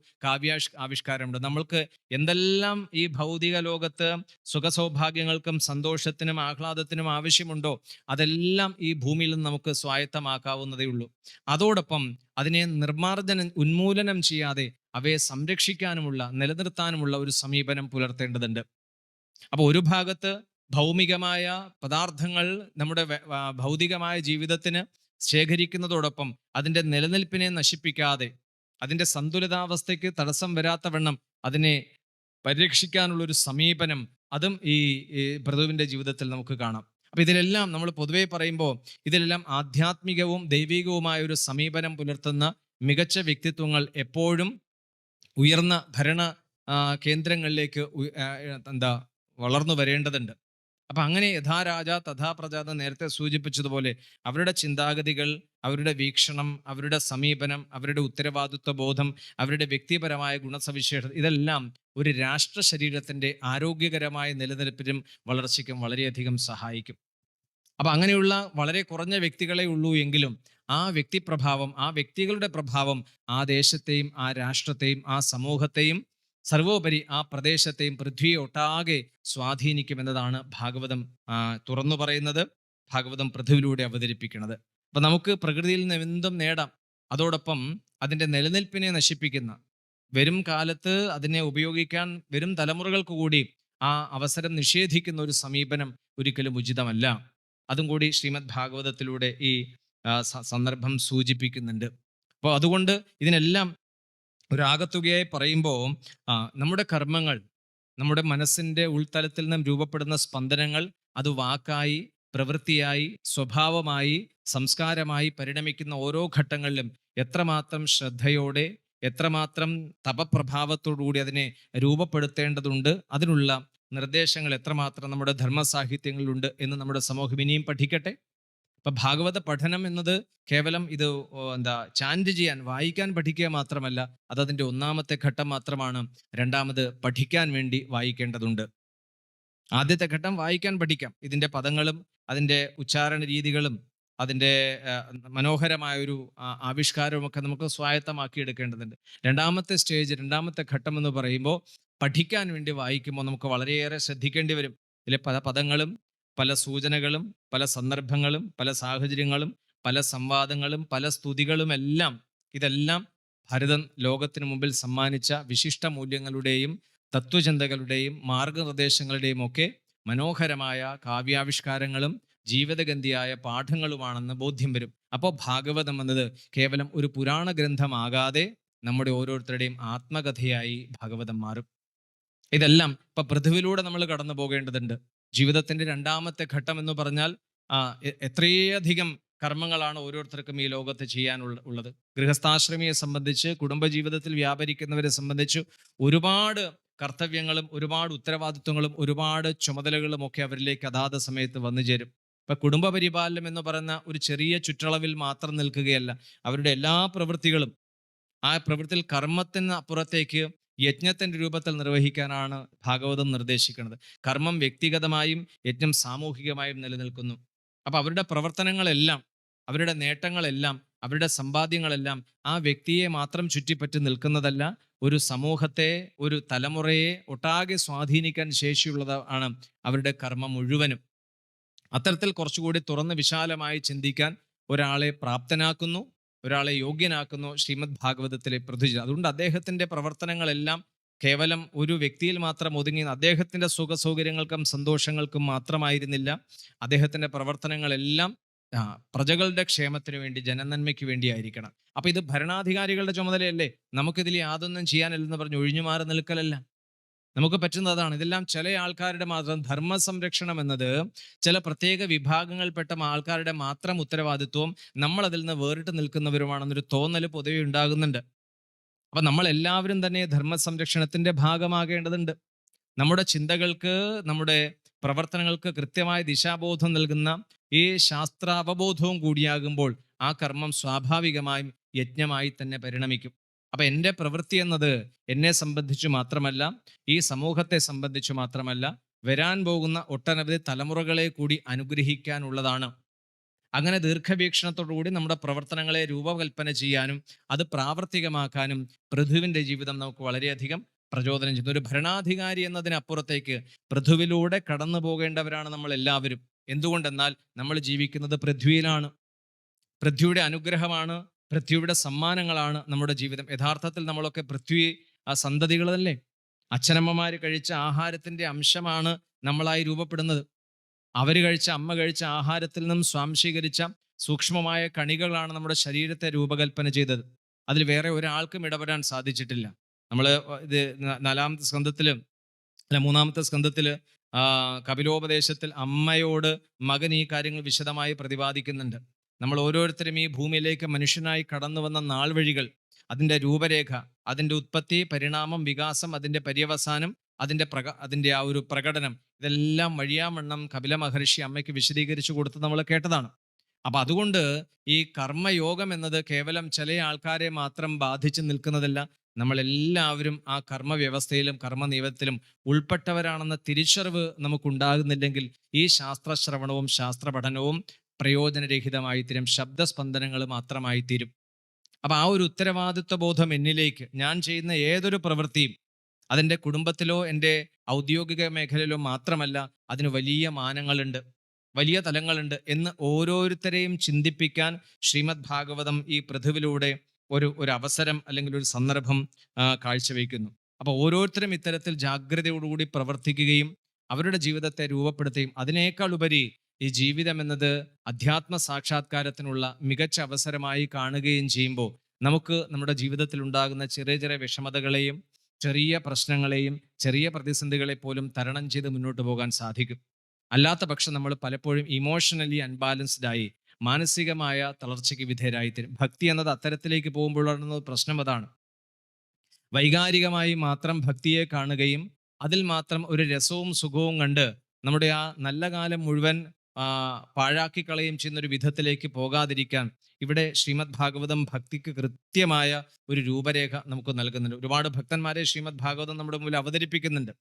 A: ആവിഷ്കാരമുണ്ട്. നമ്മൾക്ക് എന്തെല്ലാം ഈ ഭൗതിക ലോകത്ത് സുഖസൗഭാഗ്യങ്ങൾക്കും സന്തോഷത്തിനും ആഹ്ലാദത്തിനും ആവശ്യമുണ്ടോ, അതെല്ലാം ഈ ഭൂമിയിൽ നിന്ന് നമുക്ക് സ്വായത്തമാക്കാവുന്നതേ ഉള്ളൂ. അതോടൊപ്പം അതിനെ ഉന്മൂലനം ചെയ്യാതെ അവയെ സംരക്ഷിക്കാനുമുള്ള, നിലനിർത്താനുമുള്ള ഒരു സമീപനം പുലർത്തേണ്ടതുണ്ട്. അപ്പോൾ ഒരു ഭാഗത്ത് ഭൗമികമായ പദാർത്ഥങ്ങൾ നമ്മുടെ ഭൗതികമായ ജീവിതത്തിന് ശേഖരിക്കുന്നതോടൊപ്പം അതിൻ്റെ നിലനിൽപ്പിനെ നശിപ്പിക്കാതെ, അതിൻ്റെ സന്തുലിതാവസ്ഥയ്ക്ക് തടസ്സം വരാത്തവണ്ണം അതിനെ പരിരക്ഷിക്കാനുള്ള ഒരു സമീപനം അതും ഈ പ്രഭുവിൻ്റെ ജീവിതത്തിൽ നമുക്ക് കാണാം. അപ്പൊ ഇതിലെല്ലാം നമ്മൾ പൊതുവെ പറയുമ്പോൾ ഇതിലെല്ലാം ആധ്യാത്മികവും ദൈവികവുമായ ഒരു സമീപനം പുലർത്തുന്ന മികച്ച വ്യക്തിത്വങ്ങൾ എപ്പോഴും ഉയർന്ന ഭരണ കേന്ദ്രങ്ങളിലേക്ക് വളർന്നു വരേണ്ടതുണ്ട്. അപ്പൊ അങ്ങനെ യഥാ രാജ തഥാ പ്രജ എന്ന് നേരത്തെ സൂചിപ്പിച്ചതുപോലെ അവരുടെ ചിന്താഗതികൾ, അവരുടെ വീക്ഷണം, അവരുടെ സമീപനം, അവരുടെ ഉത്തരവാദിത്വ ബോധം, അവരുടെ വ്യക്തിപരമായ ഗുണസവിശേഷത, ഇതെല്ലാം ഒരു രാഷ്ട്ര ശരീരത്തിന്റെ ആരോഗ്യകരമായ നിലനിൽപ്പിനും വളർച്ചയ്ക്കും വളരെയധികം സഹായിക്കും. അപ്പൊ അങ്ങനെയുള്ള വളരെ കുറഞ്ഞ വ്യക്തികളെ ഉള്ളൂ എങ്കിലും ആ വ്യക്തിപ്രഭാവം, ആ വ്യക്തികളുടെ പ്രഭാവം ആ ദേശത്തെയും ആ രാഷ്ട്രത്തെയും ആ സമൂഹത്തെയും സർവോപരി ആ പ്രദേശത്തെയും പൃഥ്വിയെ ഒട്ടാകെ സ്വാധീനിക്കുമെന്നതാണ് ഭാഗവതം തുറന്നു പറയുന്നത്, ഭാഗവതം പൃഥ്വിയിലൂടെ അവതരിപ്പിക്കുന്നത്. അപ്പൊ നമുക്ക് പ്രകൃതിയിൽ നിന്ന് എന്തും നേടാം, അതോടൊപ്പം അതിൻ്റെ നിലനിൽപ്പിനെ നശിപ്പിക്കുന്ന, വരും കാലത്ത് അതിനെ ഉപയോഗിക്കാൻ വരും തലമുറകൾക്ക് കൂടി ആ അവസരം നിഷേധിക്കുന്ന ഒരു സമീപനം ഒരിക്കലും ഉചിതമല്ല. അതും കൂടി ശ്രീമദ് ഭാഗവതത്തിലൂടെ ഈ സന്ദർഭം സൂചിപ്പിക്കുന്നുണ്ട്. അപ്പോൾ അതുകൊണ്ട് ഇതിനെല്ലാം ഒരാകത്തുകയായി പറയുമ്പോൾ നമ്മുടെ കർമ്മങ്ങൾ, നമ്മുടെ മനസ്സിൻ്റെ ഉൾത്തലത്തിൽ നിന്നും രൂപപ്പെടുന്ന സ്പന്ദനങ്ങൾ, അത് വാക്കായി, പ്രവൃത്തിയായി, സ്വഭാവമായി, സംസ്കാരമായി പരിണമിക്കുന്ന ഓരോ ഘട്ടങ്ങളിലും എത്രമാത്രം ശ്രദ്ധയോടെ, എത്രമാത്രം തപപ്രഭാവത്തോടുകൂടി അതിനെ രൂപപ്പെടുത്തേണ്ടതുണ്ട്, അതിനുള്ള നിർദ്ദേശങ്ങൾ എത്രമാത്രം നമ്മുടെ ധർമ്മസാഹിത്യങ്ങളിലുണ്ട് എന്ന് നമ്മുടെ സമൂഹം ഇനിയും പഠിക്കട്ടെ. അപ്പൊ ഭാഗവത പഠനം എന്നത് കേവലം ഇത് ചാൻറ്റ് ചെയ്യാൻ, വായിക്കാൻ പഠിക്കുക മാത്രമല്ല, അതതിൻ്റെ ഒന്നാമത്തെ ഘട്ടം മാത്രമാണ്. രണ്ടാമത് പഠിക്കാൻ വേണ്ടി വായിക്കേണ്ടതുണ്ട്. ആദ്യത്തെ ഘട്ടം വായിക്കാൻ പഠിക്കാം, ഇതിൻ്റെ പദങ്ങളും അതിൻ്റെ ഉച്ചാരണ രീതികളും അതിൻ്റെ മനോഹരമായൊരു ആവിഷ്കാരവും ഒക്കെ നമുക്ക് സ്വായത്തമാക്കി എടുക്കേണ്ടതുണ്ട്. രണ്ടാമത്തെ സ്റ്റേജ്, രണ്ടാമത്തെ ഘട്ടം എന്ന് പറയുമ്പോൾ പഠിക്കാൻ വേണ്ടി വായിക്കുമ്പോൾ നമുക്ക് വളരെയേറെ ശ്രദ്ധിക്കേണ്ടി വരും. ഇതിലെ പല പദങ്ങളും, പല സൂചനകളും, പല സന്ദർഭങ്ങളും, പല സാഹചര്യങ്ങളും, പല സംവാദങ്ങളും, പല സ്തുതികളുമെല്ലാം, ഇതെല്ലാം ഭരതൻ ലോകത്തിന് മുമ്പിൽ സമ്മാനിച്ച വിശിഷ്ട മൂല്യങ്ങളുടെയും തത്വചിന്തകളുടെയും മാർഗനിർദ്ദേശങ്ങളുടെയും ഒക്കെ മനോഹരമായ കാവ്യാവിഷ്കാരങ്ങളും ജീവിതഗന്ധിയായ പാഠങ്ങളുമാണെന്ന് ബോധ്യം വരും. അപ്പോൾ ഭാഗവതം എന്നത് കേവലം ഒരു പുരാണ ഗ്രന്ഥമാകാതെ നമ്മുടെ ഓരോരുത്തരുടെയും ആത്മകഥയായി ഭാഗവതം മാറും. ഇതെല്ലാം ഇപ്പൊ പൃഥ്വിയിലൂടെ നമ്മൾ കടന്നു പോകേണ്ടതുണ്ട്. ജീവിതത്തിന്റെ രണ്ടാമത്തെ ഘട്ടം എന്ന് പറഞ്ഞാൽ എത്രയധികം കർമ്മങ്ങളാണ് ഓരോരുത്തർക്കും ഈ ലോകത്ത് ചെയ്യാനുള്ളത്. ഗൃഹസ്ഥാശ്രമിയെ സംബന്ധിച്ച്, കുടുംബജീവിതത്തിൽ വ്യാപരിക്കുന്നവരെ സംബന്ധിച്ച് ഒരുപാട് കർത്തവ്യങ്ങളും ഒരുപാട് ഉത്തരവാദിത്വങ്ങളും ഒരുപാട് ചുമതലകളും ഒക്കെ അവരിലേക്ക് അതാത് സമയത്ത് വന്നു ചേരും. ഇപ്പൊ കുടുംബ പരിപാലനം എന്ന് പറയുന്ന ഒരു ചെറിയ ചുറ്റളവിൽ മാത്രം നിൽക്കുകയല്ല, അവരുടെ എല്ലാ പ്രവൃത്തികളും ആ പ്രവൃത്തിയിൽ കർമ്മത്തിന് അപ്പുറത്തേക്ക് യജ്ഞത്തിന്റെ രൂപത്തിൽ നിർവഹിക്കാനാണ് ഭാഗവതം നിർദ്ദേശിക്കുന്നത്. കർമ്മം വ്യക്തിഗതമായും യജ്ഞം സാമൂഹികമായും നിലനിൽക്കുന്നു. അപ്പൊ അവരുടെ പ്രവർത്തനങ്ങളെല്ലാം, അവരുടെ നേട്ടങ്ങളെല്ലാം, അവരുടെ സമ്പാദ്യങ്ങളെല്ലാം ആ വ്യക്തിയെ മാത്രം ചുറ്റിപ്പറ്റി നിൽക്കുന്നതല്ല, ഒരു സമൂഹത്തെ, ഒരു തലമുറയെ ഒട്ടാകെ സ്വാധീനിക്കാൻ ശേഷിയുള്ളതാണ് അവരുടെ കർമ്മം മുഴുവനും. അത്തരത്തിൽ കുറച്ചുകൂടി തുറന്ന് വിശാലമായി ചിന്തിക്കാൻ ഒരാളെ പ്രാപ്തനാക്കുന്നു, ഒരാളെ യോഗ്യനാക്കുന്നു ശ്രീമദ് ഭാഗവതത്തിലെ പൃഥ്വി. അതുകൊണ്ട് അദ്ദേഹത്തിന്റെ പ്രവർത്തനങ്ങളെല്ലാം കേവലം ഒരു വ്യക്തിയിൽ മാത്രം ഒതുങ്ങി അദ്ദേഹത്തിന്റെ സുഖ സൗകര്യങ്ങൾക്കും സന്തോഷങ്ങൾക്കും മാത്രമായിരുന്നില്ല. അദ്ദേഹത്തിന്റെ പ്രവർത്തനങ്ങളെല്ലാം പ്രജകളുടെ ക്ഷേമത്തിന് വേണ്ടി, ജനനന്മയ്ക്ക് വേണ്ടിയായിരിക്കണം. അപ്പൊ ഇത് ഭരണാധികാരികളുടെ ചുമതലയല്ലേ, നമുക്കിതിൽ യാതൊന്നും ചെയ്യാനില്ലെന്ന് പറഞ്ഞ് ഒഴിഞ്ഞു മാറി നിൽക്കലല്ല. നമുക്ക് പറ്റുന്നതാണ്. ഇതെല്ലാം ചില ആൾക്കാരുടെ മാത്രം ധർമ്മ സംരക്ഷണം എന്നത് ചില പ്രത്യേക വിഭാഗങ്ങളിൽപ്പെട്ട ആൾക്കാരുടെ മാത്രം ഉത്തരവാദിത്വവും നമ്മൾ അതിൽ നിന്ന് വേറിട്ട് നിൽക്കുന്നവരുമാണെന്നൊരു തോന്നൽ പൊതുവെ ഉണ്ടാകുന്നുണ്ട്. അപ്പൊ നമ്മൾ എല്ലാവരും തന്നെ ധർമ്മ സംരക്ഷണത്തിന്റെ ഭാഗമാകേണ്ടതുണ്ട്. നമ്മുടെ ചിന്തകൾക്ക്, നമ്മുടെ പ്രവർത്തനങ്ങൾക്ക് കൃത്യമായ ദിശാബോധം നൽകുന്ന ഈ ശാസ്ത്ര അവബോധവും കൂടിയാകുമ്പോൾ ആ കർമ്മം സ്വാഭാവികമായും യജ്ഞമായി തന്നെ പരിണമിക്കും. അപ്പൊ എൻ്റെ പ്രവൃത്തി എന്നത് എന്നെ സംബന്ധിച്ചു മാത്രമല്ല, ഈ സമൂഹത്തെ സംബന്ധിച്ചു മാത്രമല്ല, വരാൻ പോകുന്ന ഒട്ടനവധി തലമുറകളെ കൂടി അനുഗ്രഹിക്കാനുള്ളതാണ്. അങ്ങനെ ദീർഘവീക്ഷണത്തോടുകൂടി നമ്മുടെ പ്രവർത്തനങ്ങളെ രൂപകൽപ്പന ചെയ്യാനും അത് പ്രാവർത്തികമാക്കാനും പൃഥുവിൻ്റെ ജീവിതം നമുക്ക് വളരെയധികം പ്രചോദനം ചെയ്യുന്നു. ഒരു ഭരണാധികാരി എന്നതിനപ്പുറത്തേക്ക് പൃഥുവിലൂടെ കടന്നു പോകേണ്ടവരാണ് നമ്മൾ എല്ലാവരും. എന്തുകൊണ്ടെന്നാൽ നമ്മൾ ജീവിക്കുന്നത് പൃഥ്വിയിലാണ്. പൃഥ്വിയുടെ അനുഗ്രഹമാണ്, പൃഥ്വിയുടെ സമ്മാനങ്ങളാണ് നമ്മുടെ ജീവിതം. യഥാർത്ഥത്തിൽ നമ്മളൊക്കെ പൃഥ്വി സന്തതികളല്ലേ. അച്ഛനമ്മമാര് കഴിച്ച ആഹാരത്തിന്റെ അംശമാണ് നമ്മളായി രൂപപ്പെടുന്നത്. അവർ കഴിച്ച, അമ്മ കഴിച്ച ആഹാരത്തിൽ നിന്നും സ്വാംശീകരിച്ച സൂക്ഷ്മമായ കണികകളാണ് നമ്മുടെ ശരീരത്തെ രൂപകൽപ്പന ചെയ്തത്. അതിൽ വേറെ ഒരാൾക്കും ഇടപെടാൻ സാധിച്ചിട്ടില്ല. നമ്മൾ ഇത് നാലാമത്തെ സ്കന്ധത്തില് അല്ല മൂന്നാമത്തെ സ്കന്ധത്തില് കപിലോപദേശത്തിൽ അമ്മയോട് മകൻ ഈ കാര്യങ്ങൾ വിശദമായി പ്രതിപാദിക്കുന്നുണ്ട്. നമ്മൾ ഓരോരുത്തരും ഈ ഭൂമിയിലേക്ക് മനുഷ്യനായി കടന്നു വന്ന നാൾ വഴികൾ, അതിൻ്റെ രൂപരേഖ, അതിൻ്റെ ഉത്പത്തി, പരിണാമം, വികാസം, അതിൻ്റെ പര്യവസാനം, അതിൻ്റെ ആ ഒരു പ്രകടനം, ഇതെല്ലാം വഴിയാമണ്ണം കപില മഹർഷി അമ്മയ്ക്ക് വിശദീകരിച്ചു കൊടുത്ത് നമ്മൾ കേട്ടതാണ്. അപ്പൊ അതുകൊണ്ട് ഈ കർമ്മയോഗം എന്നത് കേവലം ചില ആൾക്കാരെ മാത്രം ബാധിച്ചു നിൽക്കുന്നതല്ല. നമ്മളെല്ലാവരും ആ കർമ്മവ്യവസ്ഥയിലും കർമ്മനിയമത്തിലും ഉൾപ്പെട്ടവരാണെന്ന തിരിച്ചറിവ് നമുക്കുണ്ടാകുന്നില്ലെങ്കിൽ ഈ ശാസ്ത്രശ്രവണവും ശാസ്ത്ര പഠനവും പ്രയോജനരഹിതമായി തീരും, ശബ്ദസ്പന്ദനങ്ങൾ മാത്രമായി തീരും. അപ്പൊ ആ ഒരു ഉത്തരവാദിത്വ ബോധം എന്നിലേക്ക്, ഞാൻ ചെയ്യുന്ന ഏതൊരു പ്രവൃത്തിയും അതെൻ്റെ കുടുംബത്തിലോ എൻ്റെ ഔദ്യോഗിക മേഖലയിലോ മാത്രമല്ല, അതിന് വലിയ മാനങ്ങളുണ്ട്, വലിയ തലങ്ങളുണ്ട് എന്ന് ഓരോരുത്തരെയും ചിന്തിപ്പിക്കാൻ ശ്രീമദ് ഭാഗവതം ഈ പൃഥുവിലൂടെ ഒരു അവസരം അല്ലെങ്കിൽ ഒരു സന്ദർഭം കാഴ്ചവെക്കുന്നു. അപ്പൊ ഓരോരുത്തരും ഇത്തരത്തിൽ ജാഗ്രതയോടുകൂടി പ്രവർത്തിക്കുകയും അവരുടെ ജീവിതത്തെ രൂപപ്പെടുത്തുകയും അതിനേക്കാൾ ഉപരി ഈ ജീവിതം എന്നത് അധ്യാത്മ സാക്ഷാത്കാരത്തിനുള്ള മികച്ച അവസരമായി കാണുകയും ചെയ്യുമ്പോൾ നമുക്ക് നമ്മുടെ ജീവിതത്തിൽ ഉണ്ടാകുന്ന ചെറിയ ചെറിയ വിഷമതകളെയും ചെറിയ പ്രശ്നങ്ങളെയും ചെറിയ പ്രതിസന്ധികളെ പോലും തരണം ചെയ്ത് മുന്നോട്ട് പോകാൻ സാധിക്കും. അല്ലാത്ത പക്ഷം നമ്മൾ പലപ്പോഴും ഇമോഷണലി അൺബാലൻസ്ഡ് ആയി മാനസികമായ തളർച്ചയ്ക്ക് വിധേയരായിത്തീരും. ഭക്തി എന്നത് അത്തരത്തിലേക്ക് പോകുമ്പോഴുള്ള പ്രശ്നം അതാണ്. വൈകാരികമായി മാത്രം ഭക്തിയെ കാണുകയും അതിൽ മാത്രം ഒരു രസവും സുഖവും കണ്ട് നമ്മുടെ ആ നല്ല കാലം മുഴുവൻ പാഴാക്കി കളയും ചെയ്യുന്ന ഒരു വിധത്തിലേക്ക് പോകാതിരിക്കാൻ ഇവിടെ ശ്രീമദ് ഭാഗവതം ഭക്തിക്ക് കൃത്യമായ ഒരു രൂപരേഖ നമുക്ക് നൽകുന്നുണ്ട്. ഒരുപാട് ഭക്തന്മാരെ ശ്രീമദ് ഭാഗവതം നമ്മുടെ മുന്നിൽ അവതരിപ്പിക്കുന്നുണ്ട്.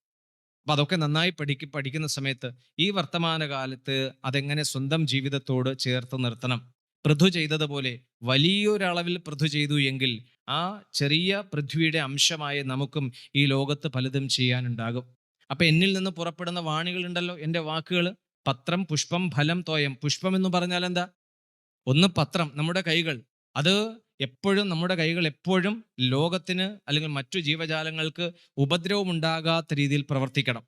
A: അപ്പൊ അതൊക്കെ നന്നായി പഠിക്കുന്ന സമയത്ത് ഈ വർത്തമാനകാലത്ത് അതെങ്ങനെ സ്വന്തം ജീവിതത്തോട് ചേർത്ത് നിർത്തണം. പൃഥു ചെയ്തതുപോലെ വലിയൊരളവിൽ പൃഥു ചെയ്തു എങ്കിൽ ആ ചെറിയ പൃഥ്വിയുടെ അംശമായ നമുക്കും ഈ ലോകത്ത് പലതും ചെയ്യാനുണ്ടാകും. അപ്പൊ എന്നിൽ നിന്ന് പുറപ്പെടുന്ന വാണികളുണ്ടല്ലോ, എൻ്റെ വാക്കുകൾ, പത്രം പുഷ്പം ഫലം തോയം. പുഷ്പം എന്ന് പറഞ്ഞാൽ എന്താ? ഒന്ന് പത്രം, നമ്മുടെ കൈകൾ. അത് എപ്പോഴും നമ്മുടെ കൈകൾ എപ്പോഴും ലോകത്തിന് അല്ലെങ്കിൽ മറ്റു ജീവജാലങ്ങൾക്ക് ഉപദ്രവം ഉണ്ടാകാത്ത രീതിയിൽ പ്രവർത്തിക്കണം.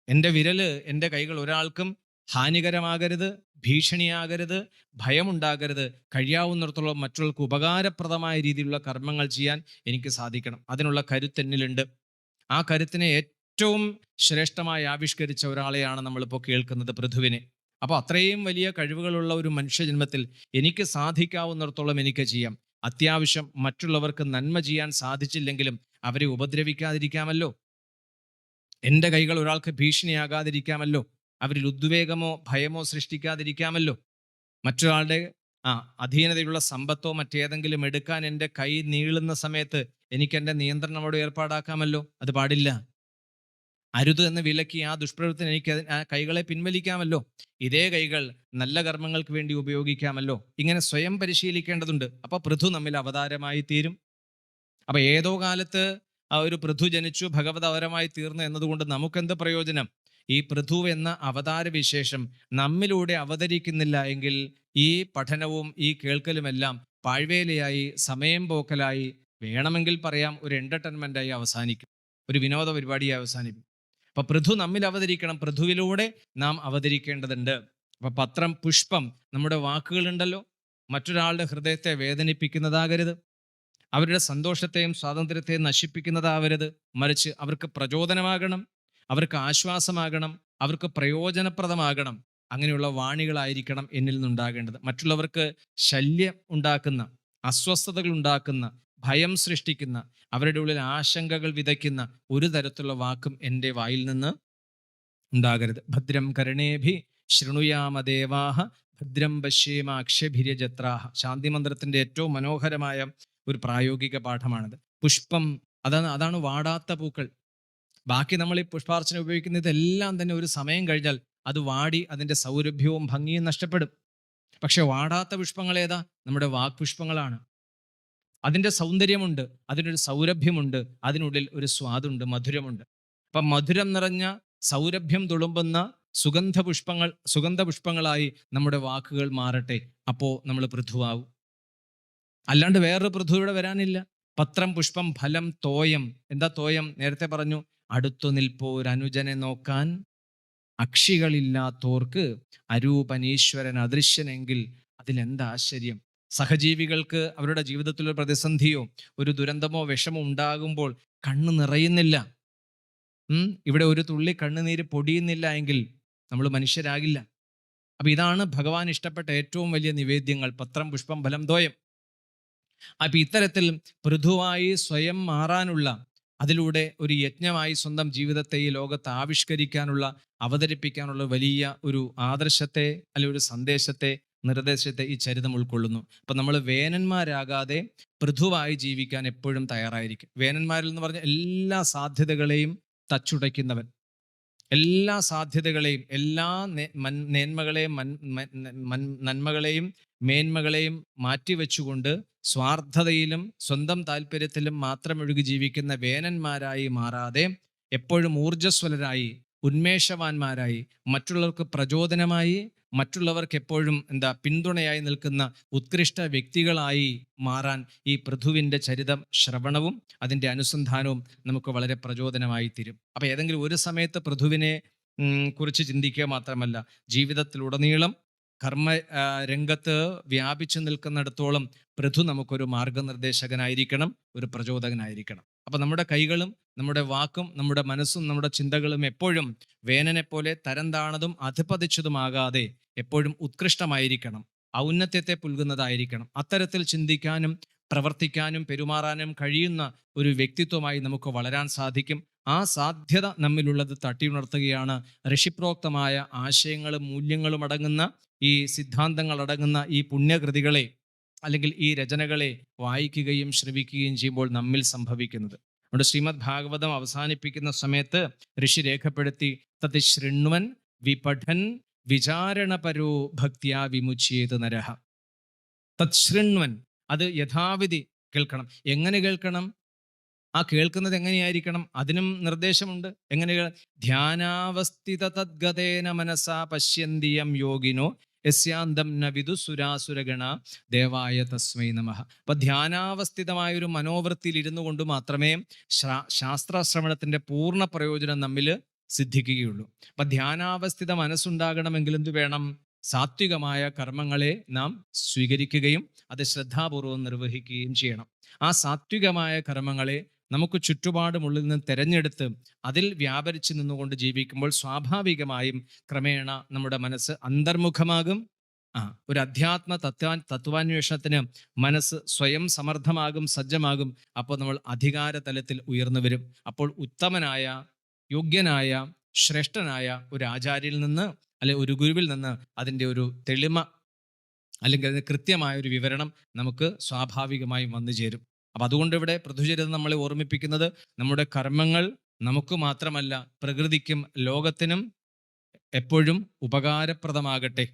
A: എൻ്റെ വിരല്, എൻ്റെ കൈകൾ ഒരാൾക്കും ഹാനികരമാകരുത്, ഭീഷണിയാകരുത്, ഭയമുണ്ടാകരുത്. കഴിയാവുന്നിടത്തോളം മറ്റുള്ളവർക്ക് ഉപകാരപ്രദമായ രീതിയിലുള്ള കർമ്മങ്ങൾ ചെയ്യാൻ എനിക്ക് സാധിക്കണം. അതിനുള്ള കരുത്തെന്നിലുണ്ട്. ആ കരുത്തിനെ ഏറ്റവും ശ്രേഷ്ഠമായി ആവിഷ്കരിച്ച ഒരാളെയാണ് നമ്മളിപ്പോൾ കേൾക്കുന്നത്, പൃഥുവിനെ. അപ്പോൾ അത്രയും വലിയ കഴിവുകളുള്ള ഒരു മനുഷ്യജന്മത്തിൽ എനിക്ക് സാധിക്കാവുന്നിടത്തോളം എനിക്ക് ചെയ്യാം. അത്യാവശ്യം മറ്റുള്ളവർക്ക് നന്മ ചെയ്യാൻ സാധിച്ചില്ലെങ്കിലും അവരെ ഉപദ്രവിക്കാതിരിക്കാമല്ലോ. എൻ്റെ കൈകൾ ഒരാൾക്ക് ഭീഷണിയാകാതിരിക്കാമല്ലോ. അവരിൽ ഉദ്വേഗമോ ഭയമോ സൃഷ്ടിക്കാതിരിക്കാമല്ലോ. മറ്റൊരാളുടെ അധീനതയുള്ള സമ്പത്തോ മറ്റേതെങ്കിലും എടുക്കാൻ എൻ്റെ കൈ നീളുന്ന സമയത്ത് എനിക്ക് എൻ്റെ നിയന്ത്രണം അവിടെ ഏർപ്പാടാക്കാമല്ലോ. അത് പാടില്ല. അരുത് എന്ന് വിലക്കി ആ ദുഷ്പ്രവൃത്തിന് എനിക്ക് ആ കൈകളെ പിൻവലിക്കാമല്ലോ. ഇതേ കൈകൾ നല്ല കർമ്മങ്ങൾക്ക് വേണ്ടി ഉപയോഗിക്കാമല്ലോ. ഇങ്ങനെ സ്വയം പരിശീലിക്കേണ്ടതുണ്ട്. അപ്പൊ പൃഥു നമ്മിൽ അവതാരമായി തീരും. അപ്പൊ ഏതോ കാലത്ത് ഒരു പൃഥു ജനിച്ചു ഭഗവത് അവതാരമായി തീർന്നു എന്നതുകൊണ്ട് നമുക്കെന്ത് പ്രയോജനം? ഈ പൃഥു എന്ന അവതാര വിശേഷം നമ്മിലൂടെ അവതരിക്കുന്നില്ല എങ്കിൽ ഈ പഠനവും ഈ കേൾക്കലുമെല്ലാം പാഴ്വേലയായി, സമയം പോക്കലായി, വേണമെങ്കിൽ പറയാം ഒരു എന്റർടൈൻമെന്റായി അവസാനിക്കും, ഒരു വിനോദ പരിപാടിയായി അവസാനിക്കും. അപ്പൊ പൃഥു നമ്മിൽ അവതരിക്കണം, പൃഥുവിലൂടെ നാം അവതരിക്കേണ്ടതുണ്ട്. അപ്പൊ പത്രം പുഷ്പം, നമ്മുടെ വാക്കുകളുണ്ടല്ലോ, മറ്റൊരാളുടെ ഹൃദയത്തെ വേദനിപ്പിക്കുന്നതാകരുത്, അവരുടെ സന്തോഷത്തെയും സ്വാതന്ത്ര്യത്തെയും നശിപ്പിക്കുന്നതാവരുത്. മറിച്ച് അവർക്ക് പ്രചോദനമാകണം, അവർക്ക് ആശ്വാസമാകണം, അവർക്ക് പ്രയോജനപ്രദമാകണം. അങ്ങനെയുള്ള വാണികളായിരിക്കണം എന്നിൽ നിന്നുണ്ടാകേണ്ടത്. മറ്റുള്ളവർക്ക് ശല്യം ഉണ്ടാക്കുന്ന, അസ്വസ്ഥതകൾ ഉണ്ടാക്കുന്ന, ഭയം സൃഷ്ടിക്കുന്ന, അവരുടെ ഉള്ളിൽ ആശങ്കകൾ വിതയ്ക്കുന്ന ഒരു തരത്തിലുള്ള വാക്കും എൻ്റെ വായിൽ നിന്ന് ഉണ്ടാകരുത്. ഭദ്രം കരണേഭി ശൃണുയാമദേവാഹ ഭദ്രം പശ്യേമ അക്ഷഭിര്യജത്രാഹ. ശാന്തി മന്ത്രത്തിന്റെ ഏറ്റവും മനോഹരമായ ഒരു പ്രായോഗിക പാഠമാണിത്. പുഷ്പം, അതാണ് വാടാത്ത പൂക്കൾ. ബാക്കി നമ്മൾ ഈ പുഷ്പാർച്ചന ഉപയോഗിക്കുന്ന ഇതെല്ലാം തന്നെ ഒരു സമയം കഴിഞ്ഞാൽ അത് വാടി അതിൻ്റെ സൗരഭ്യവും ഭംഗിയും നഷ്ടപ്പെടും. പക്ഷെ വാടാത്ത പുഷ്പങ്ങൾ ഏതാ? നമ്മുടെ വാക്പുഷ്പങ്ങളാണ്. അതിൻ്റെ സൗന്ദര്യമുണ്ട്, അതിനൊരു സൗരഭ്യമുണ്ട്, അതിനുള്ളിൽ ഒരു സ്വാദുണ്ട്, മധുരമുണ്ട്. അപ്പം മധുരം നിറഞ്ഞ സൗരഭ്യം തുളുമ്പുന്ന സുഗന്ധപുഷ്പങ്ങളായി നമ്മുടെ വാക്കുകൾ മാറട്ടെ. അപ്പോൾ നമ്മൾ പൃഥുവാകും. അല്ലാണ്ട് വേറൊരു പൃഥു ഇവിടെ വരാനില്ല. പത്രം, പുഷ്പം, ഫലം, തോയം. എന്താ തോയം? നേരത്തെ പറഞ്ഞു, അടുത്തു നിൽപ്പോരനുജനെ നോക്കാൻ അക്ഷികളില്ലാത്തോർക്ക് അരൂപനീശ്വരൻ അദൃശ്യനെങ്കിൽ അതിലെന്താ ആശ്ചര്യം. സഹജീവികൾക്ക് അവരുടെ ജീവിതത്തിലൊരു പ്രതിസന്ധിയോ ഒരു ദുരന്തമോ വിഷമോ ഉണ്ടാകുമ്പോൾ കണ്ണ് നിറയുന്നില്ല, ഇവിടെ ഒരു തുള്ളി കണ്ണുനീര് പൊടിയുന്നില്ല എങ്കിൽ നമ്മൾ മനുഷ്യരാകില്ല. അപ്പൊ ഇതാണ് ഭഗവാൻ ഇഷ്ടപ്പെട്ട ഏറ്റവും വലിയ നിവേദ്യങ്ങൾ: പത്രം, പുഷ്പം, ഫലം, തോയം. അപ്പൊ ഇത്തരത്തിൽ പൃഥുവായി സ്വയം മാറാനുള്ള, അതിലൂടെ ഒരു യജ്ഞമായി സ്വന്തം ജീവിതത്തെ ഈ ലോകത്ത് ആവിഷ്കരിക്കാനുള്ള, അവതരിപ്പിക്കാനുള്ള വലിയ ഒരു ആദർശത്തെ, അല്ലെ ഒരു സന്ദേശത്തെ, നിർദ്ദേശത്തെ ഈ ചരിതം ഉൾക്കൊള്ളുന്നു. അപ്പൊ നമ്മൾ വേനന്മാരാകാതെ പൃഥുവായി ജീവിക്കാൻ എപ്പോഴും തയ്യാറായിരിക്കും. വേനന്മാരിൽ എന്ന് പറഞ്ഞ എല്ലാ സാധ്യതകളെയും തച്ചുടയ്ക്കുന്നവൻ, എല്ലാ സാധ്യതകളെയും, എല്ലാ നേന്മകളെയും, നന്മകളെയും, മേന്മകളെയും മാറ്റിവെച്ചുകൊണ്ട് സ്വാർത്ഥതയിലും സ്വന്തം താല്പര്യത്തിലും മാത്രം ഒഴുകി ജീവിക്കുന്ന വേനന്മാരായി മാറാതെ എപ്പോഴും ഊർജ്ജസ്വലരായി, ഉന്മേഷവാന്മാരായി, മറ്റുള്ളവർക്ക് പ്രചോദനമായി, മറ്റുള്ളവർക്ക് എപ്പോഴും പിന്തുണയായി നിൽക്കുന്ന ഉത്കൃഷ്ട വ്യക്തികളായി മാറാൻ ഈ പൃഥുവിൻ്റെ ചരിതം ശ്രവണവും അതിൻ്റെ അനുസന്ധാനവും നമുക്ക് വളരെ പ്രചോദനമായി തീരും. അപ്പം ഏതെങ്കിലും ഒരു സമയത്ത് പൃഥുവിനെ കുറിച്ച് ചിന്തിക്കുക മാത്രമല്ല, ജീവിതത്തിലുടനീളം കർമ്മ രംഗത്ത് വ്യാപിച്ചു നിൽക്കുന്നിടത്തോളം പൃഥു നമുക്കൊരു മാർഗനിർദ്ദേശകനായിരിക്കണം, ഒരു പ്രചോദകനായിരിക്കണം. അപ്പം നമ്മുടെ കൈകളും നമ്മുടെ വാക്കും നമ്മുടെ മനസ്സും നമ്മുടെ ചിന്തകളും എപ്പോഴും വേനനെ പോലെ തരം താണതും അധപതിച്ചതുമാകാതെ എപ്പോഴും ഉത്കൃഷ്ടമായിരിക്കണം, ഔന്നത്യത്തെ പുൽകുന്നതായിരിക്കണം. അത്തരത്തിൽ ചിന്തിക്കാനും പ്രവർത്തിക്കാനും പെരുമാറാനും കഴിയുന്ന ഒരു വ്യക്തിത്വമായി നമുക്ക് വളരാൻ സാധിക്കും. ആ സാധ്യത നമ്മിലുള്ളത് തട്ടിയുണർത്തുകയാണ് ഋഷിപ്രോക്തമായ ആശയങ്ങളും മൂല്യങ്ങളും അടങ്ങുന്ന, ഈ സിദ്ധാന്തങ്ങൾ അടങ്ങുന്ന ഈ പുണ്യകൃതികളെ, അല്ലെങ്കിൽ ഈ രചനകളെ വായിക്കുകയും ശ്രവിക്കുകയും ചെയ്യുമ്പോൾ നമ്മിൽ സംഭവിക്കുന്നത്. നമ്മുടെ ശ്രീമദ് ഭാഗവതം അവസാനിപ്പിക്കുന്ന സമയത്ത് ഋഷി രേഖപ്പെടുത്തി, തത് ശൃണ്വൻ വിപഠൻ വിചാരണപരോ ഭക്തിയാ വിമുച്യേത് നരഹ. തത് ശൃണ്വൻ, അത് യഥാവിധി കേൾക്കണം. എങ്ങനെ കേൾക്കണം? ആ കേൾക്കുന്നത് എങ്ങനെയായിരിക്കണം? അതിനും നിർദ്ദേശമുണ്ട്. എങ്ങനെ? ധ്യാനാവസ്ഥിത തദ്ഗതേന മനസാ പശ്യന്തിയം യോഗിനോ യസ്യാന്തം ന വിദുസുരാസുരഗണ ദേവായ തസ്മൈ നമഃ. അപ്പൊ ധ്യാനാവസ്ഥിതമായൊരു മനോവൃത്തിയിൽ ഇരുന്നു കൊണ്ട് മാത്രമേ ശാസ്ത്രശ്രവണത്തിന്റെ പൂർണ്ണ പ്രയോജനം നമ്മിൽ സിദ്ധിക്കുകയുള്ളൂ. അപ്പൊ ധ്യാനാവസ്ഥിത മനസ്സുണ്ടാകണമെങ്കിൽ എന്ത് വേണം? സാത്വികമായ കർമ്മങ്ങളെ നാം സ്വീകരിക്കുകയും അത് ശ്രദ്ധാപൂർവം നിർവഹിക്കുകയും ചെയ്യണം. ആ സാത്വികമായ കർമ്മങ്ങളെ നമുക്ക് ചുറ്റുപാടുമുള്ളിൽ നിന്ന് തെരഞ്ഞെടുത്ത് അതിൽ വ്യാപരിച്ച് നിന്നുകൊണ്ട് ജീവിക്കുമ്പോൾ സ്വാഭാവികമായും ക്രമേണ നമ്മുടെ മനസ്സ് അന്തർമുഖമാകും. ഒരു അധ്യാത്മ തത്വാന്വേഷണത്തിന് മനസ്സ് സ്വയം സമർത്ഥമാകും, സജ്ജമാകും. അപ്പോൾ നമ്മൾ അധികാര തലത്തിൽ ഉയർന്നു വരും. അപ്പോൾ ഉത്തമനായ, യോഗ്യനായ, ശ്രേഷ്ഠനായ ഒരു ആചാര്യയിൽ നിന്ന്, അല്ലെ ഒരു ഗുരുവിൽ നിന്ന് അതിൻ്റെ ഒരു തെളിമ, അല്ലെങ്കിൽ അതിന് കൃത്യമായ ഒരു വിവരണം നമുക്ക് സ്വാഭാവികമായും വന്നു ചേരും. അപ്പം അതുകൊണ്ട് ഇവിടെ പൃഥുചരിതം നമ്മളെ ഓർമ്മിപ്പിക്കുന്നത്, നമ്മുടെ കർമ്മങ്ങൾ നമുക്ക് മാത്രമല്ല പ്രകൃതിക്കും ലോകത്തിനും എപ്പോഴും ഉപകാരപ്രദമാകട്ടെ,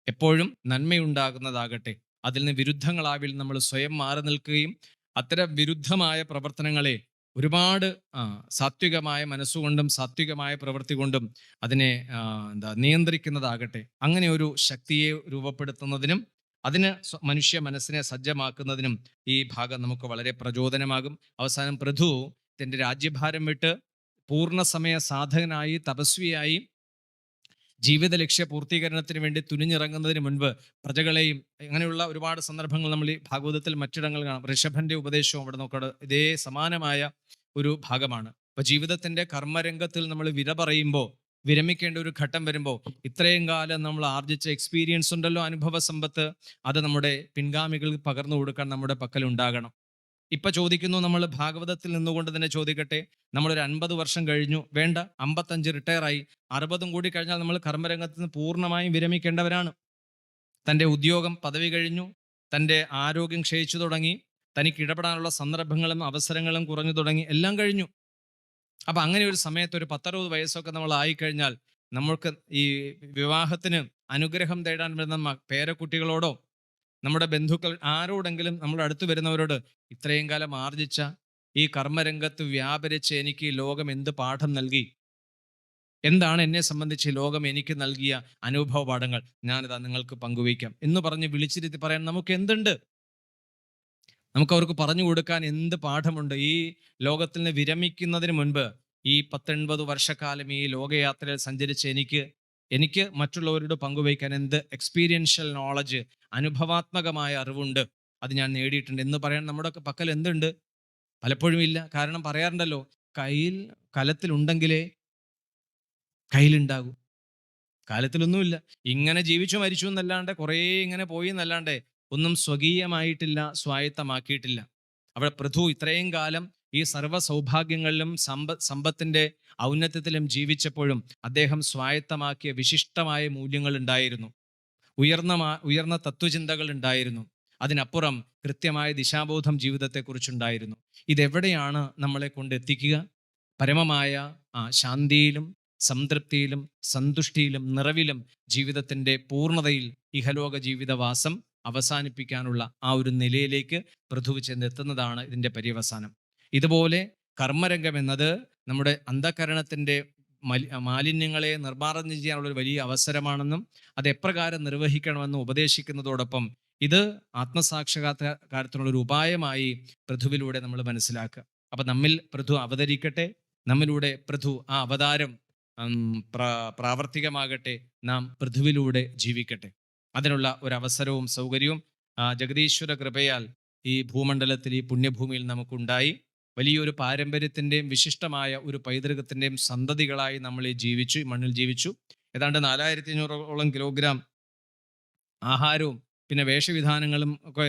A: എപ്പോഴും നന്മയുണ്ടാകുന്നതാകട്ടെ. അതിൽ നിന്ന് വിരുദ്ധങ്ങളാവിൽ നമ്മൾ സ്വയം മാറി നിൽക്കുകയും അത്തരം വിരുദ്ധമായ പ്രവർത്തനങ്ങളെ ഒരുപാട് സാത്വികമായ മനസ്സുകൊണ്ടും സാത്വികമായ പ്രവൃത്തി കൊണ്ടും അതിനെ നിയന്ത്രിക്കുന്നതാകട്ടെ. അങ്ങനെ ഒരു ശക്തിയെ രൂപപ്പെടുത്തുന്നതിനും അതിന് മനുഷ്യ മനസ്സിനെ സജ്ജമാക്കുന്നതിനും ഈ ഭാഗം നമുക്ക് വളരെ പ്രചോദനമാകും. അവസാനം പൃഥു തൻ്റെ രാജ്യഭാരം വിട്ട് പൂർണ്ണസമയ സാധകനായി, തപസ്വിയായി, ജീവിത ലക്ഷ്യ പൂർത്തീകരണത്തിന് വേണ്ടി തുനിഞ്ഞിറങ്ങുന്നതിന് മുൻപ് പ്രജകളെയും, അങ്ങനെയുള്ള ഒരുപാട് സന്ദർഭങ്ങൾ നമ്മൾ ഈ ഭാഗവതത്തിൽ മറ്റിടങ്ങൾ കാണാം. ഋഷഭന്റെ ഉപദേശവും അവിടെ നോക്കുക ഇതേ സമാനമായ ഒരു ഭാഗമാണ്. അപ്പൊ ജീവിതത്തിന്റെ കർമ്മരംഗത്തിൽ നമ്മൾ വിര പറയുമ്പോൾ, വിരമിക്കേണ്ട ഒരു ഘട്ടം വരുമ്പോൾ, ഇത്രയും കാലം നമ്മൾ ആർജിച്ച എക്സ്പീരിയൻസ് ഉണ്ടല്ലോ, അനുഭവ സമ്പത്ത്, അത് നമ്മുടെ പിൻഗാമികൾക്ക് പകർന്നു കൊടുക്കാൻ നമ്മുടെ പക്കൽ ഉണ്ടാകണം. ഇപ്പൊ ചോദിക്കുന്നു, നമ്മൾ ഭാഗവതത്തിൽ നിന്നുകൊണ്ട് തന്നെ ചോദിക്കട്ടെ, നമ്മളൊരു 50 വർഷം കഴിഞ്ഞു, വേണ്ട 55 റിട്ടയറായി, 60 കൂടി കഴിഞ്ഞാൽ നമ്മൾ കർമ്മരംഗത്ത് നിന്ന് പൂർണ്ണമായും വിരമിക്കേണ്ടവരാണ്. തൻ്റെ ഉദ്യോഗം, പദവി കഴിഞ്ഞു, തൻ്റെ ആരോഗ്യം ക്ഷയിച്ചു തുടങ്ങി, തനിക്ക് ഇടപെടാനുള്ള സന്ദർഭങ്ങളും അവസരങ്ങളും കുറഞ്ഞു തുടങ്ങി, എല്ലാം കഴിഞ്ഞു. അപ്പൊ അങ്ങനെ ഒരു സമയത്ത് ഒരു 10-60 വയസ്സൊക്കെ നമ്മൾ ആയിക്കഴിഞ്ഞാൽ നമ്മൾക്ക് ഈ വിവാഹത്തിന് അനുഗ്രഹം തേടാൻ വരുന്ന പേരക്കുട്ടികളോടോ നമ്മുടെ ബന്ധുക്കൾ ആരോടെങ്കിലും നമ്മുടെ അടുത്ത് വരുന്നവരോട് ഇത്രയും കാലം ആർജിച്ച ഈ കർമ്മരംഗത്ത് വ്യാപരിച്ച് എനിക്ക് ഈ ലോകം എന്ത് പാഠം നൽകി, എന്താണ് എന്നെ സംബന്ധിച്ച് ലോകം എനിക്ക് നൽകിയ അനുഭവ പാഠങ്ങൾ, ഞാനിതാ നിങ്ങൾക്ക് പങ്കുവയ്ക്കാം എന്ന് പറഞ്ഞ് വിളിച്ചിരുത്തി പറയാൻ നമുക്ക് എന്തുണ്ട്? നമുക്ക് അവർക്ക് പറഞ്ഞു കൊടുക്കാൻ എന്ത് പാഠമുണ്ട്? ഈ ലോകത്തിൽ നിന്ന് വിരമിക്കുന്നതിന് മുൻപ് ഈ 10-80 വർഷക്കാലം ഈ ലോകയാത്രയിൽ സഞ്ചരിച്ച് എനിക്ക് മറ്റുള്ളവരോട് പങ്കുവയ്ക്കാൻ എന്ത് എക്സ്പീരിയൻഷ്യൽ നോളജ്, അനുഭവാത്മകമായ അറിവുണ്ട്, അത് ഞാൻ നേടിയിട്ടുണ്ട് എന്ന് പറയാൻ നമ്മുടെ പക്കൽ എന്തുണ്ട്? പലപ്പോഴും ഇല്ല. കാരണം പറയാറുണ്ടല്ലോ, കയ്യിൽ കലത്തിലുണ്ടെങ്കിലേ കയ്യിലുണ്ടാകൂ. കാലത്തിലൊന്നുമില്ല. ഇങ്ങനെ ജീവിച്ചു മരിച്ചു എന്നല്ലാണ്ട്, കുറേ ഇങ്ങനെ പോയി എന്നല്ലാണ്ട് ഒന്നും സ്വകീയമായിട്ടില്ല, സ്വായത്തമാക്കിയിട്ടില്ല. അവിടെ പൃഥു ഇത്രയും കാലം ഈ സർവ്വ സൗഭാഗ്യങ്ങളിലും സമ്പത്തിന്റെ ഔന്നത്യത്തിലും ജീവിച്ചപ്പോഴും അദ്ദേഹം സ്വായത്തമാക്കിയ വിശിഷ്ടമായ മൂല്യങ്ങൾ ഉണ്ടായിരുന്നു. ഉയർന്ന തത്വചിന്തകൾ ഉണ്ടായിരുന്നു. അതിനപ്പുറം കൃത്യമായ ദിശാബോധം ജീവിതത്തെക്കുറിച്ചുണ്ടായിരുന്നു. ഇതെവിടെയാണ് നമ്മളെ കൊണ്ടെത്തിക്കുക? പരമമായ ശാന്തിയിലും സംതൃപ്തിയിലും സന്തുഷ്ടിയിലും നിറവിലും ജീവിതത്തിൻ്റെ പൂർണ്ണതയിൽ ഇഹലോക ജീവിതവാസം അവസാനിപ്പിക്കാനുള്ള ആ ഒരു നിലയിലേക്ക് പൃഥുവ് ചെന്നെത്തുന്നതാണ് ഇതിൻ്റെ പര്യവസാനം. ഇതുപോലെ കർമ്മരംഗം എന്നത് നമ്മുടെ അന്ധകരണത്തിൻ്റെ മാലിന്യങ്ങളെ നിർമ്മാർജ്ജനം ചെയ്യാനുള്ള ഒരു വലിയ അവസരമാണെന്നും അത് എപ്രകാരം നിർവഹിക്കണമെന്നും ഉപദേശിക്കുന്നതോടൊപ്പം ഇത് ആത്മസാക്ഷാത്കാരത്തിനുള്ളൊരു ഉപായമായി പൃഥുവിലൂടെ നമ്മൾ മനസ്സിലാക്കുക. അപ്പം നമ്മിൽ പൃഥു അവതരിക്കട്ടെ, നമ്മിലൂടെ പൃഥു ആ അവതാരം പ്രാവർത്തികമാകട്ടെ, നാം പൃഥുവിലൂടെ ജീവിക്കട്ടെ. അതിനുള്ള ഒരു അവസരവും സൗകര്യവും ജഗദീശ്വര കൃപയാൽ ഈ ഭൂമണ്ഡലത്തിൽ, ഈ പുണ്യഭൂമിയിൽ നമുക്കുണ്ടായി. വലിയൊരു പാരമ്പര്യത്തിൻ്റെയും വിശിഷ്ടമായ ഒരു പൈതൃകത്തിൻ്റെയും സന്തതികളായി നമ്മൾ ഈ മണ്ണിൽ ജീവിച്ചു. ഏതാണ്ട് 4500 കിലോഗ്രാം ആഹാരവും പിന്നെ വേഷവിധാനങ്ങളും ഒക്കെ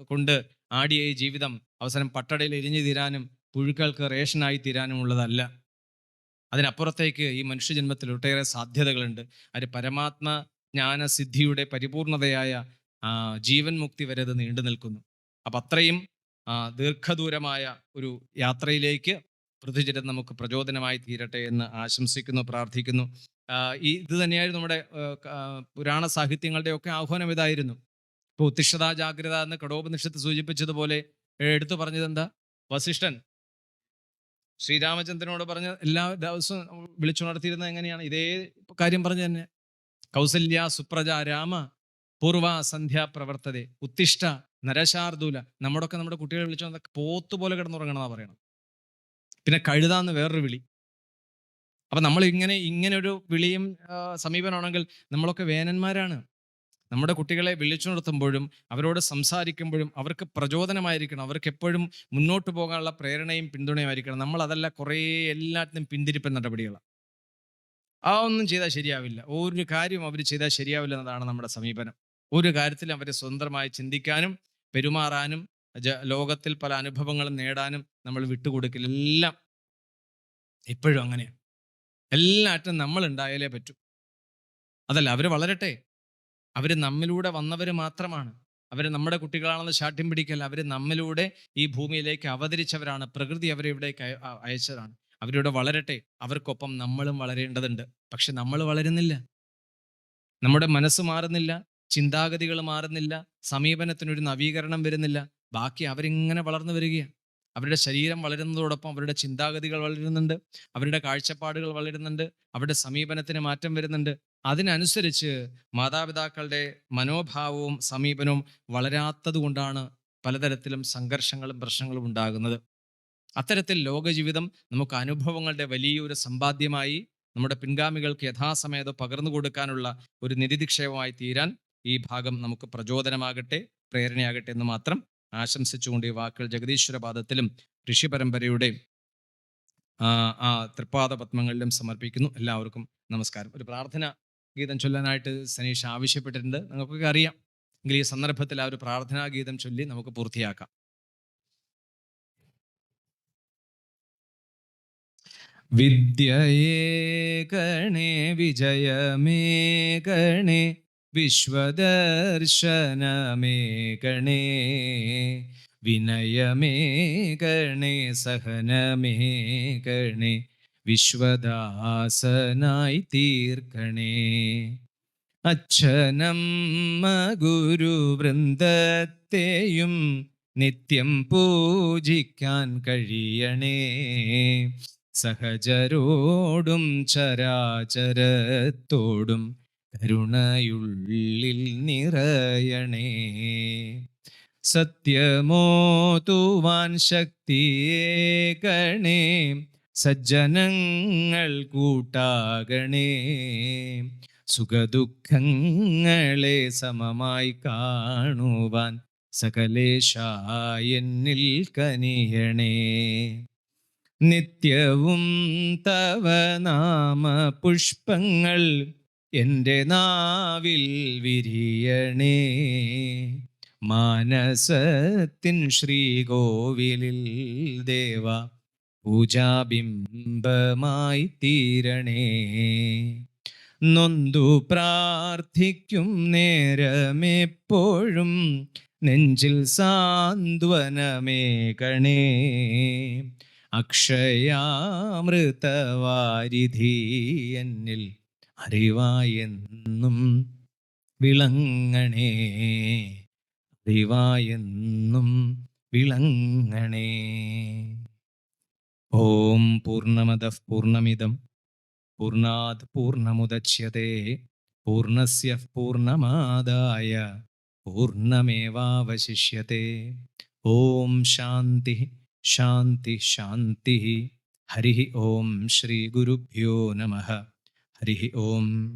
A: കൊണ്ട് ആടിയ ഈ ജീവിതം അവസാനം പട്ടടയിൽ എരിഞ്ഞു തീരാനും പുഴുക്കൾക്ക് റേഷനായി തീരാനുമുള്ളതല്ല. അതിനപ്പുറത്തേക്ക് ഈ മനുഷ്യജന്മത്തിൽ ഒട്ടേറെ സാധ്യതകളുണ്ട്. അത് പരമാത്മ ജ്ഞാനസിദ്ധിയുടെ പരിപൂർണതയായ ജീവൻ മുക്തി വരെ അത് നീണ്ടു നിൽക്കുന്നു. അപ്പം അത്രയും ദീർഘദൂരമായ ഒരു യാത്രയിലേക്ക് പൃഥ്വിചരൻ നമുക്ക് പ്രചോദനമായി തീരട്ടെ എന്ന് ആശംസിക്കുന്നു, പ്രാർത്ഥിക്കുന്നു. ഇത് തന്നെയായിരുന്നു നമ്മുടെ പുരാണ സാഹിത്യങ്ങളുടെ ഒക്കെ ആഹ്വാനം ഇതായിരുന്നു. ഇപ്പോൾ ഉത്തിഷ്ഠത ജാഗ്രത എന്ന് കഠോപനിഷത്ത് സൂചിപ്പിച്ചതുപോലെ എടുത്തു പറഞ്ഞത് എന്താ? വസിഷ്ഠൻ ശ്രീരാമചന്ദ്രനോട് പറഞ്ഞ എല്ലാ ദിവസവും വിളിച്ചുണർത്തിയിരുന്നത് എങ്ങനെയാണ്? ഇതേ കാര്യം പറഞ്ഞു തന്നെ. കൗസല്യ സുപ്രജ രാമ പൂർവ സന്ധ്യ പ്രവർത്തതെ ഉത്തിഷ്ഠ നരശാർദൂല. നമ്മുടെ കുട്ടികളെ വിളിച്ചു പോത്തുപോലെ കിടന്നുറങ്ങണമെന്നാ പറയണം. പിന്നെ കഴുതാന്ന് വേറൊരു വിളി. അപ്പൊ നമ്മൾ ഇങ്ങനെ ഒരു വിളിയും സമീപനമാണെങ്കിൽ നമ്മളൊക്കെ വേനന്മാരാണ്. നമ്മുടെ കുട്ടികളെ വിളിച്ചുണർത്തുമ്പോഴും അവരോട് സംസാരിക്കുമ്പോഴും അവർക്ക് പ്രചോദനമായിരിക്കണം, അവർക്ക് എപ്പോഴും മുന്നോട്ട് പോകാനുള്ള പ്രേരണയും പിന്തുണയുമായിരിക്കണം. നമ്മൾ അതല്ല, കുറേ എല്ലാത്തിനും പിന്തിരിപ്പൻ നടപടികളാണ്. ഒന്നും ചെയ്താൽ ശരിയാവില്ല, ഒരു കാര്യം അവർ ചെയ്താൽ ശരിയാവില്ല എന്നതാണ് നമ്മുടെ സമീപനം. ഒരു കാര്യത്തിൽ അവരെ സ്വതന്ത്രമായി ചിന്തിക്കാനും പെരുമാറാനും ലോകത്തിൽ പല അനുഭവങ്ങളും നേടാനും നമ്മൾ വിട്ടുകൊടുക്കില്ല. എല്ലാം ഇപ്പോഴും അങ്ങനെയാണ്. എല്ലാറ്റും നമ്മൾ ഉണ്ടായാലേ പറ്റൂ. അതല്ല, അവർ വളരട്ടെ, അവർ നമ്മിലൂടെ വന്നവർ മാത്രമാണ്. അവർ നമ്മുടെ കുട്ടികളാണെന്ന് ശാഠ്യം പിടിക്കല്ല. അവർ നമ്മിലൂടെ ഈ ഭൂമിയിലേക്ക് അവതരിച്ചവരാണ്. പ്രകൃതി അവരെ ഇവിടേക്ക് അയച്ചതാണ്. അവരിവിടെ വളരട്ടെ. അവർക്കൊപ്പം നമ്മളും വളരേണ്ടതുണ്ട്. പക്ഷെ നമ്മൾ വളരുന്നില്ല, നമ്മുടെ മനസ്സ് മാറുന്നില്ല, ചിന്താഗതികൾ മാറുന്നില്ല, സമീപനത്തിനൊരു നവീകരണം വരുന്നില്ല. ബാക്കി അവരിങ്ങനെ വളർന്നു വരികയാണ്. അവരുടെ ശരീരം വളരുന്നതോടൊപ്പം അവരുടെ ചിന്താഗതികൾ വളരുന്നുണ്ട്, അവരുടെ കാഴ്ചപ്പാടുകൾ വളരുന്നുണ്ട്, അവരുടെ സമീപനത്തിന് മാറ്റം വരുന്നുണ്ട്. അതിനനുസരിച്ച് മാതാപിതാക്കളുടെ മനോഭാവവും സമീപനവും വളരാത്തത് കൊണ്ടാണ് പലതരത്തിലും സംഘർഷങ്ങളും പ്രശ്നങ്ങളും ഉണ്ടാകുന്നത്. അത്തരത്തിൽ ലോകജീവിതം നമുക്ക് അനുഭവങ്ങളുടെ വലിയൊരു സമ്പാദ്യമായി നമ്മുടെ പിൻഗാമികൾക്ക് യഥാസമയത്ത് പകർന്നു കൊടുക്കാനുള്ള ഒരു നിധിനിക്ഷേപമായി തീരാൻ ഈ ഭാഗം നമുക്ക് പ്രചോദനമാകട്ടെ, പ്രേരണയാകട്ടെ എന്ന് മാത്രം ആശംസിച്ചുകൊണ്ട് ഈ വാക്കുകൾ ജഗദീശ്വര പാദത്തിലും ഋഷി പരമ്പരയുടെ തൃപ്പാദ പത്മങ്ങളിലും സമർപ്പിക്കുന്നു. എല്ലാവർക്കും നമസ്കാരം. ഒരു പ്രാർത്ഥന ഗീതം ചൊല്ലാനായിട്ട് സനീഷ് ആവശ്യപ്പെട്ടിട്ടുണ്ട്. നമുക്കൊക്കെ അറിയാം. എങ്കിൽ ഈ സന്ദർഭത്തിൽ ആ ഒരു പ്രാർത്ഥനാ ഗീതം ചൊല്ലി നമുക്ക് പൂർത്തിയാക്കാം. വിദ്യയേ ഗണേ വിജയമേ ഗണേ വിശ്വദർശനമേ ഗണേ വിനയമേ ഗണേ സഹനമേ ഗണേ വിശ്വദാസനായി തീർക്കണേ. അച്ഛനമ്മ ഗുരുവൃന്ദത്തെയും നിത്യം പൂജിക്കാൻ കഴിയണേ. സഹജരോടും ചരാചരത്തോടും കരുണയുള്ളിൽ നിറയണേ. സത്യമോതുവാൻ ശക്തിയേകണേ, സജ്ജനങ്ങൾ കൂട്ടാകണേ. സുഖദുഃഖങ്ങളെ സമമായി കാണുവാൻ സകലേശായെന്നിൽ കനിയണേ. നിത്യവും തവ നാമ പുഷ്പങ്ങൾ എൻ്റെ നാവിൽ വിരിയണേ. മാനസത്തിൻ ശ്രീകോവിലിൽ ദേവ പൂജാബിംബമായി തീരണേ. നൊന്തു പ്രാർത്ഥിക്കും നേരമെപ്പോഴും നെഞ്ചിൽ സാന്ത്വനമേകണേ. അക്ഷയാമൃതവാരിധി എന്നിൽ അറിവായെന്നും വിളങ്ങണേ. അറിവായെന്നും വിളങ്ങണേ. ഓം പൂർണ്ണമദഃ പൂർണ്ണമിദം പൂർണ്ണാത് പൂർണ്ണമുദച്യത്തെ പൂർണ്ണസ്യ പൂർണ്ണമാദായ പൂർണ്ണമേവാവശിഷ്യത്തെ. ഓം ശാന്തി ശാന്തി ശാന്തി. ഹരി ഓം ശ്രീ ഗുരുഭ്യോ നമഃ. ഹരി ഓം.